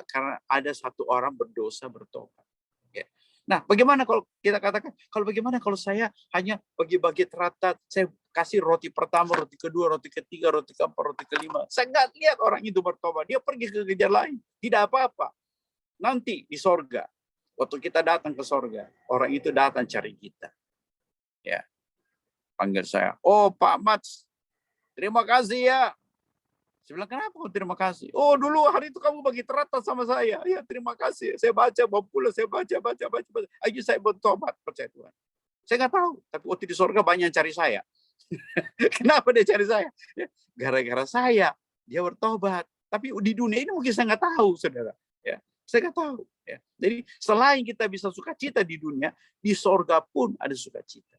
karena ada satu orang berdosa bertobat. Ya. Nah, bagaimana kalau kita katakan, bagaimana kalau saya hanya bagi-bagi teratat, saya kasih roti pertama, roti kedua, roti ketiga, roti keempat, roti kelima. Saya nggak lihat orang itu bertobat, dia pergi ke gereja lain. Tidak apa-apa. Nanti di sorga, waktu kita datang ke sorga, orang itu datang cari kita. Ya, panggil saya, oh Pak Mats, terima kasih ya. Saya bilang, kenapa kau terima kasih? Oh, dulu hari itu kamu bagi teratat sama saya. Ya, terima kasih. Saya baca, bawa pulang, saya baca. Ayo saya bertobat, percaya Tuhan. Saya nggak tahu, tapi waktu di surga banyak yang cari saya. Kenapa dia cari saya? Ya, gara-gara saya, dia bertobat. Tapi di dunia ini mungkin saya nggak tahu, saudara. Ya, saya nggak tahu. Ya. Jadi selain kita bisa sukacita di dunia, di surga pun ada sukacita.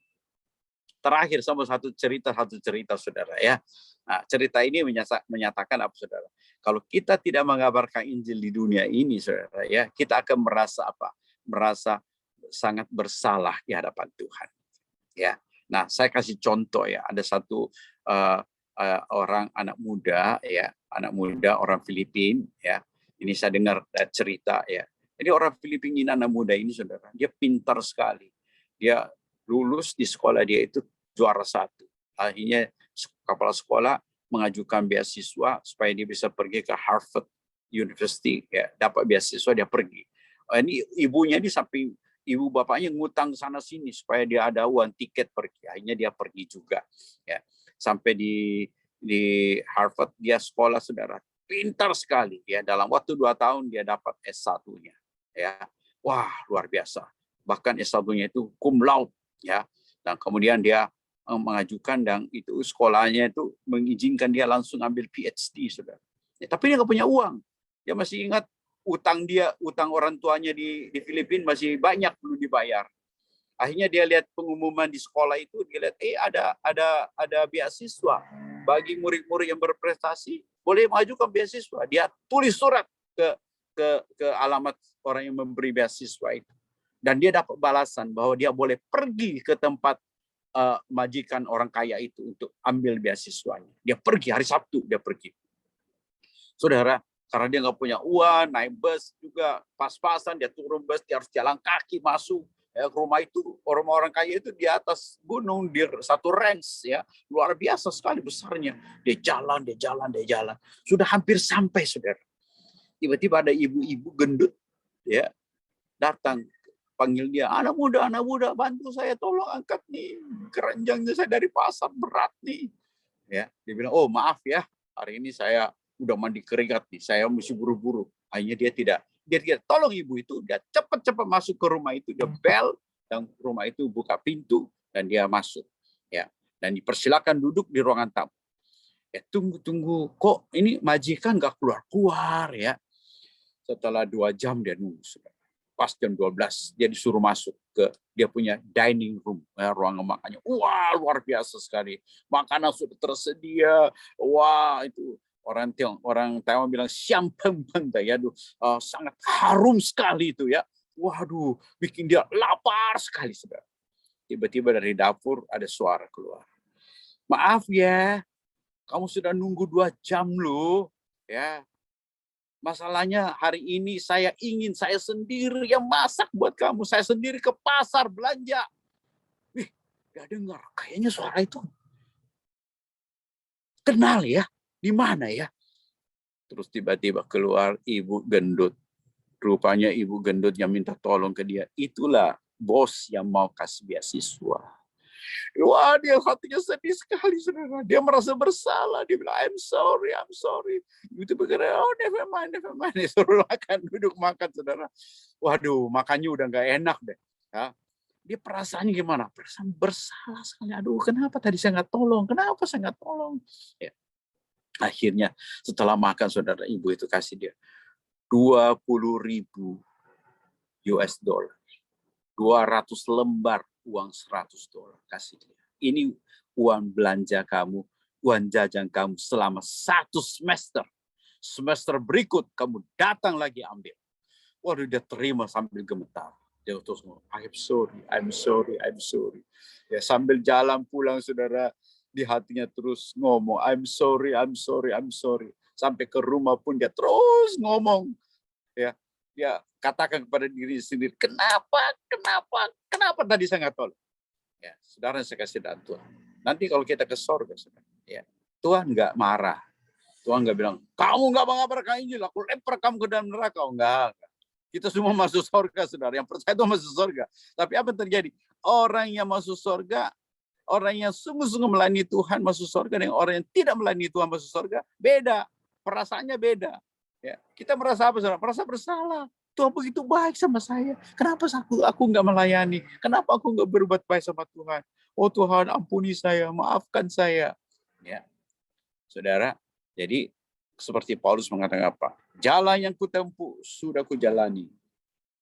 Terakhir sama satu cerita, saudara, ya. Nah, cerita ini menyatakan apa, saudara? Kalau kita tidak mengabarkan Injil di dunia ini, saudara, ya, kita akan merasa apa? Merasa sangat bersalah di hadapan Tuhan. Ya. Nah, saya kasih contoh, ya. Ada satu orang anak muda orang Filipina, ya. Ini saya dengar cerita, ya. Jadi orang Filipina ini, anak muda ini, saudara, dia pintar sekali. Dia lulus di sekolah dia itu juara 1. Akhirnya kepala sekolah mengajukan beasiswa supaya dia bisa pergi ke Harvard University, ya, dapat beasiswa dia pergi. Ini ibunya ini sampai ibu bapaknya ngutang sana sini supaya dia ada uang tiket pergi. Akhirnya dia pergi juga. Ya, sampai di Harvard dia sekolah, saudara. Pintar sekali. Ya, dalam waktu 2 tahun dia dapat S1-nya. Ya, wah luar biasa. Bahkan S1-nya itu cum laude. Ya, dan kemudian dia mengajukan dan itu sekolahnya itu mengizinkan dia langsung ambil PhD, saudara. Ya, tapi dia nggak punya uang. Dia masih ingat utang orang tuanya di Filipina masih banyak perlu dibayar. Akhirnya dia lihat pengumuman di sekolah itu, dia lihat ada beasiswa bagi murid-murid yang berprestasi, boleh mengajukan beasiswa. Dia tulis surat ke alamat orang yang memberi beasiswa itu. Dan dia dapat balasan bahwa dia boleh pergi ke tempat majikan orang kaya itu untuk ambil beasiswanya. Dia pergi hari Sabtu, dia pergi. Saudara, karena dia nggak punya uang, naik bus juga pas-pasan, dia turun bus, dia harus jalan kaki masuk ya, ke rumah itu. Orang-orang kaya itu di atas gunung, di satu range, ya, luar biasa sekali besarnya. Dia jalan. Sudah hampir sampai, saudara. Tiba-tiba ada ibu-ibu gendut, ya, datang, panggil dia, anak muda, bantu saya, tolong angkat nih keranjangnya saya dari pasar, berat nih. Ya, dia bilang, oh maaf ya, hari ini saya udah mandi keringat nih, saya mesti buru-buru. Akhirnya dia tidak, tolong ibu itu, dia cepat-cepat masuk ke rumah itu, dia bel, dan rumah itu buka pintu, dan dia masuk. Ya, dan dipersilakan duduk di ruangan tamu. Ya, tunggu, kok ini majikan nggak keluar-keluar ya. Setelah 2 jam dia nunggu, saudara. Pas jam 12, dia disuruh masuk ke dia punya dining room, ya, ruangan makannya. Wah, luar biasa sekali. Makanan sudah tersedia. Wah, itu orang Taiwan bilang siampeng ya, sangat harum sekali itu ya. Waduh, bikin dia lapar sekali, saudara. Tiba-tiba dari dapur ada suara keluar. Maaf ya, kamu sudah nunggu 2 jam loh, ya. Masalahnya hari ini saya sendiri yang masak buat kamu. Saya sendiri ke pasar belanja. Wih, gak dengar. Kayaknya suara itu kenal ya. Di mana ya? Terus tiba-tiba keluar ibu gendut. Rupanya ibu gendut yang minta tolong ke dia. Itulah bos yang mau kasih beasiswa. Wah, dia hatinya sedih sekali, saudara. Dia merasa bersalah. Dia bilang, I'm sorry. Itu berkata, oh never mind. Suruh makan, duduk makan, saudara. Waduh, makannya udah gak enak deh. Ya. Dia perasaannya gimana? Perasaan bersalah sekali. Aduh, kenapa tadi saya nggak tolong? Ya. Akhirnya setelah makan, saudara, ibu itu kasih dia 20.000 US dollar. 200 lembar uang $100 kasih dia. Ini uang belanja kamu, uang jajan kamu selama 1 semester. Semester berikut kamu datang lagi ambil. Waduh, dia terima sambil gemetar. Dia terus ngomong, I'm sorry. Ya, sambil jalan pulang, saudara, di hatinya terus ngomong, I'm sorry. Sampai ke rumah pun dia terus ngomong. Ya, dia katakan kepada diri sendiri, kenapa tadi saya nggak tolong? Ya, saudara, saya kasih dan Tuhan. Nanti kalau kita ke surga, saudara, ya, Tuhan nggak marah. Tuhan nggak bilang, kamu nggak mengabarkan Injil, aku lempar kamu ke dalam neraka. Enggak. Kita semua masuk surga, saudara. Yang percaya itu masuk surga. Tapi apa yang terjadi? Orang yang masuk surga, orang yang sungguh-sungguh melayani Tuhan masuk surga, dengan orang yang tidak melayani Tuhan masuk surga, beda. Perasaannya beda. Ya, kita merasa apa, saudara? Merasa bersalah. Tuhan begitu baik sama saya. Kenapa aku nggak melayani? Kenapa aku nggak berbuat baik sama Tuhan? Oh Tuhan, ampuni saya, maafkan saya. Ya, saudara. Jadi seperti Paulus mengatakan apa? Jalan yang kutempuh sudah kujalani.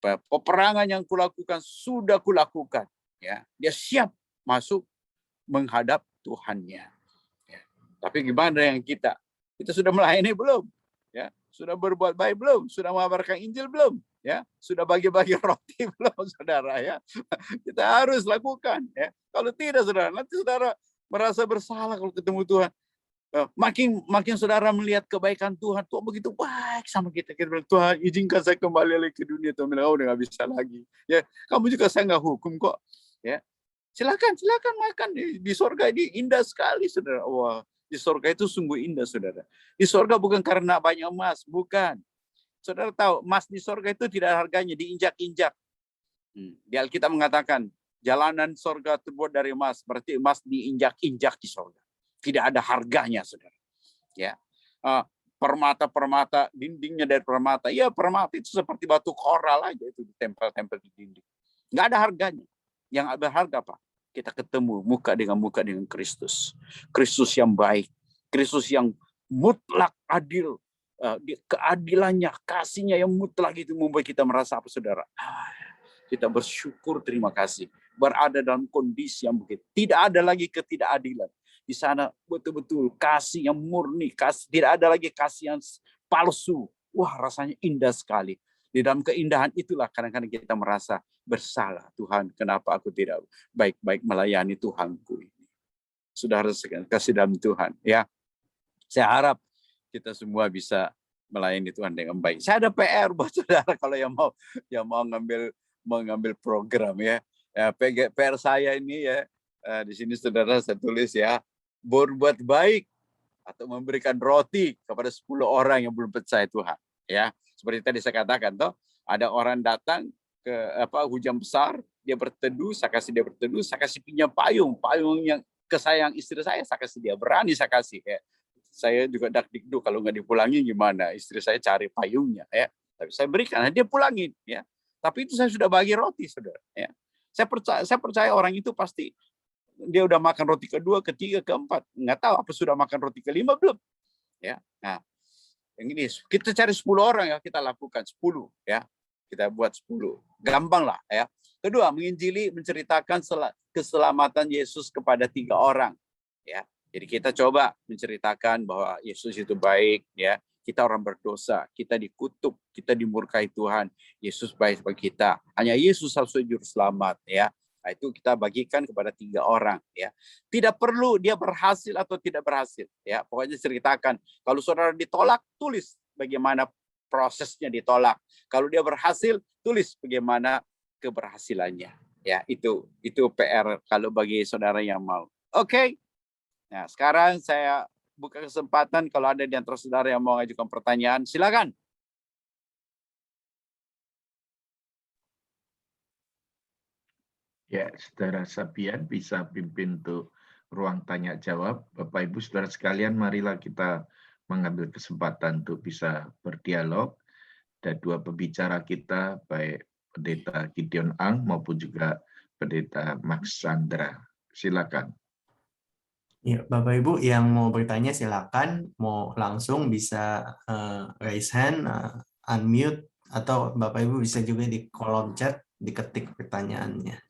Peperangan yang kulakukan sudah kulakukan. Ya, dia siap masuk menghadap Tuhannya. Ya. Tapi gimana yang kita? Kita sudah melayani belum? Ya, sudah berbuat baik belum? Sudah mengabarkan Injil belum? Ya, sudah bagi-bagi roti belum, saudara? Ya, kita harus lakukan. Ya, kalau tidak, saudara, nanti saudara merasa bersalah kalau ketemu Tuhan. Makin saudara melihat kebaikan Tuhan begitu baik sama kita. Kita bilang, Tuhan, izinkan saya kembali lagi ke dunia. Tuhan bilang, udah nggak bisa lagi. Ya, kamu juga saya nggak hukum kok. Ya, silakan makan di surga ini indah sekali, saudara. Wah, di surga itu sungguh indah, saudara. Di surga bukan karena banyak emas, bukan. Saudara tahu, emas di surga itu tidak harganya diinjak-injak. Di Alkitab mengatakan, jalanan sorga terbuat dari emas, berarti emas diinjak-injak di sorga. Tidak ada harganya, saudara. Ya, permata-permata, dindingnya dari permata. Ya, permata itu seperti batu koral aja itu ditempel-tempel di dinding. Nggak ada harganya. Yang berharga apa? Kita ketemu muka dengan Kristus. Kristus yang baik. Kristus yang mutlak adil. Keadilannya, kasihnya yang mutlak itu membuat kita merasa apa, saudara? Kita bersyukur, terima kasih. Berada dalam kondisi yang begitu. Tidak ada lagi ketidakadilan. Di sana betul-betul kasih yang murni. Tidak ada lagi kasih yang palsu. Wah, rasanya indah sekali. Di dalam keindahan itulah kadang-kadang kita merasa bersalah. Tuhan, kenapa aku tidak baik-baik melayani Tuhanku ini? Saudara sekalian, kasih dalam Tuhan. Ya, saya harap kita semua bisa melayani Tuhan dengan baik. Saya ada PR buat saudara kalau yang mau mengambil program ya. PR saya ini ya, di sini saudara saya tulis ya, berbuat baik atau memberikan roti kepada 10 orang yang belum percaya Tuhan. Ya, seperti tadi saya katakan toh, ada orang datang ke hujan besar, dia berteduh, saya kasih dia berteduh, saya kasih pinjam payung yang kesayang istri saya kasih dia, berani saya kasih ya. Saya juga dak-dikduk kalau nggak dipulangin gimana, istri saya cari payungnya ya, tapi saya berikan, dia pulangin ya. Tapi itu saya sudah bagi roti, saudara ya. Saya percaya orang itu pasti dia udah makan roti kedua, ketiga, keempat, nggak tahu apa sudah makan roti kelima belum ya. Nah, yang ini kita cari 10 orang ya, kita lakukan 10 ya, kita buat 10, gampang lah ya. Kedua, menginjili, menceritakan keselamatan Yesus kepada 3 orang ya. Jadi kita coba menceritakan bahwa Yesus itu baik ya. Kita orang berdosa, kita dikutuk, kita dimurkai Tuhan. Yesus baik bagi kita. Hanya Yesus satu juru selamat ya. Nah, itu kita bagikan kepada 3 orang ya. Tidak perlu dia berhasil atau tidak berhasil ya. Pokoknya ceritakan. Kalau saudara ditolak, tulis bagaimana prosesnya ditolak. Kalau dia berhasil, tulis bagaimana keberhasilannya. Ya, itu PR kalau bagi saudara yang mau. Oke. Nah, sekarang saya buka kesempatan kalau ada di antara saudara yang mau mengajukan pertanyaan, silakan. Ya, saudara Sabian bisa pimpin untuk ruang tanya jawab. Bapak Ibu saudara sekalian, marilah kita mengambil kesempatan untuk bisa berdialog. Ada 2 pembicara kita, baik Pendeta Gideon Ang maupun juga Pendeta Max Sandra. Silakan. Ya, Bapak Ibu yang mau bertanya silakan, mau langsung bisa raise hand, unmute, atau Bapak Ibu bisa juga di kolom chat diketik pertanyaannya.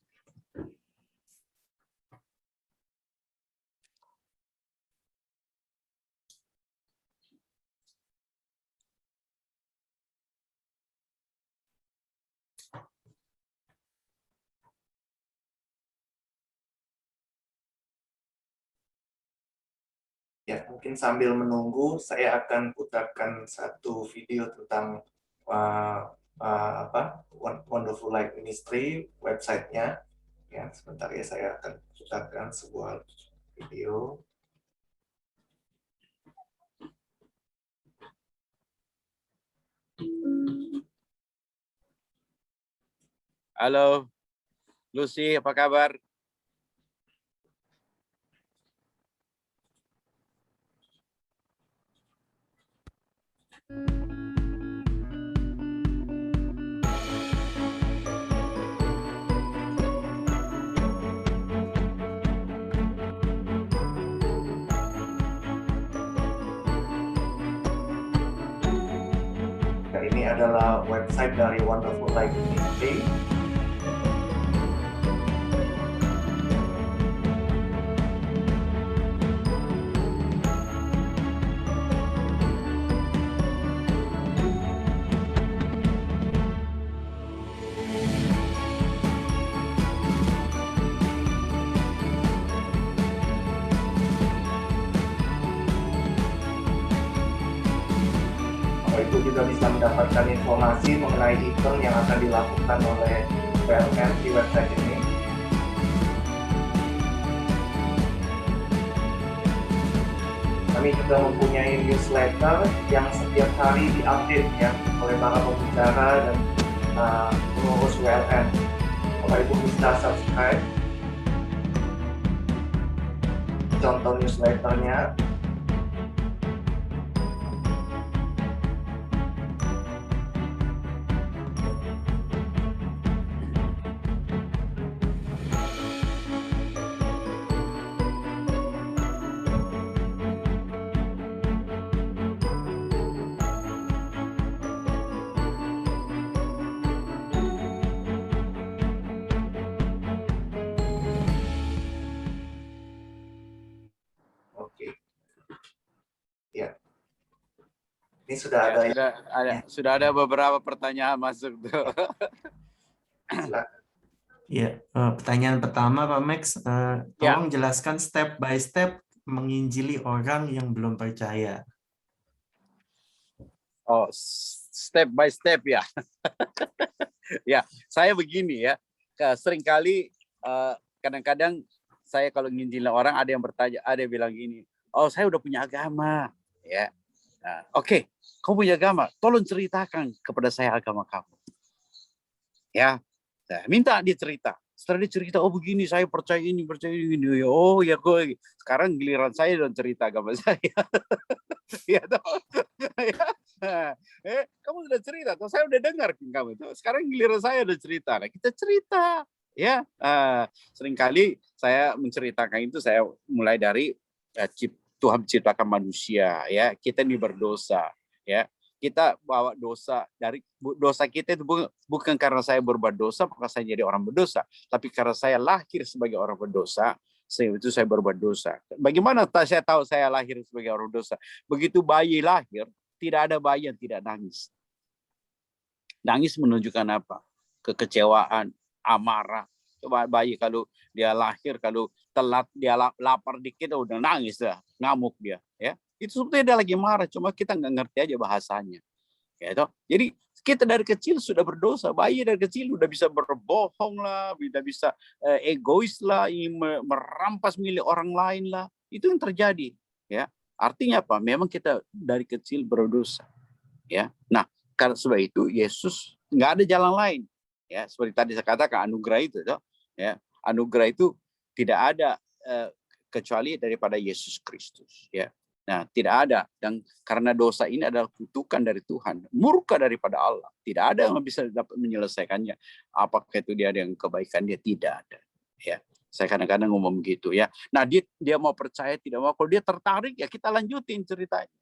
Ya, mungkin sambil menunggu, saya akan putarkan satu video tentang Wonderful Life Ministry, websitenya. Ya, sebentar ya, saya akan putarkan sebuah video. Halo, Lucy, apa kabar? Ini adalah website dari Wonderful Life Ministry. Itu juga bisa mendapatkan informasi mengenai event yang akan dilakukan oleh PLN di website ini. Kami juga mempunyai newsletter yang setiap hari diupdate ya oleh para pembicara dan pengurus WLN. Bapak Ibu bisa subscribe, contoh newsletternya, oke. Ya, ini sudah ada yang Sudah ada beberapa pertanyaan masuk tuh. silakan. Ya, pertanyaan pertama Pak Max, tolong jelaskan step by step menginjili orang yang belum percaya. Oh, step by step ya. Ya, saya begini ya. Seringkali kadang-kadang saya kalau nginjilin orang ada yang bertanya, ada yang bilang gini, oh saya udah punya agama, ya. Nah, oke, kamu punya agama, tolong ceritakan kepada saya agama kamu. Ya, saya minta dia cerita. Setelah dia cerita, oh begini, saya percaya ini. Oh ya, kok sekarang giliran saya dan cerita agama saya. Ya, toh. Kamu sudah cerita, toh saya udah dengar kamu itu. Sekarang giliran saya udah cerita. Nah, kita cerita. Ya, seringkali saya menceritakan itu, saya mulai dari Tuhan menciptakan manusia, ya, kita ini berdosa, ya, kita bawa dosa dari dosa kita itu bukan karena saya berbuat dosa maka saya jadi orang berdosa, tapi karena saya lahir sebagai orang berdosa, itu saya berbuat dosa. Bagaimana saya tahu saya lahir sebagai orang berdosa? Begitu bayi lahir, tidak ada bayi yang tidak nangis. Nangis menunjukkan apa? Kekecewaan, amarah. Coba bayi kalau dia lahir, kalau telat, dia lapar dikit udah nangis dah, ngamuk dia, ya. Itu sebetulnya dia lagi marah, cuma kita nggak ngerti aja bahasanya. Ya, toh? Jadi kita dari kecil sudah berdosa, bayi dari kecil udah bisa berbohong lah, udah bisa egois lah, merampas milik orang lain lah. Itu yang terjadi, ya. Artinya apa? Memang kita dari kecil berdosa, ya. Nah, karena sebab itu Yesus nggak ada jalan lain, ya. Seperti tadi saya katakan anugerah itu, toh, ya. Anugerah itu tidak ada kecuali daripada Yesus Kristus, ya. Nah, tidak ada, dan karena dosa ini adalah kutukan dari Tuhan, murka daripada Allah. Tidak ada yang bisa dapat menyelesaikannya. Apakah itu dia ada yang kebaikan, dia tidak ada. Ya, saya kadang-kadang ngomong gitu, ya. Nah, dia mau percaya tidak mau, kalau dia tertarik ya kita lanjutin ceritanya.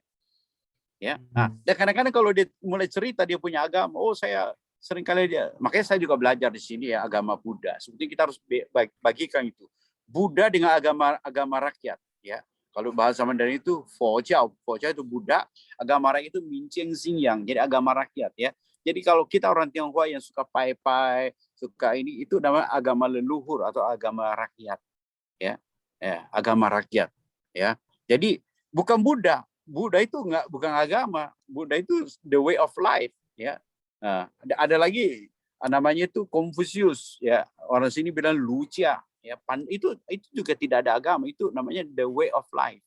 Ya. Nah, dan kadang-kadang kalau dia mulai cerita dia punya agama, oh saya seringkali dia, makanya saya juga belajar di sini ya agama Buddha. Sebetulnya kita harus bagikan itu. Buddha dengan agama rakyat, ya. Kalau bahasa Mandarin itu Fojiao itu Buddha, agama rakyat itu Mincheng Xingyang, jadi agama rakyat, ya. Jadi kalau kita orang Tionghoa yang suka pai-pai, suka ini, itu namanya agama leluhur atau agama rakyat, ya. Agama rakyat, ya. Jadi bukan Buddha. Buddha itu bukan agama. Buddha itu the way of life, ya. Nah, ada lagi namanya itu Confucius, ya. Orang sini bilang Lucia. Ya, itu juga tidak ada agama, itu namanya the way of life,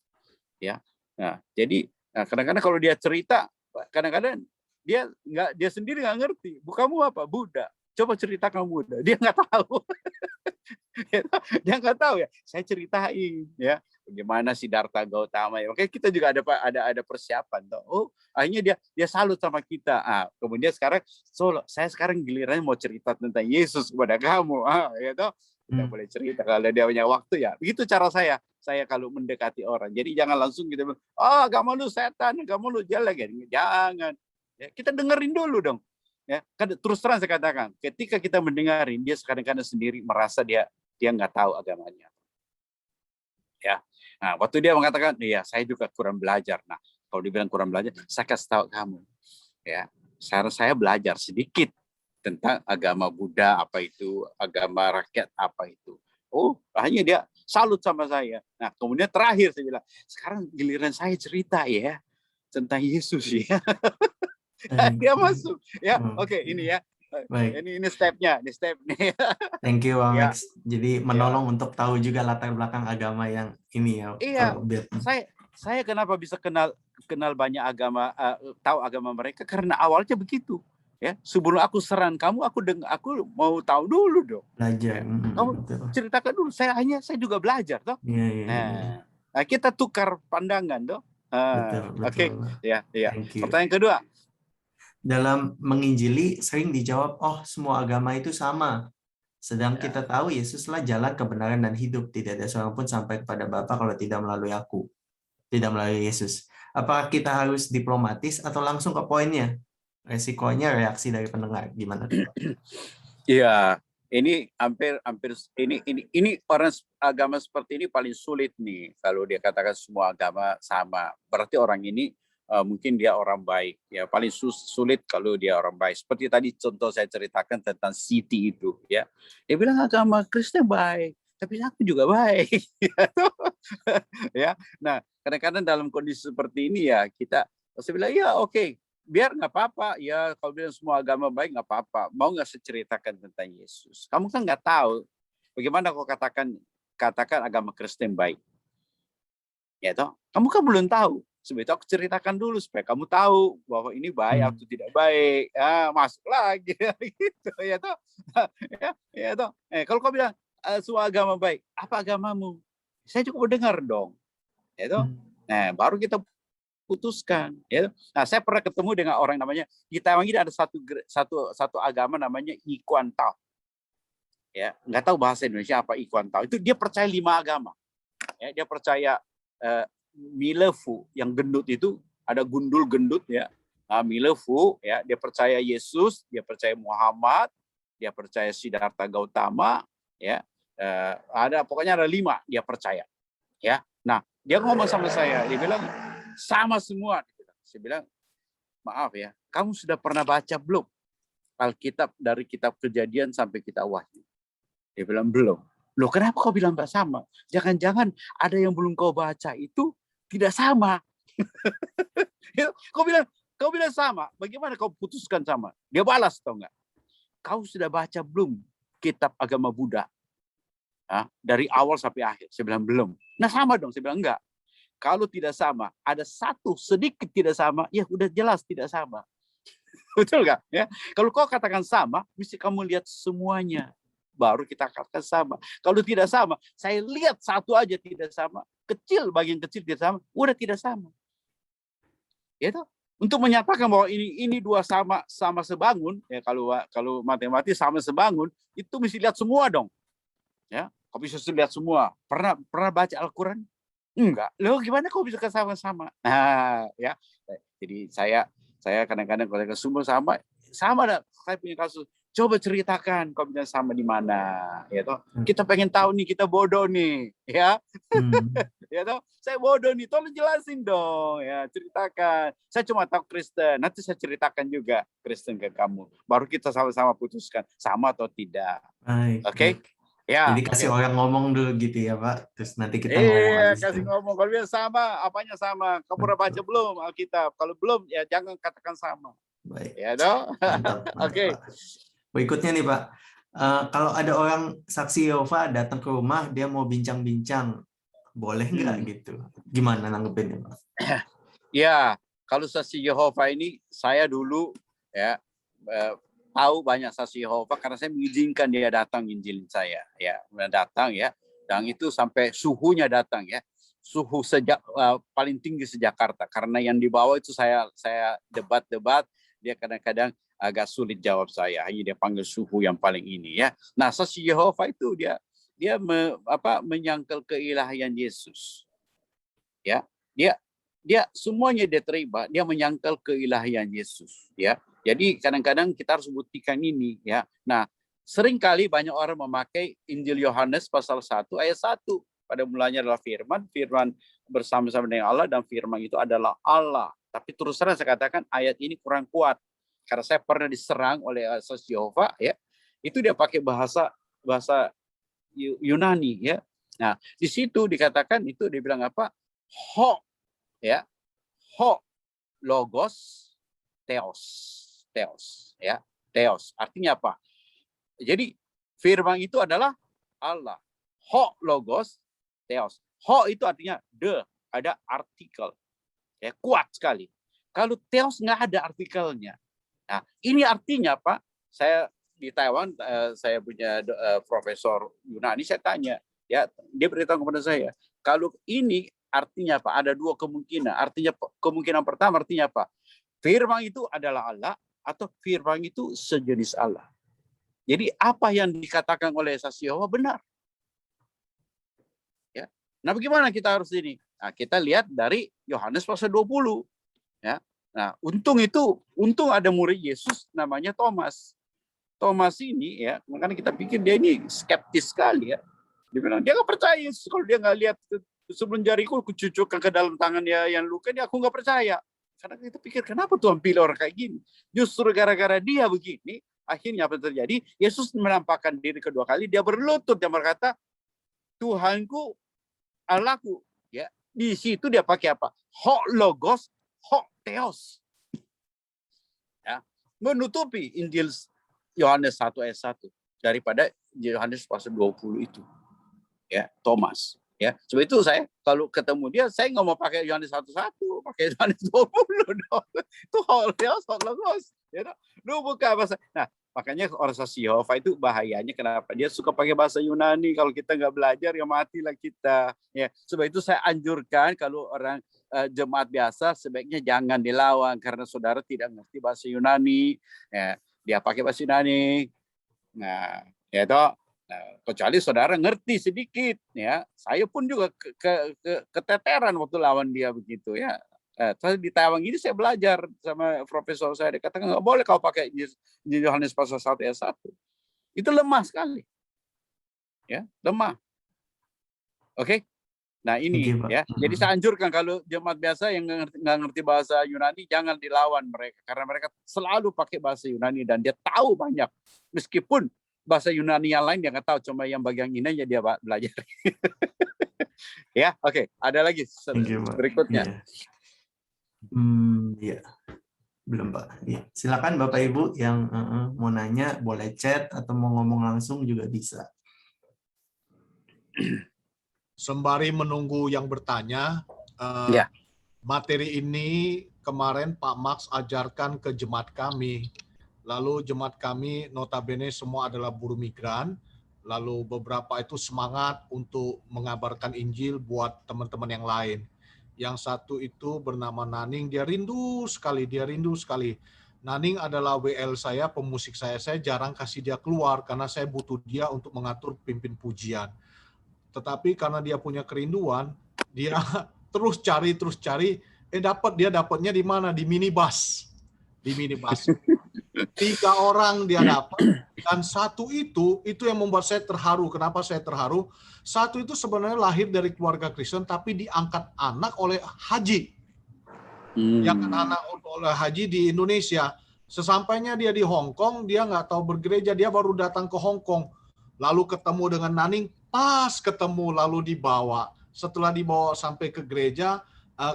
ya. Nah, jadi kadang-kadang kalau dia cerita, kadang-kadang dia sendiri nggak ngerti. Kamu apa? Buddha. Coba ceritakan Buddha. Dia nggak tahu. Dia nggak tahu, ya. Saya ceritain, ya. Bagaimana Siddhartha Gautama, ya. Makanya kita juga ada persiapan, toh. Oh, akhirnya dia salut sama kita. Kemudian sekarang saya sekarang gilirannya mau cerita tentang Yesus kepada kamu. Ya toh. Kita boleh cerita kalau dia punya waktu, ya. Begitu cara saya kalau mendekati orang. Jadi jangan langsung kita bilang, oh agama lu setan, agama lu jelek. Jangan. Ya, kita dengerin dulu dong. Ya, terus terang saya katakan, ketika kita mendengarin, dia kadang-kadang sendiri merasa dia nggak tahu agamanya. Ya. Nah, waktu dia mengatakan, ya saya juga kurang belajar. Nah, kalau dibilang kurang belajar, saya kasih tahu kamu. Ya, saya belajar sedikit tentang agama Buddha apa itu, agama rakyat apa itu. Oh, hanya dia salut sama saya. Nah, kemudian terakhir saya bilang, sekarang giliran saya cerita ya tentang Yesus, ya. Dia masuk, ya. Oke, ini ya. Baik. Ini stepnya, Thank you, Pak Ya. Max. Jadi menolong untuk tahu juga latar belakang agama yang ini, ya. Iya, saya kenapa bisa kenal banyak agama, tahu agama mereka karena awalnya begitu. Ya, sebelum aku serang kamu, aku mau tahu dulu dong. Belajar. Kamu Betul. ceritakan dulu. Saya juga belajar toh. Iya, iya, iya. Nah, kita tukar pandangan toh. Betul, Oke. betul. Ya. Thank you. Pertanyaan kedua. Dalam menginjili sering dijawab, oh semua agama itu sama. Sedang Ya. kita tahu Yesuslah jalan kebenaran dan hidup. Tidak ada seorang pun sampai kepada Bapa kalau tidak melalui aku. Tidak melalui Yesus. Apakah kita harus diplomatis atau langsung ke poinnya? Resikonya reaksi dari pendengar gimana tuh, Pak? Iya, ini hampir ini orang agama seperti ini paling sulit nih kalau dia katakan semua agama sama. Berarti orang ini mungkin dia orang baik. Ya, paling sulit kalau dia orang baik. Seperti tadi contoh saya ceritakan tentang Siti itu, ya. Dia bilang agama Kristen baik, tapi aku juga baik. Ya. Nah, kadang-kadang dalam kondisi seperti ini ya kita pasti bilang ya oke. Biar nggak apa-apa, ya kalau bilang semua agama baik nggak apa-apa. Mau nggak saya ceritakan tentang Yesus? Kamu kan nggak tahu. Bagaimana kau katakan agama Kristen baik? Ya toh, kamu kan belum tahu. Sebetulnya aku ceritakan dulu supaya kamu tahu bahwa ini baik atau tidak baik. Masuk lagi gitu ya toh. ya toh. Kalau kau bilang semua agama baik, apa agamamu? Saya cukup dengar dong. Ya toh. Nah, baru kita putuskan, ya. Nah, saya pernah ketemu dengan orang namanya di Taiwan ini ada satu agama namanya Ikuan Tao. Ya, nggak tahu bahasa Indonesia apa Ikuan Tao. Itu dia percaya 5 agama. Ya, dia percaya Milefu yang gendut itu ada gundul gendut ya. Milefu ya, dia percaya Yesus, dia percaya Muhammad, dia percaya Siddhartha Gautama, ya. Pokoknya ada 5 dia percaya. Ya. Nah, dia ngomong sama saya, dia bilang sama semua. Saya bilang, maaf ya, kamu sudah pernah baca belum Alkitab dari kitab Kejadian sampai kitab Wahyu? Dia bilang belum. Loh, kenapa kau bilang nggak sama? Jangan-jangan ada yang belum kau baca itu tidak sama. Kau bilang sama. Bagaimana kau putuskan sama? Dia balas, tau nggak? Kau sudah baca belum kitab agama Buddha? Dari awal sampai akhir. Saya bilang belum. Nah, sama dong. Saya bilang enggak. Kalau tidak sama, ada satu sedikit tidak sama, ya udah jelas tidak sama. Betul nggak? Ya. Kalau kau katakan sama, mesti kamu lihat semuanya. Baru kita katakan sama. Kalau tidak sama, saya lihat satu aja tidak sama. Kecil, bagian kecil tidak sama, udah tidak sama. Ya toh? Untuk menyatakan bahwa ini 2 sama sebangun, ya kalau matematis sama sebangun, itu mesti lihat semua dong. Ya, kau bisa lihat semua. Pernah baca Al-Quran? Enggak. Loh, gimana kok bisa sama-sama? Nah, ya. Jadi saya kadang-kadang kalau semua sama dah. Saya punya kasus. Coba ceritakan kau bilang sama di mana, ya toh. Kita pengen tahu nih, kita bodoh nih, ya. Ya toh. Saya bodoh nih, tolong jelasin dong, ya, ceritakan. Saya cuma tahu Kristen, nanti saya ceritakan juga Kristen ke kamu. Baru kita sama-sama putuskan sama atau tidak. Oke? Ya, jadi kasih orang ngomong dulu gitu ya Pak, terus nanti kita ngomong lagi. Kasih ngomong. Kalau dia sama, apanya sama? Kamu udah baca belum Alkitab? Kalau belum, ya jangan katakan sama. Baik. Ya dong. Mantap. Oke. Berikutnya nih Pak, kalau ada orang saksi Yehova datang ke rumah, dia mau bincang-bincang, boleh nggak gitu? Gimana nanggepinnya Pak? Ya, kalau saksi Yehova ini saya dulu ya tahu banyak saksi Yehova karena saya mengizinkan dia datang injilin saya, ya, datang ya, dan itu sampai suhunya datang ya, suhu paling tinggi se-Jakarta karena yang dibawa itu saya debat, dia kadang-kadang agak sulit jawab saya, hanya dia panggil suhu yang paling ini ya. Nah, saksi Yehova itu dia menyangkal keilahian Yesus, ya, dia semuanya dia terima, dia menyangkal keilahian Yesus, ya. Jadi kadang-kadang kita harus buktikan ini, ya. Nah, seringkali banyak orang memakai Injil Yohanes pasal 1 ayat 1. Pada mulanya adalah firman bersama-sama dengan Allah, dan firman itu adalah Allah. Tapi terus terang saya katakan ayat ini kurang kuat. Karena saya pernah diserang oleh saksi Yehova, ya. Itu dia pakai bahasa Yunani, ya. Nah, di situ dikatakan itu dia bilang apa? Ho, ya. Ho logos Theos, ya, Theos. Artinya apa? Jadi firman itu adalah Allah. Ho logos Theos. Ho itu artinya ada artikel. Ya, kuat sekali. Kalau Theos nggak ada artikelnya. Nah, ini artinya Pak, saya di Taiwan, saya punya profesor Yunani, saya tanya, ya dia beritahu kepada saya, kalau ini artinya apa? Ada dua kemungkinan. Artinya kemungkinan pertama artinya apa? Firman itu adalah Allah atau firman itu sejenis Allah. Jadi apa yang dikatakan oleh saksi Yehova benar. Ya. Nah, bagaimana kita harus ini? Nah, kita lihat dari Yohanes pasal 20. Ya. Nah, untung ada murid Yesus namanya Thomas. Thomas ini ya, makanya kita pikir dia ini skeptis sekali ya. Dia bilang dia nggak percaya kalau dia nggak lihat sebelum jariku kucucukkan ke dalam tangannya yang luka, dia aku nggak percaya. Karena kita pikir kenapa Tuhan pilih orang kayak gini? Justru gara-gara dia begini, akhirnya apa yang terjadi? Yesus menampakkan diri kedua kali, dia berlutut dan berkata, Tuhanku, Allahku. Ya, di situ dia pakai apa? Ho logos, ho theos. Ya, menutupi Injil Yohanes 1 ayat 1 daripada Yohanes pasal 20 itu. Ya, Thomas. Ya, sebab itu saya kalau ketemu dia, saya nggak mau pakai Yohanes 1:1, pakai Yohanes 20 dong. Itu Theos, logos. Ya, bukan bahasa. Nah, makanya orang saksi Yehova itu bahayanya kenapa? Dia suka pakai bahasa Yunani. Kalau kita nggak belajar, ya matilah kita. Ya, sebab itu saya anjurkan kalau orang jemaat biasa sebaiknya jangan dilawan karena saudara tidak ngerti bahasa Yunani. Ya, dia pakai bahasa Yunani. Nah, ya toh. Nah, kecuali saudara ngerti sedikit, ya. Saya pun juga keteteran waktu lawan dia begitu, ya. Di Taiwan ini saya belajar sama profesor saya, dia katakan nggak boleh kau pakai Yohanes pasal 1 ayat 1. Itu lemah sekali, ya, lemah. Oke. Nah ini ya, jadi saya anjurkan kalau jemaat biasa yang nggak ngerti bahasa Yunani jangan dilawan mereka karena mereka selalu pakai bahasa Yunani dan dia tahu banyak meskipun bahasa Yunani yang lain dia nggak tahu, cuma yang bagian ini aja dia belajar. Ya, oke. Ada lagi berikutnya. Ya, belum Pak. Ya. Silakan Bapak Ibu yang mau nanya, boleh chat atau mau ngomong langsung juga bisa. Sembari menunggu yang bertanya, materi ini kemarin Pak Max ajarkan ke jemaat kami. Lalu jemaat kami notabene semua adalah buruh migran. Lalu beberapa itu semangat untuk mengabarkan Injil buat teman-teman yang lain. Yang satu itu bernama Naning, dia rindu sekali. Naning adalah WL saya, pemusik saya. Saya jarang kasih dia keluar karena saya butuh dia untuk mengatur pimpin pujian. Tetapi karena dia punya kerinduan, dia terus cari. Dapatnya di mana? Di minibus. 3 orang dia dapat, dan satu itu yang membuat saya terharu. Kenapa saya terharu? Satu itu sebenarnya lahir dari keluarga Kristen tapi diangkat anak oleh haji. Diangkat anak oleh haji di Indonesia. Sesampainya dia di Hong Kong, dia nggak tahu bergereja, dia baru datang ke Hong Kong. Lalu ketemu dengan Naning, pas ketemu lalu dibawa. Setelah dibawa sampai ke gereja,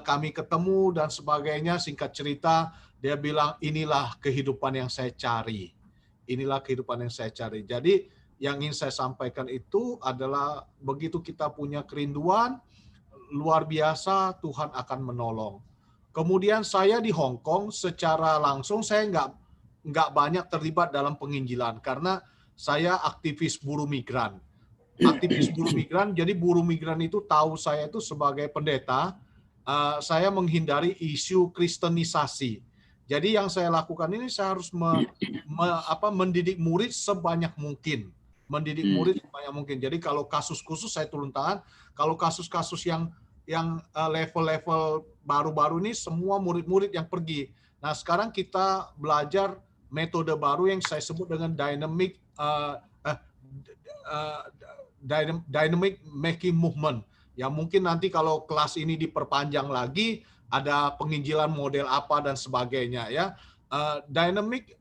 kami ketemu dan sebagainya, singkat cerita, dia bilang, inilah kehidupan yang saya cari. Jadi, yang ingin saya sampaikan itu adalah begitu kita punya kerinduan, luar biasa Tuhan akan menolong. Kemudian saya di Hong Kong, secara langsung saya nggak banyak terlibat dalam penginjilan, karena saya aktivis buruh migran. Jadi buruh migran itu tahu saya itu sebagai pendeta, saya menghindari isu kristenisasi. Jadi yang saya lakukan ini saya harus mendidik murid sebanyak mungkin. Jadi kalau kasus khusus saya turun tangan. Kalau kasus-kasus yang level-level baru-baru ini semua murid-murid yang pergi. Nah sekarang kita belajar metode baru yang saya sebut dengan dynamic making movement. Ya mungkin nanti kalau kelas ini diperpanjang lagi, ada penginjilan model apa dan sebagainya ya. Dynamic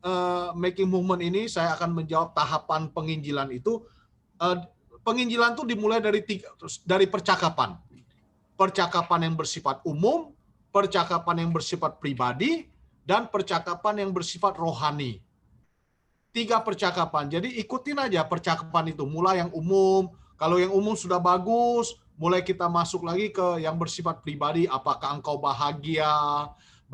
making movement ini saya akan menjawab tahapan penginjilan itu. Penginjilan itu dimulai dari percakapan. Percakapan yang bersifat umum, percakapan yang bersifat pribadi, dan percakapan yang bersifat rohani. 3 percakapan. Jadi ikutin aja percakapan itu. Mulai yang umum. Kalau yang umum sudah bagus, mulai kita masuk lagi ke yang bersifat pribadi. Apakah engkau bahagia?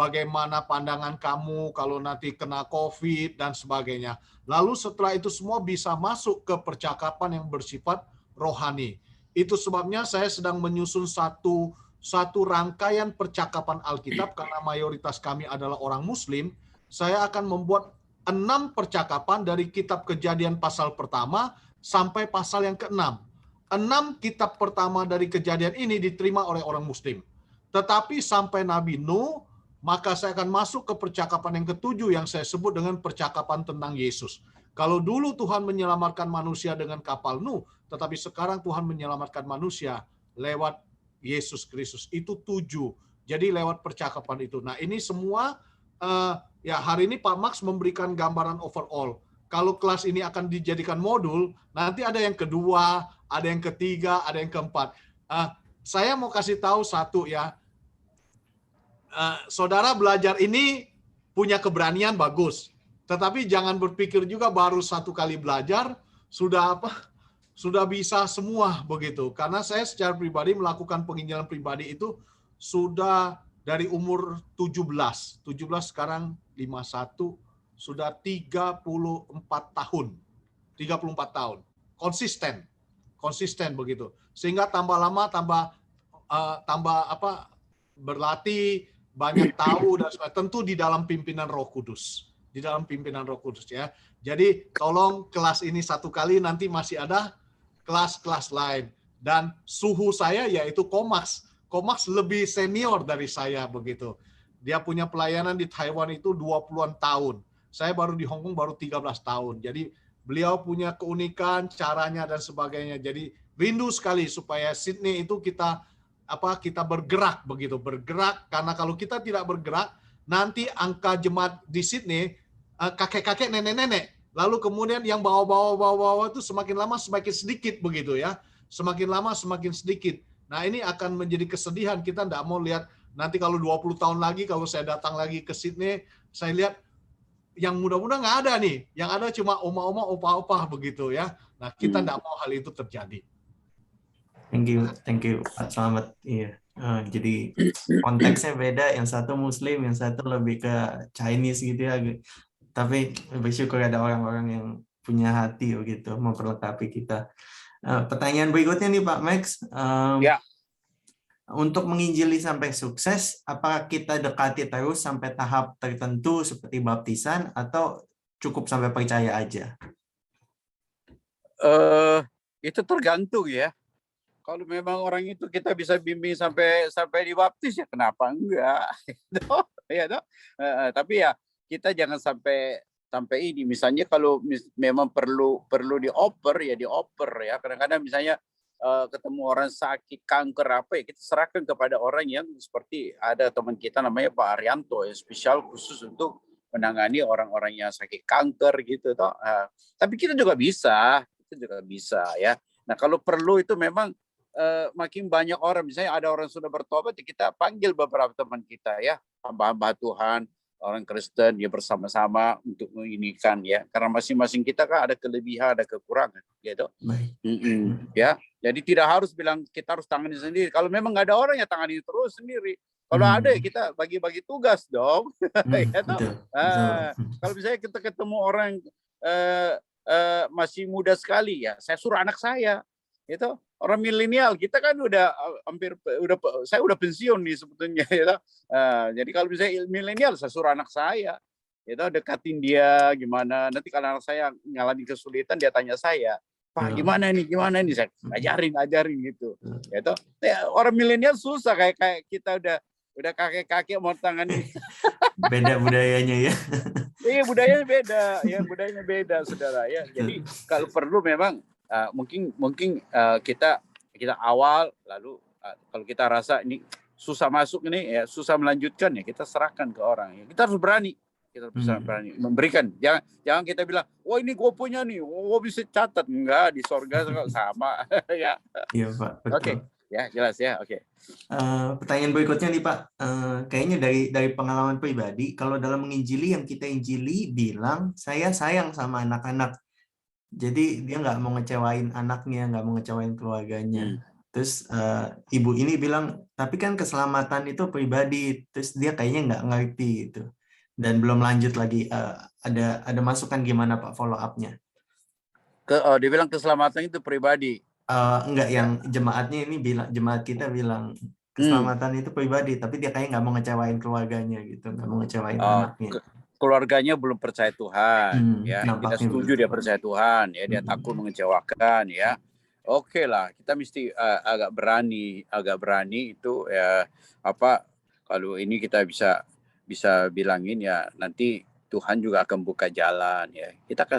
bagaimana pandangan kamu kalau nanti kena COVID dan sebagainya. Lalu setelah itu semua bisa masuk ke percakapan yang bersifat rohani. Itu sebabnya saya sedang menyusun satu rangkaian percakapan Alkitab, karena mayoritas kami adalah orang Muslim. Saya akan membuat 6 percakapan dari kitab Kejadian pasal pertama sampai pasal yang ke-6. 6 kitab pertama dari Kejadian ini diterima oleh orang Muslim. Tetapi sampai Nabi Nuh, maka saya akan masuk ke percakapan yang ke-7 yang saya sebut dengan percakapan tentang Yesus. Kalau dulu Tuhan menyelamatkan manusia dengan kapal Nuh, tetapi sekarang Tuhan menyelamatkan manusia lewat Yesus Kristus. Itu 7. Jadi lewat percakapan itu. Nah, ini semua ya hari ini Pak Max memberikan gambaran overall. Kalau kelas ini akan dijadikan modul, nanti ada yang kedua, ada yang ketiga, ada yang keempat. Saya mau kasih tahu satu ya. Saudara belajar ini punya keberanian bagus. Tetapi jangan berpikir juga baru 1 kali belajar sudah bisa semua begitu. Karena saya secara pribadi melakukan penginjilan pribadi itu sudah dari umur 17. 17 sekarang 51, sudah 34 tahun. 34 tahun. Konsisten begitu. Sehingga tambah lama tambah berlatih, banyak tahu dan sebagainya. Tentu di dalam pimpinan Roh Kudus. Di dalam pimpinan Roh Kudus ya. Jadi tolong kelas ini 1 kali, nanti masih ada kelas-kelas lain. Dan suhu saya yaitu Komax. Komax lebih senior dari saya begitu. Dia punya pelayanan di Taiwan itu 20-an tahun. Saya baru di Hong Kong baru 13 tahun. Jadi beliau punya keunikan, caranya dan sebagainya. Jadi rindu sekali supaya Sydney itu kita bergerak begitu, bergerak, karena kalau kita tidak bergerak, nanti angka jemaat di Sydney kakek-kakek, nenek-nenek, lalu kemudian yang bawa itu semakin lama semakin sedikit begitu ya. Semakin lama semakin sedikit. Nah, ini akan menjadi kesedihan. Kita tidak mau lihat nanti kalau 20 tahun lagi, kalau saya datang lagi ke Sydney, saya lihat yang muda-muda nggak ada nih. Yang ada cuma oma-oma, opa-opa begitu ya. Nah, kita tidak mau hal itu terjadi. Thank you, Pak Selamat. Iya. Jadi konteksnya beda. Yang satu Muslim, yang satu lebih ke Chinese gitu ya. Tapi bersyukur ada orang-orang yang punya hati begitu, memperlengkapi kita. Pertanyaan berikutnya nih Pak Max. Ya. Untuk menginjili sampai sukses, apakah kita dekati terus sampai tahap tertentu seperti baptisan atau cukup sampai percaya aja? Itu tergantung ya. Kalau memang orang itu kita bisa bimbing sampai dibaptis ya kenapa enggak? Ya, tapi ya kita jangan sampai ini. Misalnya kalau memang perlu dioper ya dioper ya. Kadang-kadang misalnya ketemu orang sakit kanker apa ya, kita serahkan kepada orang yang seperti ada teman kita namanya Pak Arianto yang spesial khusus untuk menangani orang-orang yang sakit kanker gitu toh. Tapi kita juga bisa ya. Nah, kalau perlu itu memang makin banyak orang, misalnya ada orang sudah bertobat, kita panggil beberapa teman kita ya, hamba-hamba Tuhan, orang Kristen, dia bersama-sama untuk menginikan ya, karena masing-masing kita kan ada kelebihan, ada kekurangan, gitu. Ya, jadi tidak harus bilang kita harus tangani sendiri. Kalau memang nggak ada orang ya tangani terus sendiri. Kalau ada ya kita bagi-bagi tugas dong. Kalau misalnya kita ketemu orang masih muda sekali ya, saya suruh anak saya, itu orang milenial kita kan saya udah pensiun nih sebetulnya ya. Jadi kalau misalnya milenial saya suruh anak saya itu dekatin dia gimana, nanti kalau anak saya ngalamin kesulitan dia tanya saya, Pak gimana nih saya ajarin gitu ya. Orang milenial susah kayak kita udah kakek-kakek mau tangani. Beda budayanya ya. Iya, budayanya beda saudara ya. Jadi kalau perlu memang mungkin kita awal, lalu kalau kita rasa ini susah masuk ini ya, susah melanjutkan ya, kita serahkan ke orang ya. Kita harus berani memberikan. Jangan kita bilang, wah ini gue punya nih, bisa catat. Enggak, di sorga sama ya. Iya Pak, betul. Oke. Ya, jelas ya. Oke. Pertanyaan berikutnya nih Pak, kayaknya dari pengalaman pribadi, kalau dalam menginjili yang kita injili bilang saya sayang sama anak-anak. Jadi dia nggak mau ngecewain anaknya, nggak mau ngecewain keluarganya. Terus ibu ini bilang, tapi kan keselamatan itu pribadi. Terus dia kayaknya nggak ngerti gitu. Dan belum lanjut lagi. Ada masukan gimana Pak follow up-nya? Dia bilang keselamatan itu pribadi. Enggak, yang jemaatnya ini bilang, jemaat kita bilang keselamatan itu pribadi, tapi dia kayak nggak mau ngecewain keluarganya gitu, nggak mau ngecewain anaknya. Keluarganya belum percaya Tuhan, ya. Kita setuju dia percaya Tuhan, ya. Dia takut mengecewakan, ya. Oke lah, kita mesti agak berani itu, ya. Kalau ini kita bisa bilangin, ya, nanti Tuhan juga akan buka jalan, ya.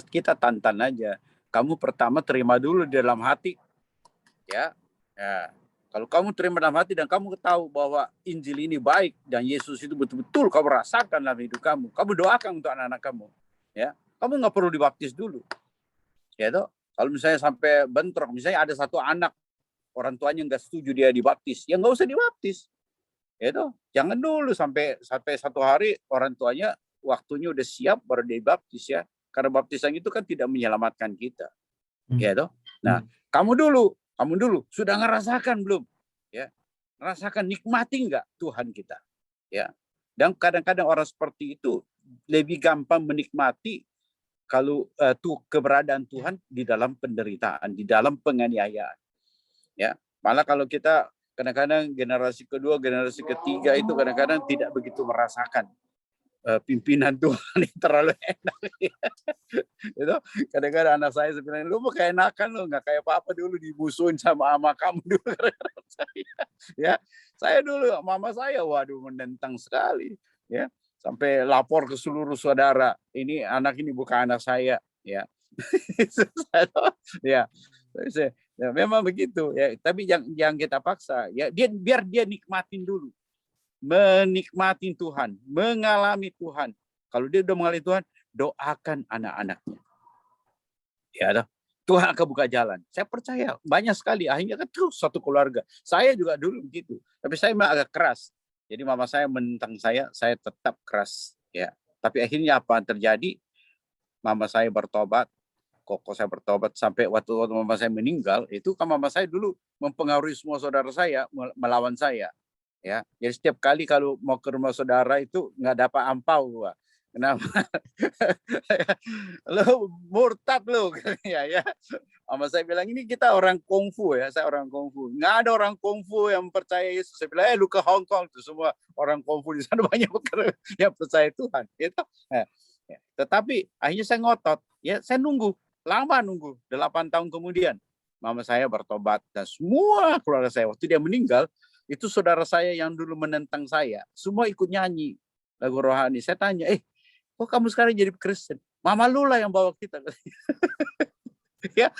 Kita tantang aja. Kamu pertama terima dulu di dalam hati, ya. Kalau kamu terima dalam hati dan kamu tahu bahwa Injil ini baik dan Yesus itu betul-betul kamu rasakan dalam hidup kamu doakan untuk anak-anak kamu, ya. Kamu nggak perlu dibaptis dulu, ya toh. Kalau misalnya sampai bentrok, misalnya ada satu anak orang tuanya nggak setuju dia dibaptis, ya nggak usah dibaptis, ya toh. Jangan dulu sampai satu hari orang tuanya waktunya udah siap baru dia dibaptis, ya. Karena baptisan itu kan tidak menyelamatkan kita, ya toh. Nah, kamu dulu sudah ngerasakan belum, ya? Rasakan, nikmati nggak Tuhan kita, ya? Dan kadang-kadang orang seperti itu lebih gampang menikmati kalau keberadaan Tuhan di dalam penderitaan, di dalam penganiayaan, ya. Malah kalau kita kadang-kadang generasi kedua, generasi ketiga itu kadang-kadang tidak begitu merasakan pimpinan Tuhan yang terlalu enak. Itu kadang-kadang anak saya sebenarnya, lu mau kayak enakan, lu nggak kayak apa-apa dulu dimusuhin sama kamu dulu. Ya, saya dulu mama saya, waduh, menentang sekali, ya, sampai lapor ke seluruh saudara, ini anak ini bukan anak saya, ya. Ya, memang begitu, ya. Tapi yang kita paksa, ya, biar dia nikmatin dulu. Menikmati Tuhan, mengalami Tuhan. Kalau dia udah mengalami Tuhan, doakan anak-anaknya. Ya, Tuhan akan buka jalan. Saya percaya banyak sekali. Akhirnya kan terus satu keluarga. Saya juga dulu begitu, tapi saya memang agak keras. Jadi mama saya menentang saya tetap keras. Ya, tapi akhirnya apa yang terjadi? Mama saya bertobat, koko saya bertobat sampai waktu mama saya meninggal. Itu kan mama saya dulu mempengaruhi semua saudara saya melawan saya. Ya, jadi setiap kali kalau mau ke rumah saudara itu nggak dapat ampau gua. Kenapa? Lo murtad lo, ya. Sama saya bilang, ini kita orang kungfu, ya. Saya orang kungfu. Nggak ada orang kungfu yang percaya Yesus. Saya bilang, lu ke Hong Kong tuh semua orang kungfu di sana banyak yang percaya Tuhan. Gitu. Nah, ya. Tetapi akhirnya saya ngotot, ya. Saya nunggu, lama nunggu. 8 tahun kemudian, mama saya bertobat dan semua keluarga saya waktu dia meninggal. Itu saudara saya yang dulu menentang saya, semua ikut nyanyi lagu rohani. Saya tanya, kok kamu sekarang jadi Kristen? Mama lu lah yang bawa kita. Ya,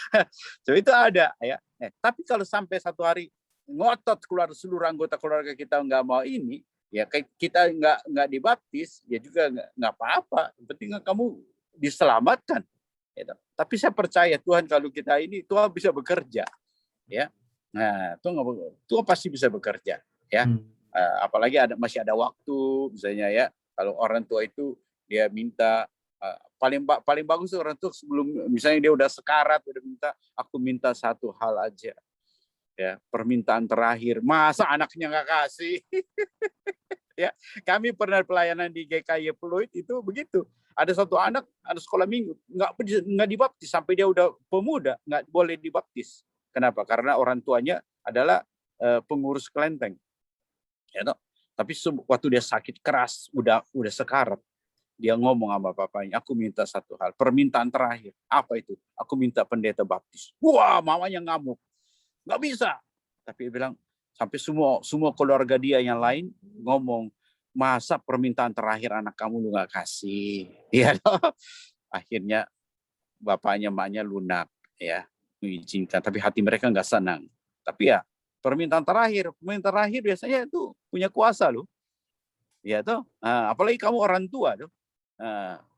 so itu ada, ya. Tapi kalau sampai satu hari ngotot keluar seluruh anggota keluarga kita nggak mau ini, ya kita nggak dibaptis, ya juga nggak apa-apa. Yang penting kamu diselamatkan. Ya, tapi saya percaya Tuhan, kalau kita ini Tuhan bisa bekerja, ya. Nah, Tuhan pasti bisa bekerja, ya. Apalagi masih ada waktu, misalnya, ya. Kalau orang tua itu dia minta paling bagus orang tua sebelum misalnya dia udah sekarat, udah aku minta satu hal aja, ya, permintaan terakhir. Masa anaknya nggak kasih? Ya, kami pernah pelayanan di GKY Pluit itu begitu. Ada satu anak sekolah minggu nggak dibaptis sampai dia udah pemuda, nggak boleh dibaptis. Kenapa? Karena orang tuanya adalah pengurus kelenteng. Ya, no? Tapi waktu dia sakit keras, udah sekarat, dia ngomong sama bapaknya, aku minta satu hal, permintaan terakhir. Apa itu? Aku minta pendeta baptis. Wah, mamanya ngamuk. Nggak bisa. Tapi dia bilang, sampai semua keluarga dia yang lain ngomong, masa permintaan terakhir anak kamu lu nggak kasih? Ya, no? Akhirnya bapaknya, emaknya lunak, ya. Mengizinkan, tapi hati mereka nggak senang. Tapi ya, permintaan terakhir biasanya itu punya kuasa loh. Ya toh, apalagi kamu orang tua tuh.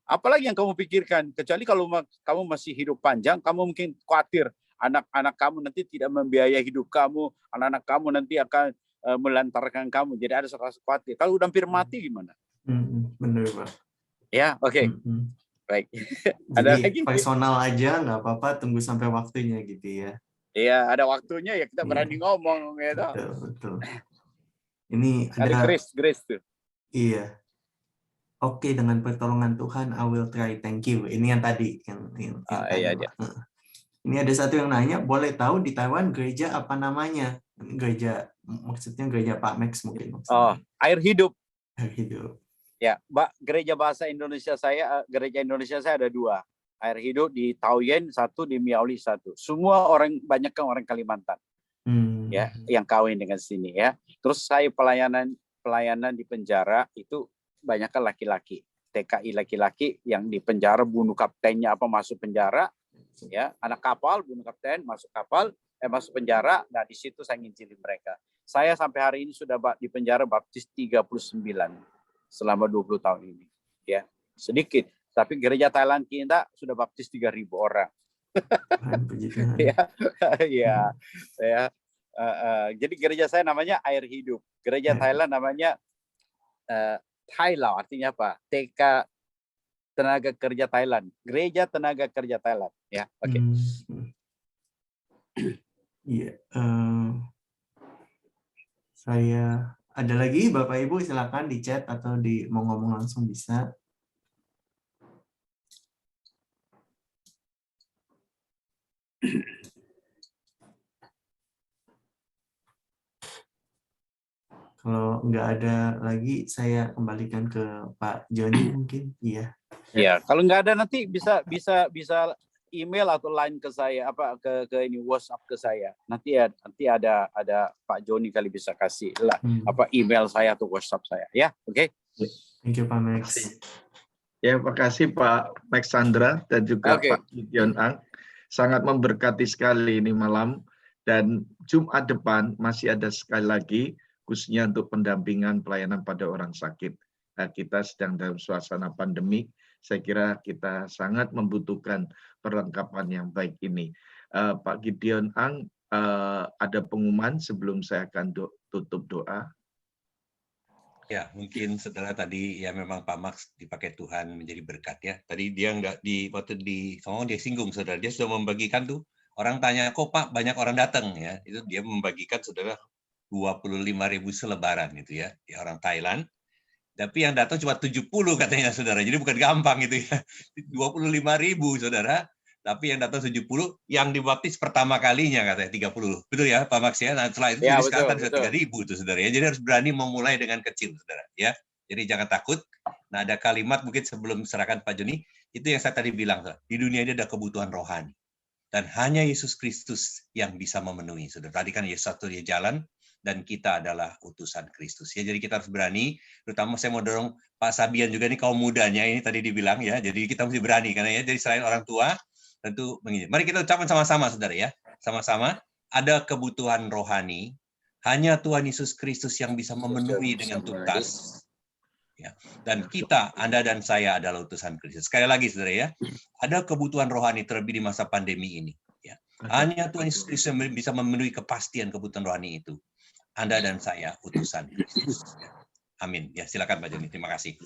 Apalagi yang kamu pikirkan, kecuali kalau kamu masih hidup panjang, kamu mungkin khawatir anak-anak kamu nanti tidak membiayai hidup kamu, anak-anak kamu nanti akan melantarkan kamu. Jadi ada rasa khawatir. Kalau udah hampir mati gimana? Benar, Pak. Ya, oke. Baik. Jadi personal aja nggak apa-apa, tunggu sampai waktunya gitu ya. Iya, ada waktunya ya kita Iya. berani ngomong gitu. Betul. Ini Ada ada grace tuh. iya. Oke, dengan pertolongan Tuhan, I will try. Thank you. Ini yang tadi yang Iya tanya. dia. Ini ada satu yang nanya, boleh tahu di Taiwan gereja apa namanya? Gereja, maksudnya gereja Pak Max mungkin. Oh, Air Hidup. Hidup. Ya, gereja bahasa Indonesia saya, gereja Indonesia saya ada 2. Air Hidup di Taoyuan 1, di Miaoli 1. Semua banyak kan orang Kalimantan. Ya, yang kawin dengan sini ya. Terus saya pelayanan di penjara itu banyak kan laki-laki. TKI laki-laki yang di penjara bunuh kaptennya masuk penjara, ya, anak kapal bunuh kapten masuk penjara. Nah, di situ saya nginjilin mereka. Saya sampai hari ini sudah di penjara baptis 39 selama 20 tahun ini. Ya, sedikit. Tapi gereja Thailand kita sudah baptis 3.000 orang. Ya. Jadi gereja saya namanya Air Hidup. Gereja Thailand namanya Thailand, artinya apa? TK Tenaga Kerja Thailand. Gereja Tenaga Kerja Thailand. Ya, oke. Iya. Saya ada lagi Bapak Ibu, silakan di chat atau mau ngomong langsung bisa. Kalau nggak ada lagi, saya kembalikan ke Pak Joni mungkin. Iya. Ya, kalau nggak ada nanti bisa email atau line ke saya, ke ini WhatsApp ke saya. Nanti ada Pak Joni kali bisa kasih lah email saya atau WhatsApp saya. Ya, oke. Thank you Pak Max. Ya, makasih Pak Max Sandra dan juga Pak Gideon Ang. Sangat memberkati sekali ini malam, dan Jumat depan masih ada sekali lagi khususnya untuk pendampingan pelayanan pada orang sakit. Nah, kita sedang dalam suasana pandemi, saya kira kita sangat membutuhkan perlengkapan yang baik ini. Pak Gideon Ang, ada pengumuman sebelum saya akan tutup doa. Ya, mungkin saudara tadi ya memang Pak Max dipakai Tuhan menjadi berkat ya. Tadi dia waktu dia singgung saudara, dia sudah membagikan tuh. Orang tanya, kok Pak banyak orang datang ya? Itu dia membagikan saudara 25.000 selebaran gitu ya, di orang Thailand. Tapi yang datang cuma 70 katanya saudara. Jadi bukan gampang gitu ya. 25.000 saudara. Tapi yang datang 70, yang dibaptis pertama kalinya katanya 30. Betul ya Pak Max ya? Nah, setelah itu ya, jadi sekarang sudah 3.000 itu saudara ya. Jadi harus berani memulai dengan kecil saudara ya. Jadi jangan takut. Nah, ada kalimat mungkin sebelum serahkan Pak Joni, itu yang saya tadi bilang, di dunia ini ada kebutuhan rohani. Dan hanya Yesus Kristus yang bisa memenuhi. Saudara, tadi kan Yesus satu dia jalan, dan kita adalah utusan Kristus. Ya, jadi kita harus berani. Terutama saya mau dorong Pak Sabian juga nih, kaum mudanya ini tadi dibilang ya. Jadi kita mesti berani karena ya. Jadi selain orang tua, tentu menginjil. Mari kita ucapkan sama-sama, saudara ya. Sama-sama. Ada kebutuhan rohani. Hanya Tuhan Yesus Kristus yang bisa memenuhi dengan tuntas. Ya. Dan kita, Anda dan saya adalah utusan Kristus. Sekali lagi, saudara ya. Ada kebutuhan rohani terlebih di masa pandemi ini. Ya. Hanya Tuhan Yesus Kristus yang bisa memenuhi kepastian kebutuhan rohani itu. Anda dan saya utusan Kristus. Amin. Ya, silakan Pak Joni. Terima kasih.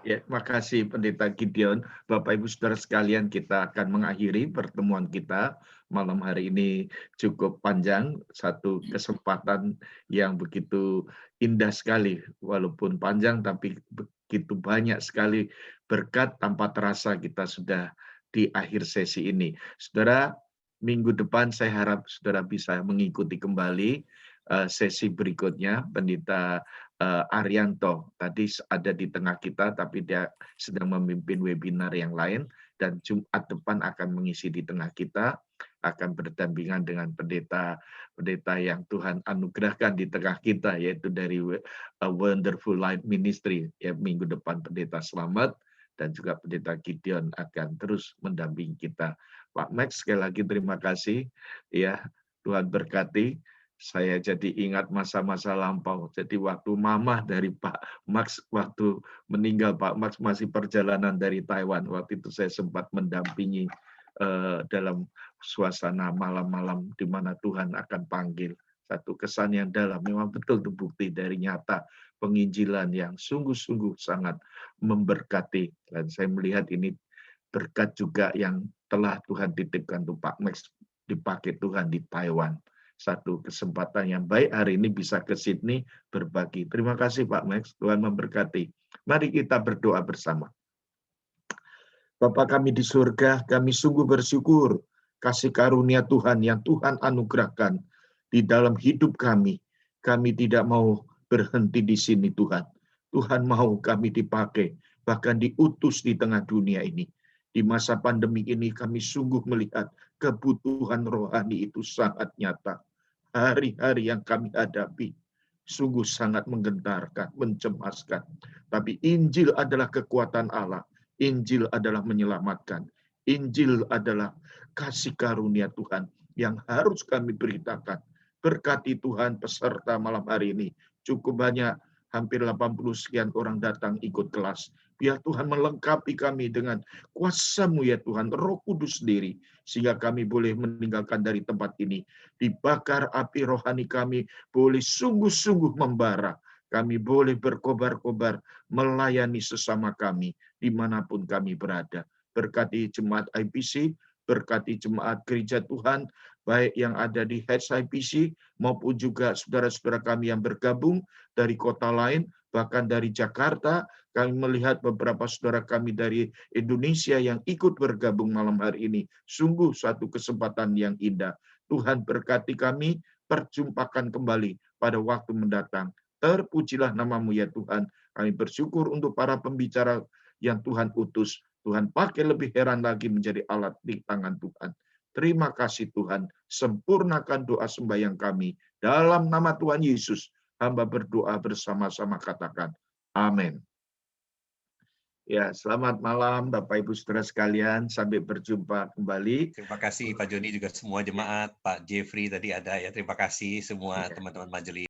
Ya, makasih Pendeta Gideon. Bapak Ibu Saudara sekalian, kita akan mengakhiri pertemuan kita malam hari ini. Cukup panjang, satu kesempatan yang begitu indah sekali, walaupun panjang tapi begitu banyak sekali berkat. Tanpa terasa kita sudah di akhir sesi ini. Saudara, minggu depan saya harap saudara bisa mengikuti kembali sesi berikutnya. Pendeta Arianto tadi ada di tengah kita, tapi dia sedang memimpin webinar yang lain, dan Jumat depan akan mengisi di tengah kita, akan berdampingan dengan pendeta yang Tuhan anugerahkan di tengah kita, yaitu dari Wonderful Light Ministry. Ya, minggu depan Pendeta Slamet dan juga Pendeta Gideon akan terus mendampingi kita. Pak Max, sekali lagi terima kasih. Ya, Tuhan berkati. Saya jadi ingat masa-masa lampau. Jadi waktu mamah dari Pak Max, waktu meninggal Pak Max masih perjalanan dari Taiwan. Waktu itu saya sempat mendampingi dalam suasana malam-malam di mana Tuhan akan panggil. Satu kesan yang dalam, memang betul itu bukti dari nyata penginjilan yang sungguh-sungguh sangat memberkati. Dan saya melihat ini berkat juga yang telah Tuhan titipkan untuk Pak Max dipakai Tuhan di Taiwan. Satu kesempatan yang baik hari ini bisa ke Sydney berbagi. Terima kasih Pak Max, Tuhan memberkati. Mari kita berdoa bersama. Bapa kami di surga, kami sungguh bersyukur kasih karunia Tuhan yang Tuhan anugerahkan di dalam hidup kami. Kami tidak mau berhenti di sini Tuhan. Tuhan mau kami dipakai, bahkan diutus di tengah dunia ini. Di masa pandemi ini kami sungguh melihat kebutuhan rohani itu sangat nyata. Hari-hari yang kami hadapi sungguh sangat menggentarkan, mencemaskan. Tapi Injil adalah kekuatan Allah. Injil adalah menyelamatkan. Injil adalah kasih karunia Tuhan yang harus kami beritakan. Berkati Tuhan peserta malam hari ini. Cukup banyak, hampir 80 sekian orang datang ikut kelas. Biar Tuhan melengkapi kami dengan kuasa-Mu ya Tuhan, Roh Kudus sendiri, sehingga kami boleh meninggalkan dari tempat ini. Dibakar api rohani kami, boleh sungguh-sungguh membara. Kami boleh berkobar-kobar, melayani sesama kami, dimanapun kami berada. Berkati jemaat IPC, berkati jemaat gereja Tuhan, baik yang ada di HIPC, maupun juga saudara-saudara kami yang bergabung dari kota lain, bahkan dari Jakarta. Kami melihat beberapa saudara kami dari Indonesia yang ikut bergabung malam hari ini. Sungguh satu kesempatan yang indah. Tuhan berkati kami, perjumpakan kembali pada waktu mendatang. Terpujilah nama-Mu ya Tuhan. Kami bersyukur untuk para pembicara yang Tuhan utus. Tuhan pakai lebih heran lagi menjadi alat di tangan Tuhan. Terima kasih Tuhan. Sempurnakan doa sembahyang kami. Dalam nama Tuhan Yesus, hamba berdoa bersama-sama katakan. Amin. Ya, selamat malam Bapak Ibu Saudara sekalian. Sampai berjumpa kembali. Terima kasih Pak Joni juga semua jemaat, Pak Jeffrey tadi ada ya. Terima kasih semua teman-teman majelis.